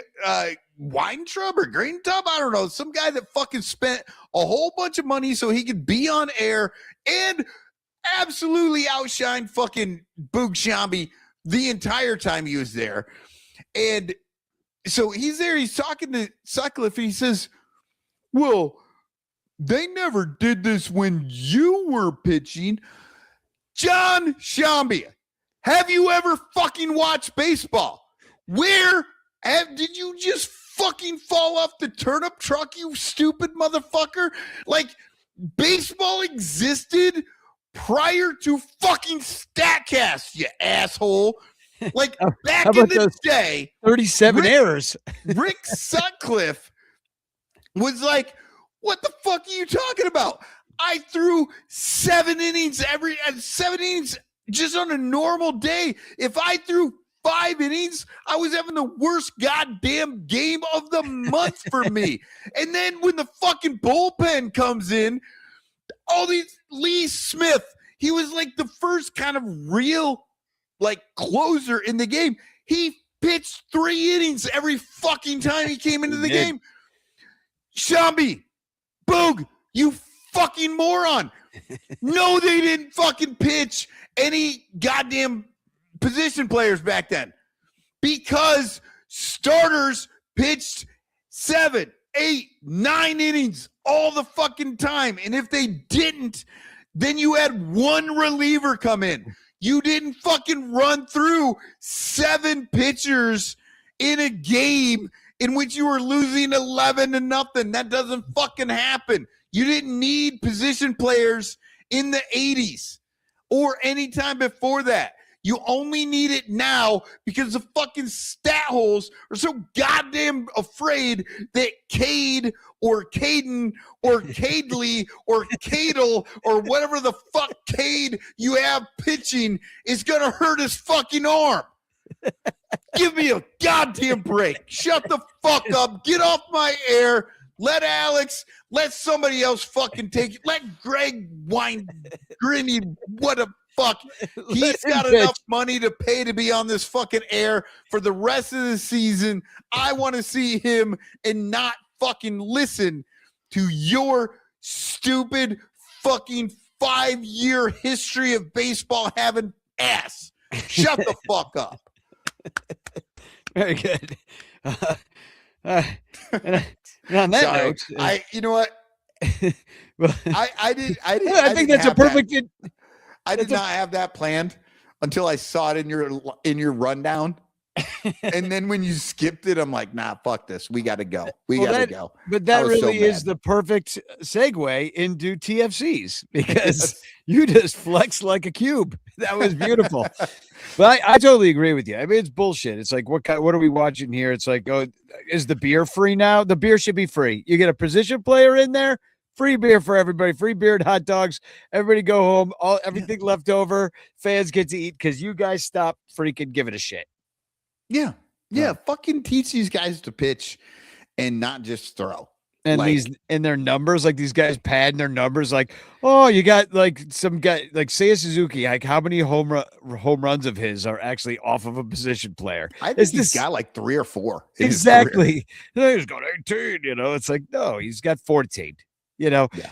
Weintraub or Greentub. I don't know. Some guy that fucking spent a whole bunch of money so he could be on air and absolutely outshine fucking Boog Sciambi the entire time he was there. And so he's there. He's talking to Sutcliffe and he says, well, they never did this when you were pitching. John Sciambi, have you ever fucking watched baseball? Did you just fucking fall off the turnip truck, you stupid motherfucker? Like, baseball existed prior to fucking StatCast, you asshole. Like, back How in about the those day, 37 errors. Rick Sutcliffe was like, what the fuck are you talking about? I threw 7 innings just on a normal day. If I threw 5 innings, I was having the worst goddamn game of the month for me. And then when the fucking bullpen comes in, Lee Smith, he was like the first kind of real like closer in the game. He pitched 3 innings every fucking time he came into the game. Sciambi, Boog, you fucking moron. No, they didn't fucking pitch any goddamn position players back then because starters pitched 7, 8, 9 innings all the fucking time. And if they didn't, then you had 1 reliever come in. You didn't fucking run through 7 pitchers in a game in which you were losing 11-0. That doesn't fucking happen. You didn't need position players in the 80s or any time before that. You only need it now because the fucking stat holes are so goddamn afraid that Cade or Caden or Cadley or Cadle or whatever the fuck Cade you have pitching is going to hurt his fucking arm. Give me a goddamn break. Shut the fuck up. Get off my air. Let Alex, let somebody else fucking take it. Let Greg whine, grinny, what a fuck. He's got enough money to pay to be on this fucking air for the rest of the season. I want to see him and not fucking listen to your stupid fucking 5-year history of baseball having ass. Shut the fuck up. Very good. And on that Sorry. note, you know what? well, I did. I think that's a perfect. I did not have that planned until I saw it in your rundown. And then when you skipped it, I'm like, nah, fuck this. We got to go. We got to go. But that really is the perfect segue into TFCs because you just flexed like a cube. That was beautiful. But I totally agree with you. I mean, it's bullshit. It's like, what are we watching here? It's like, oh, is the beer free now? The beer should be free. You get a position player in there, free beer for everybody, free beer and hot dogs. Everybody go home. Everything left over. Fans get to eat because you guys stop freaking giving a shit. Yeah. Yeah. Fucking teach these guys to pitch and not just throw. And their numbers, like these guys padding their numbers, like, oh, you got like some guy like Seiya Suzuki, like how many home runs of his are actually off of a position player? I think he's got like 3 or 4. Exactly. He's got 18, it's like, no, he's got 14,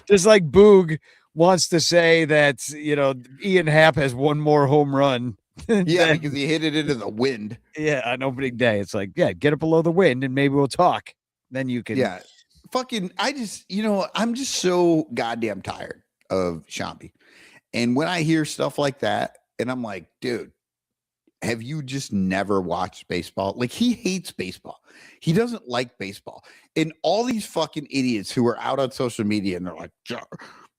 just like Boog wants to say that, Ian Happ has one more home run. Yeah, because he hit it into the wind. Yeah, on opening day. It's like, yeah, get it below the wind and maybe we'll talk. Then you can. Yeah. Fucking, I'm just so goddamn tired of Shambi. And when I hear stuff like that, and I'm like, dude, have you just never watched baseball? Like, he hates baseball. He doesn't like baseball. And all these fucking idiots who are out on social media and they're like,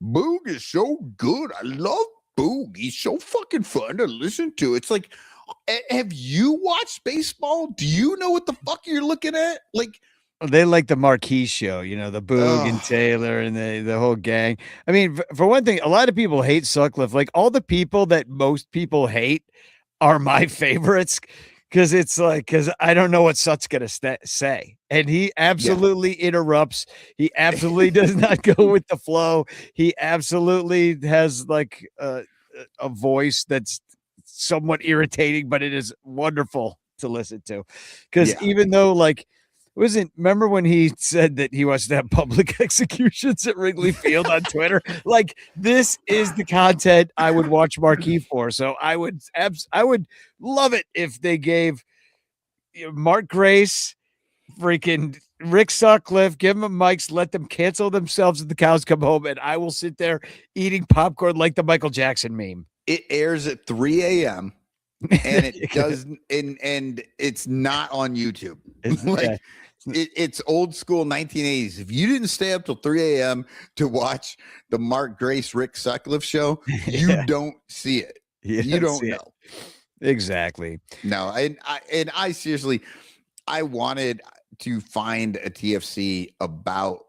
Boog is so good. I love Boog. He's so fucking fun to listen to. It's like, have you watched baseball? Do you know what the fuck you're looking at? Like, they like the Marquee show, the Boog and Taylor and the whole gang. I mean, for one thing, a lot of people hate Sutcliffe. Like all the people that most people hate are my favorites because it's like, because I don't know what Sut's going to say. And he absolutely interrupts. He absolutely does not go with the flow. He absolutely has like a voice that's somewhat irritating, but it is wonderful to listen to. Because even though like, remember when he said that he wants to have public executions at Wrigley Field on Twitter? Like, this is the content I would watch Marquee for. So I would love it if they gave Mark Grace, freaking Rick Sutcliffe, give them mics, let them cancel themselves and the cows come home, and I will sit there eating popcorn like the Michael Jackson meme. It airs at 3 a.m. and it does, and it's not on YouTube. Like, it's old school 1980s. If you didn't stay up till 3 a.m. to watch the Mark Grace, Rick Sutcliffe show, you don't see it. You don't know. Exactly. No, and I seriously, I wanted to find a TFC about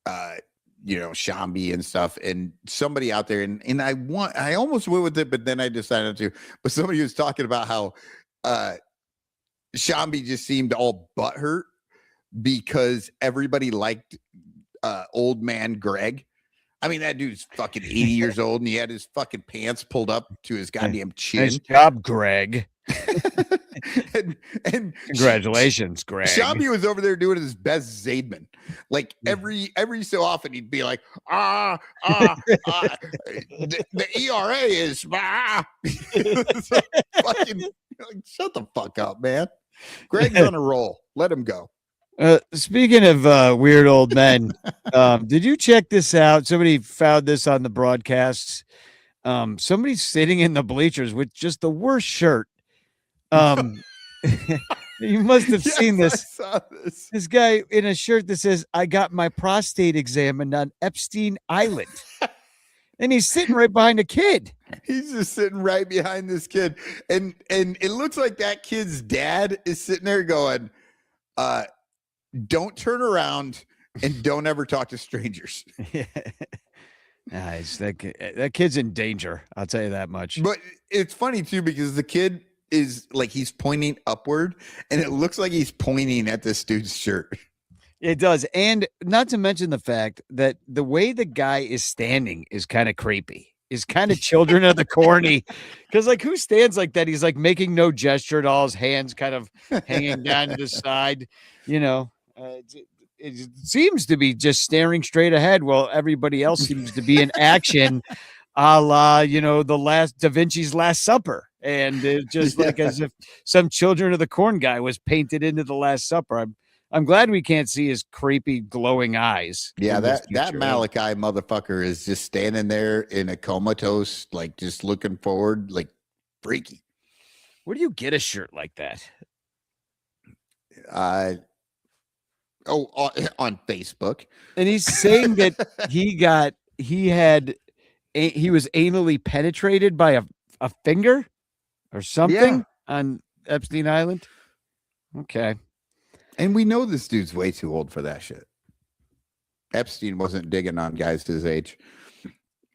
Shambi and stuff, and somebody out there, and I almost went with it, but then I decided to. But somebody was talking about how Shambi just seemed all butthurt because everybody liked old man Greg. I mean, that dude's fucking 80 years old, and he had his fucking pants pulled up to his goddamn chin. Nice job, Greg. and Congratulations, Greg. Shambi was over there doing his best Zaidman. Like every so often he'd be like, the ERA is fucking like, shut the fuck up, man. Greg's on a roll. Let him go. Speaking of weird old men, did you check this out? Somebody found this on the broadcasts. Somebody's sitting in the bleachers with just the worst shirt. You must have seen this. I saw this. This guy in a shirt that says, "I got my prostate examined on Epstein Island." And he's sitting right behind a kid. He's just sitting right behind this kid. And it looks like that kid's dad is sitting there going, don't turn around and don't ever talk to strangers. Nice. That kid's in danger. I'll tell you that much. But it's funny too, because the kid is like he's pointing upward, and it looks like he's pointing at this dude's shirt. It does. And not to mention the fact that the way the guy is standing is kind of creepy. Is kind of children of the corny. Because like who stands like that? He's like making no gesture at all. His hands kind of hanging down to the side. You know, it seems to be just staring straight ahead while everybody else seems to be in action, a la, you know, the last Da Vinci's Last Supper. And just like as if some Children of the Corn guy was painted into the Last Supper. I'm glad we can't see his creepy glowing eyes. Yeah, that Malachi motherfucker is just standing there in a comatose, like just looking forward, like freaky. Where do you get a shirt like that? On Facebook. And he's saying that he was anally penetrated by a finger or something on Epstein Island. Okay. And we know this dude's way too old for that shit. Epstein wasn't digging on guys his age.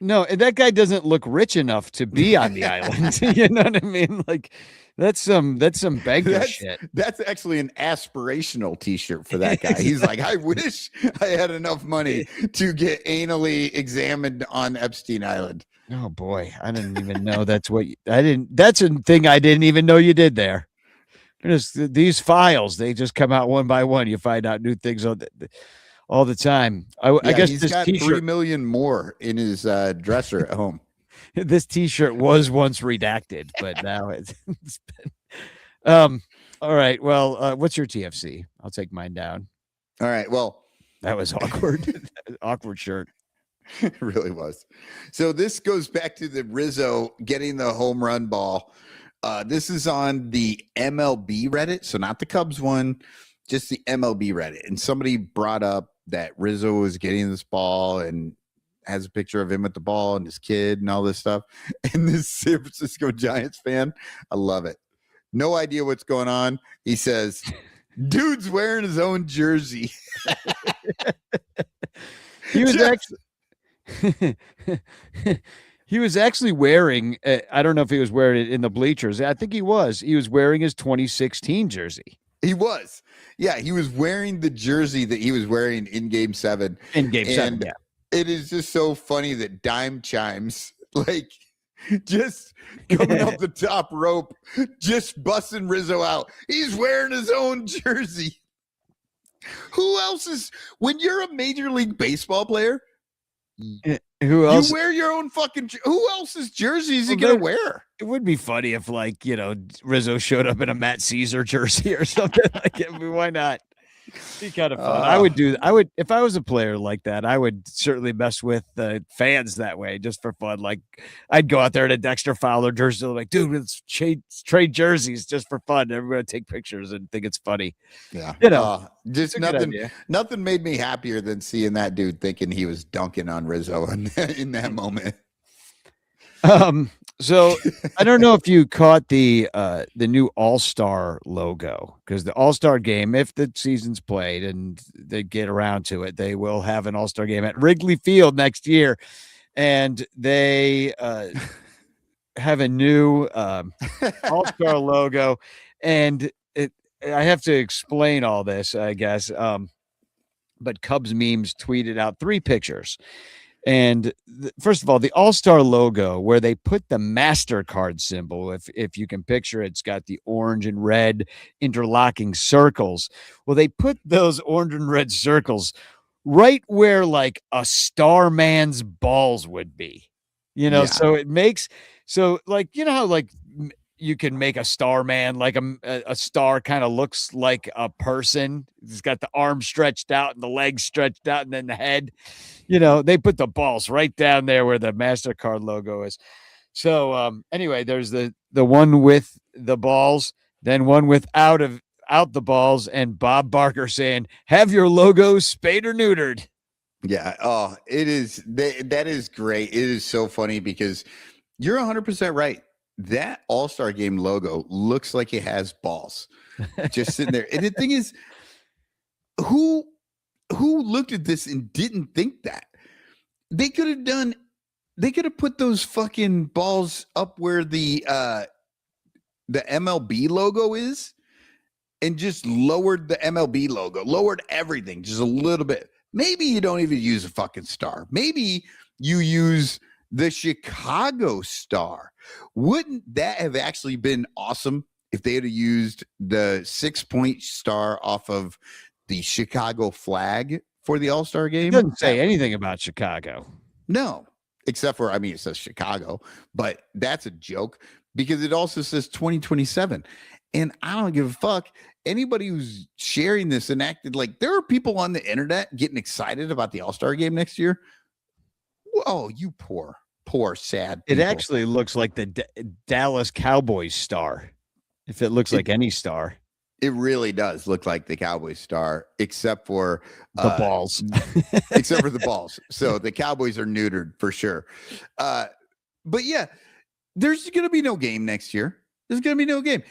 No, and that guy doesn't look rich enough to be on the island. You know what I mean? Like that's some banker shit. That's actually an aspirational t-shirt for that guy. He's like, I wish I had enough money to get anally examined on Epstein Island. Oh boy, I didn't even know that's a thing I didn't even know you did there. These files, they just come out one by one. You find out new things all the time. I guess he's this got t-shirt, 3 million more in his dresser at home. This t-shirt was once redacted, but now it's been. All right. Well, what's your TFC? I'll take mine down. All right. Well, that was awkward. Awkward shirt. It really was. So this goes back to the Rizzo getting the home run ball. This is on the MLB Reddit, so not the Cubs one, just the MLB Reddit. And somebody brought up that Rizzo was getting this ball and has a picture of him with the ball and his kid and all this stuff. And this San Francisco Giants fan, I love it. No idea what's going on. He says, dude's wearing his own jersey. He was actually... He was actually wearing, I don't know if he was wearing it in the bleachers. I think he was. He was wearing his 2016 jersey. He was. Yeah, he was wearing the jersey that he was wearing in Game 7. In Game 7, yeah. It is just so funny that Dime Chimes, like, just coming up the top rope, just busting Rizzo out. He's wearing his own jersey. Who else is, when you're a Major League Baseball player, who else? You wear your own fucking. Who else's jersey is he gonna wear? It would be funny if, like, you know, Rizzo showed up in a Matt Caesar jersey or something like it. I mean, why not? Be kind of fun. I would if I was a player like that. I would certainly mess with the fans that way just for fun. Like, I'd go out there in a Dexter Fowler jersey, like, dude, let's trade jerseys just for fun. Everybody take pictures and think it's funny. Yeah, you know, just nothing made me happier than seeing that dude thinking he was dunking on Rizzo in that moment. So I don't know if you caught the new All-Star logo, because the All-Star game, if the season's played and they get around to it, they will have an All-Star game at Wrigley Field next year, and they have a new All-Star logo, and I have to explain all this, I guess. But Cubs Memes tweeted out 3 pictures. And first of all, the All-Star logo, where they put the MasterCard symbol, if you can picture it, it's got the orange and red interlocking circles. Well, they put those orange and red circles right where like a Starman's balls would be, you know. So it makes, so like, you know how like you can make a Starman, like a star kind of looks like a person. It's got the arms stretched out and the legs stretched out and then the head. You know, they put the balls right down there where the MasterCard logo is. So anyway, there's the one with the balls, then one without the balls, and Bob Barker saying, "Have your logo spayed or neutered." Yeah. Oh, it is. That is great. It is so funny because you're 100% right. That All-Star Game logo looks like it has balls just sitting there. And the thing is, who looked at this and didn't think that? They could have put those fucking balls up where the the MLB logo is and just lowered the MLB logo, lowered everything just a little bit. Maybe you don't even use a fucking star. Maybe you use the Chicago star. Wouldn't that have actually been awesome if they had used the 6-point star off of the Chicago flag for the All-Star game? It doesn't say anything about Chicago. No, except for, it says Chicago, but that's a joke because it also says 2027. And I don't give a fuck. Anybody who's sharing this and acted like there are people on the internet getting excited about the All-Star game next year. Whoa, you poor, sad people. It actually looks like the Dallas Cowboys star. If it looks like any star. It really does look like the Cowboys star, except for the balls. Except for the balls. So the Cowboys are neutered for sure. But yeah, there's going to be no game next year. There's going to be no game.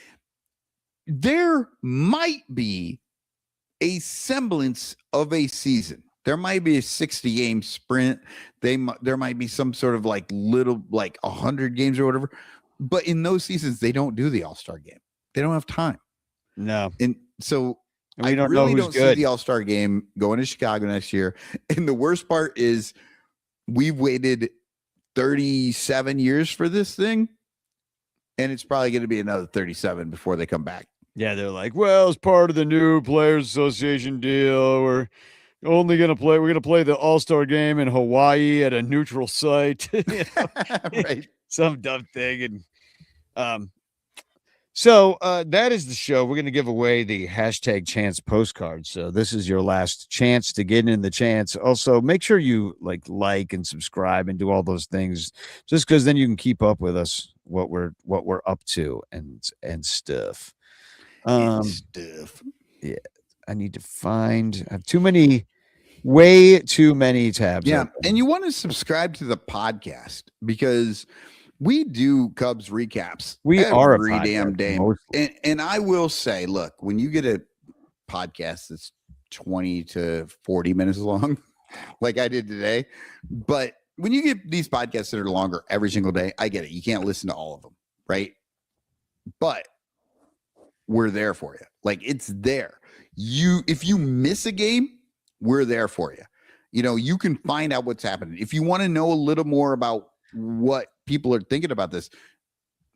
There might be a semblance of a season. There might be a 60-game sprint. There might be some sort of little 100 games or whatever. But in those seasons, they don't do the All-Star game. They don't have time. No. And so we don't really know who's don't good. see the All-Star game going to Chicago next year. And the worst part is we've waited 37 years for this thing. And it's probably going to be another 37 before they come back. Yeah, they're like, well, it's part of the new Players Association deal. We're going to play the All-Star game in Hawaii at a neutral site. Right. Some dumb thing. And so that is the show. We're going to give away the #chance postcard. So this is your last chance to get in the chance. Also, make sure you like and subscribe and do all those things, just because then you can keep up with us, what we're up to and stuff. Yeah, I need to find. I have way too many tabs. Yeah, open. and you want to subscribe to the podcast because we do Cubs recaps. We are every damn day. Mostly. And I will say, look, when you get a podcast that's 20 to 40 minutes long, like I did today, but when you get these podcasts that are longer every single day, I get it. You can't listen to all of them, right? But we're there for you. It's there. If you miss a game, we're there for you. You can find out what's happening. If you want to know a little more about what people are thinking about this,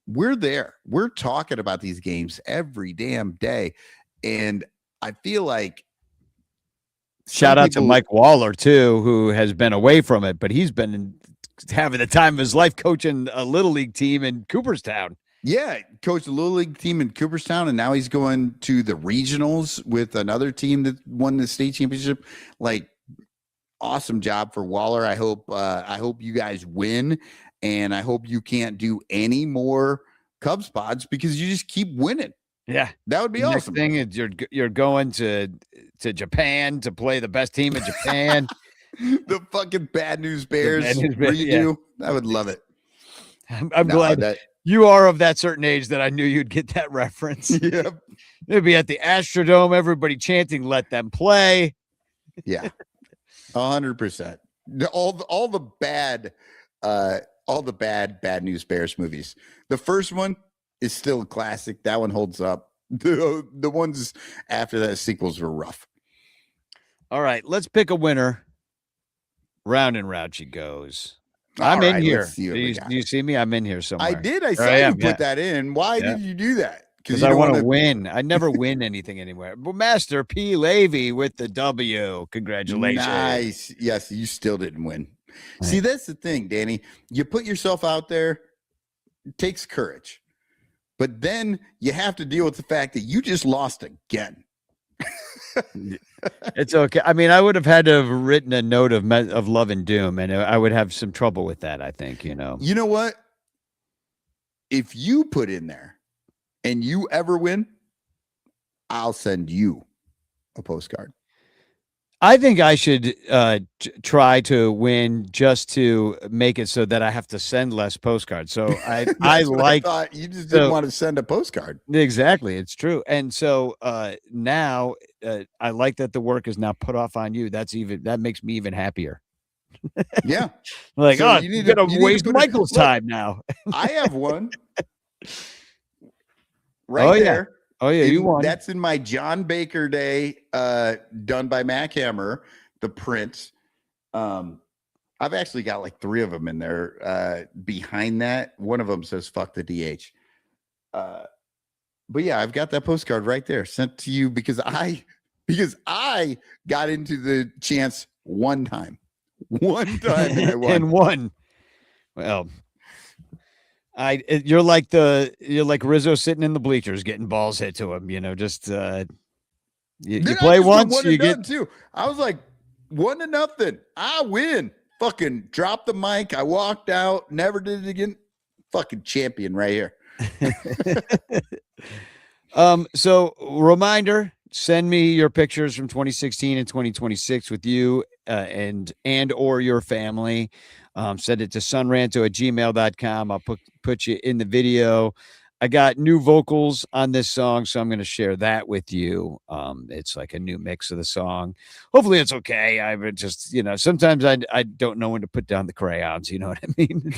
we're there. We're talking about these games every damn day. And I feel like shout out to Mike Waller too, who has been away from it, but he's been having the time of his life coaching a little league team in Cooperstown. Yeah, coached a little league team in Cooperstown, and now he's going to the regionals with another team that won the state championship. Awesome job for Waller. I hope you guys win, and I hope you can't do any more Cubs pods because you just keep winning. Yeah, that would be Next awesome. thing is you're going to Japan to play the best team in Japan. The fucking Bad News Bears redo. Yeah. I would love it. I'm glad that you are of that certain age that I knew you'd get that reference. Yep. It'd be at the Astrodome, everybody chanting, "Let them play." Yeah, 100%. All the Bad News Bears movies. The first one is still a classic. That one holds up. The ones after that, sequels were rough. All right, let's pick a winner. Round and round she goes. All I'm in right, here. let's see what we got. Do you see me? I'm in here somewhere. I did. I There saw you am, put that in. Why did you do that? Because I want to win. I never win anything anywhere. But Master P. Levy with the W. Congratulations. Nice. Yes, you still didn't win. Right. See, that's the thing, Danny. You put yourself out there. It takes courage. But then you have to deal with the fact that you just lost again. It's okay. I mean, I would have had to have written a note of love and doom, and I would have some trouble with that, I think, You know what? If you put in there and you ever win, I'll send you a postcard. I think I should try to win just to make it so that I have to send less postcards. So I thought you just didn't want to send a postcard. Exactly. It's true. And so now I like that the work is now put off on you. That makes me even happier. Yeah. So you're going to waste Michael's time now. I have one. right yeah. there. Oh yeah, you won. That's in my John Baker Day, done by Mac Hammer, the print. I've actually got like 3 of them in there. Behind that, one of them says "fuck the DH." But yeah, I've got that postcard right there sent to you because I got into the chance one time and I won. And won. Well, you're like Rizzo sitting in the bleachers getting balls hit to him. You know, just you play once, you get too. I was like 1-0. I win. Fucking dropped the mic. I walked out. Never did it again. Fucking champion right here. So reminder, send me your pictures from 2016 and 2026 with you and or your family. Send it to sunranto@gmail.com. I'll put you in the video. I got new vocals on this song, so I'm going to share that with you. It's like a new mix of the song. Hopefully it's okay. I would just, sometimes I don't know when to put down the crayons. You know what I mean?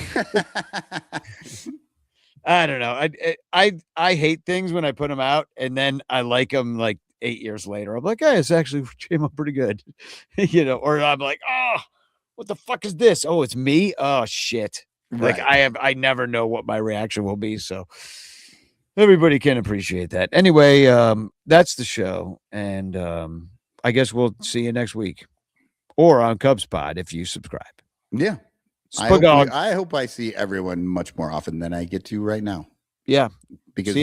I don't know. I hate things when I put them out and then I like them like 8 years later. I'm like, hey, it's actually came up pretty good. Or I'm like, oh, what the fuck is this? Oh, it's me. Oh shit. Right. Like I never know what my reaction will be. So everybody can appreciate that. Anyway, that's the show. And I guess we'll see you next week or on Cubs Pod if you subscribe. Yeah. I hope I see everyone much more often than I get to right now. Yeah. Because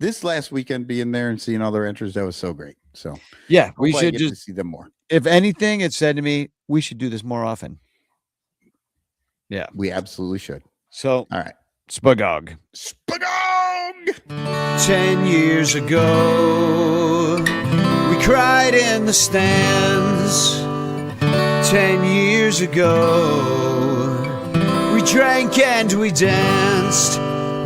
this last weekend being there and seeing all their entries, that was so great. So yeah, we should just see them more. If anything, it said to me, we should do this more often. Yeah. We absolutely should. So all right. Spagog. 10 years ago, we cried in the stands. 10 years ago, we drank and we danced.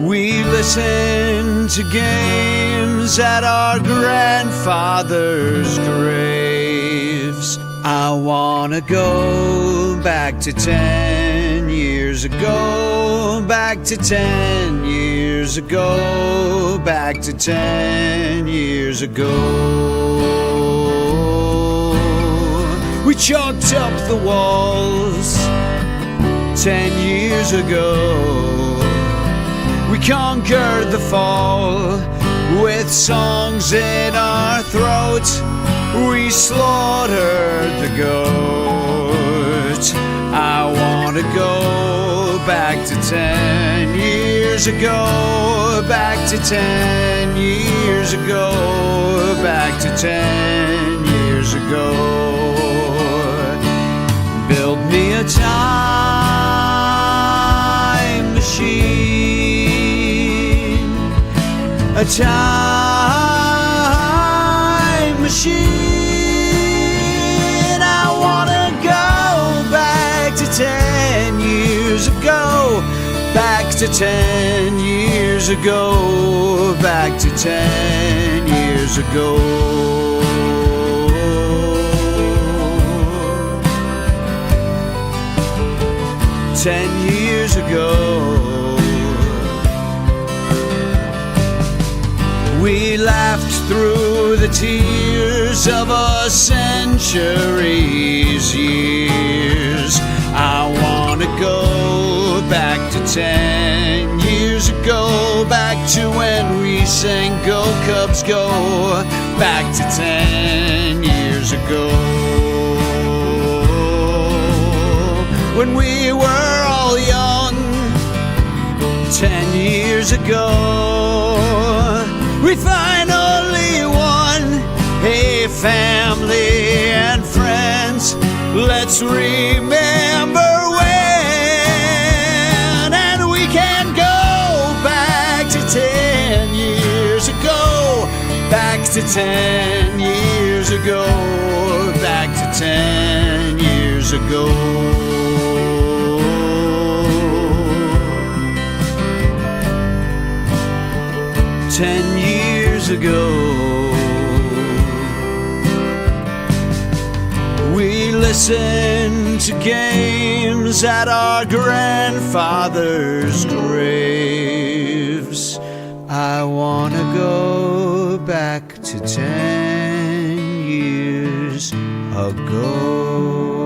We listened to games at our grandfathers' graves. I wanna go back to 10 years ago, back to 10 years ago, back to 10 years ago. We chalked up the walls 10 years ago. We conquered the fall with songs in our throats. We slaughtered the goat. I want to go back to 10 years ago, back to 10 years ago, back to 10 years ago. Build me a time machine, a time machine. I wanna go back to 10 years ago, back to 10 years ago, back to 10 years ago. 10 years ago, we laughed through the tears of a century's years. I wanna go back to 10 years ago, back to when we sang Go Cubs Go, back to 10 years ago. When we were all young, 10 years ago, we finally won a family and friends. Let's remember when, and we can go back to 10 years ago, back to 10 years ago, back to 10 years ago. 10 years ago, we listened to games at our grandfathers' graves. I wanna go back to 10 years ago.